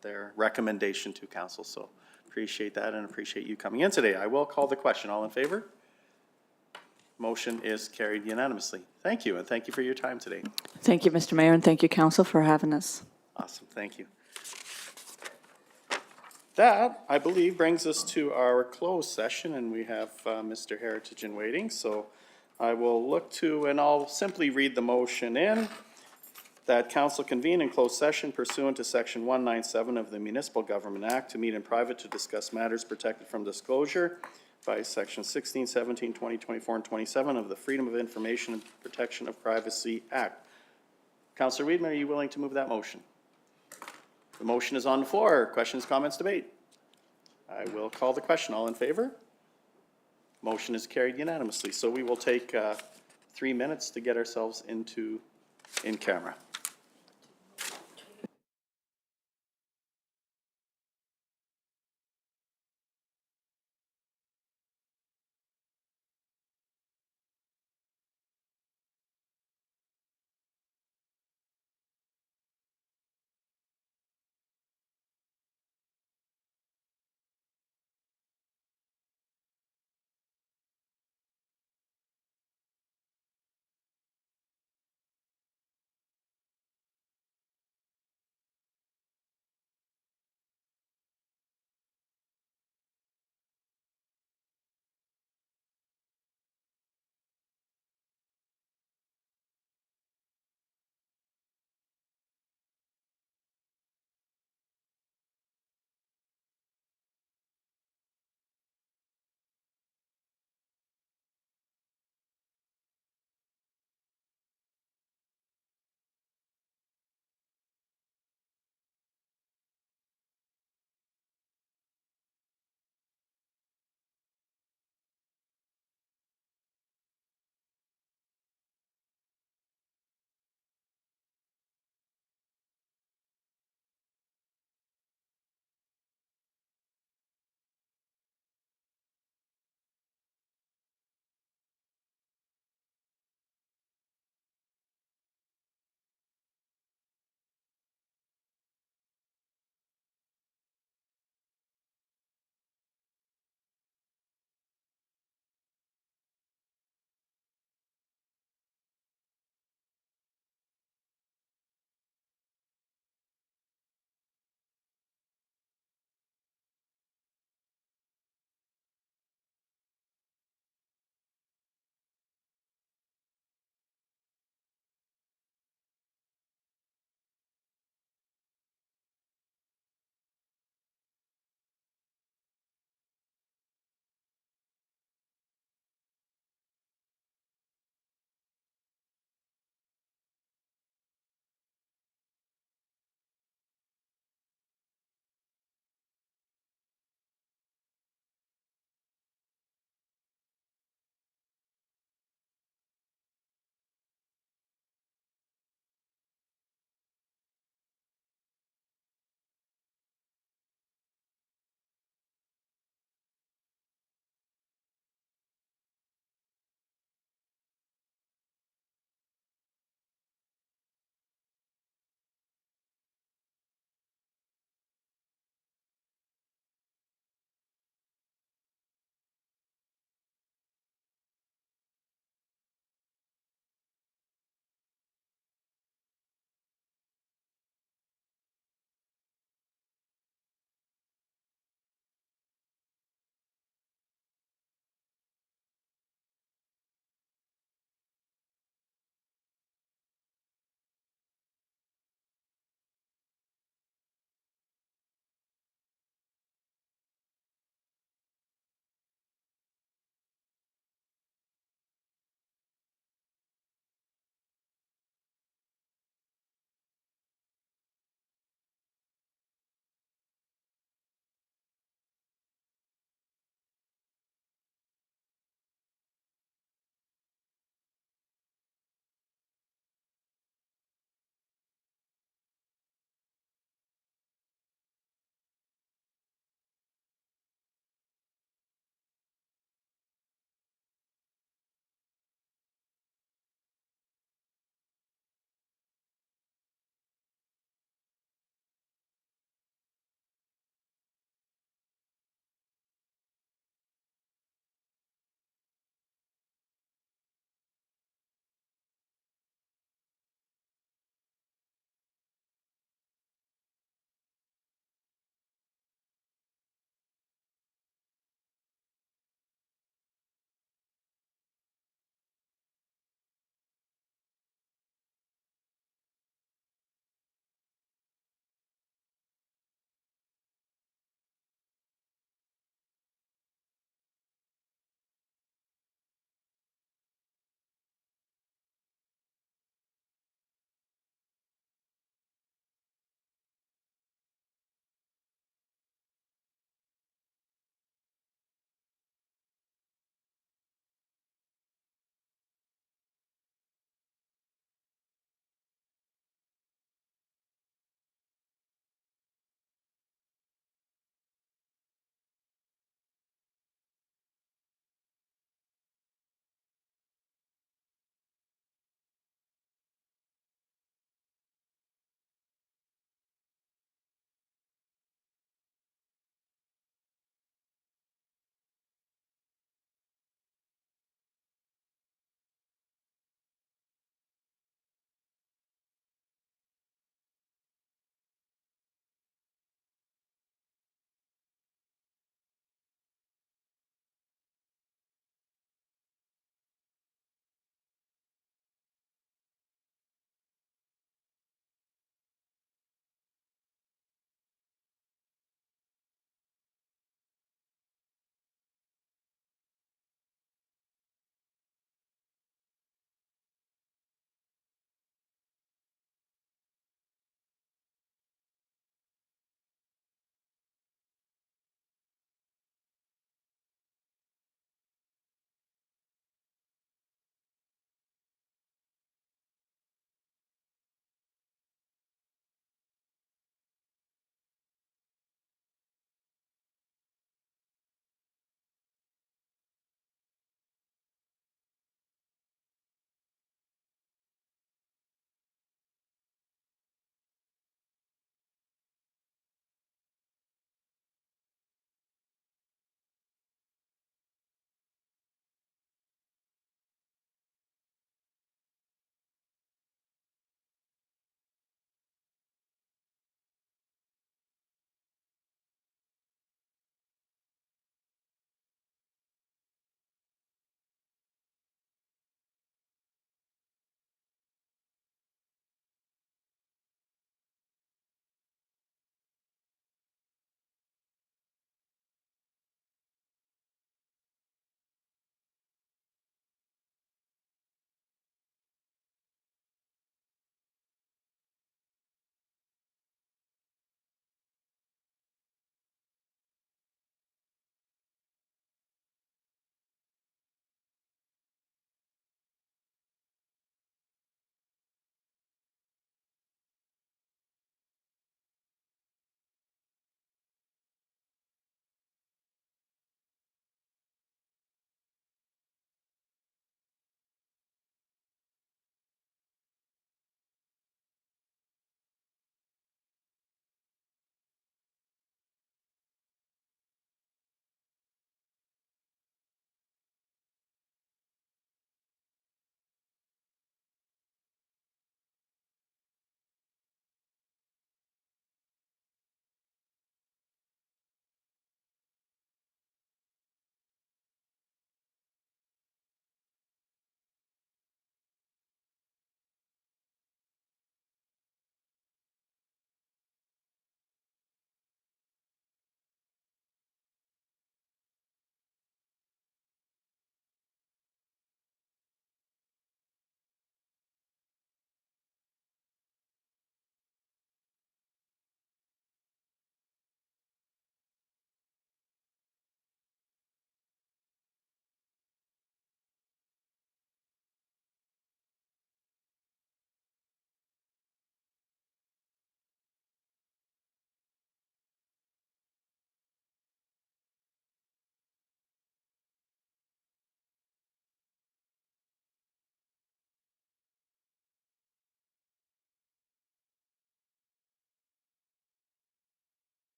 their recommendation to council. So appreciate that and appreciate you coming in today. I will call the question. All in favor? Motion is carried unanimously. Thank you, and thank you for your time today. Thank you, Mr. Mayor, and thank you, council, for having us. Awesome. Thank you. That, I believe, brings us to our closed session, and we have Mr. Heritage in waiting. So I will look to, and I'll simply read the motion in, that council convene in closed session pursuant to Section 197 of the Municipal Government Act to meet in private to discuss matters protected from disclosure by Section 16, 17, 20, 24, and 27 of the Freedom of Information and Protection of Privacy Act. Councillor Wiedemann, are you willing to move that motion? The motion is on the floor. Questions, comments, debate? I will call the question. All in favor? Motion is carried unanimously. So we will take 3 minutes to get ourselves in camera.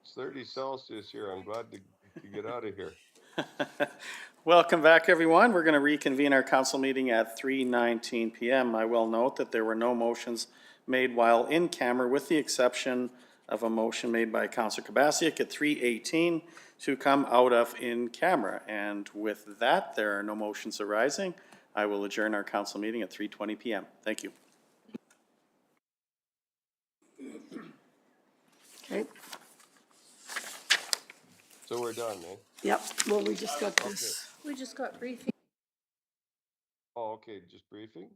It's 30 Celsius here. I'm glad to get out of here. Welcome back, everyone. We're going to reconvene our council meeting at 3:19 PM. I will note that there were no motions made while in camera, with the exception of a motion made by Councilor Kubasiak at 3:18 to come out of in camera. And with that, there are no motions arising. I will adjourn our council meeting at 3:20 PM. Thank you. Okay, So we're done, eh? yep, well, we just got this. We just got briefing. Oh, okay, just briefing?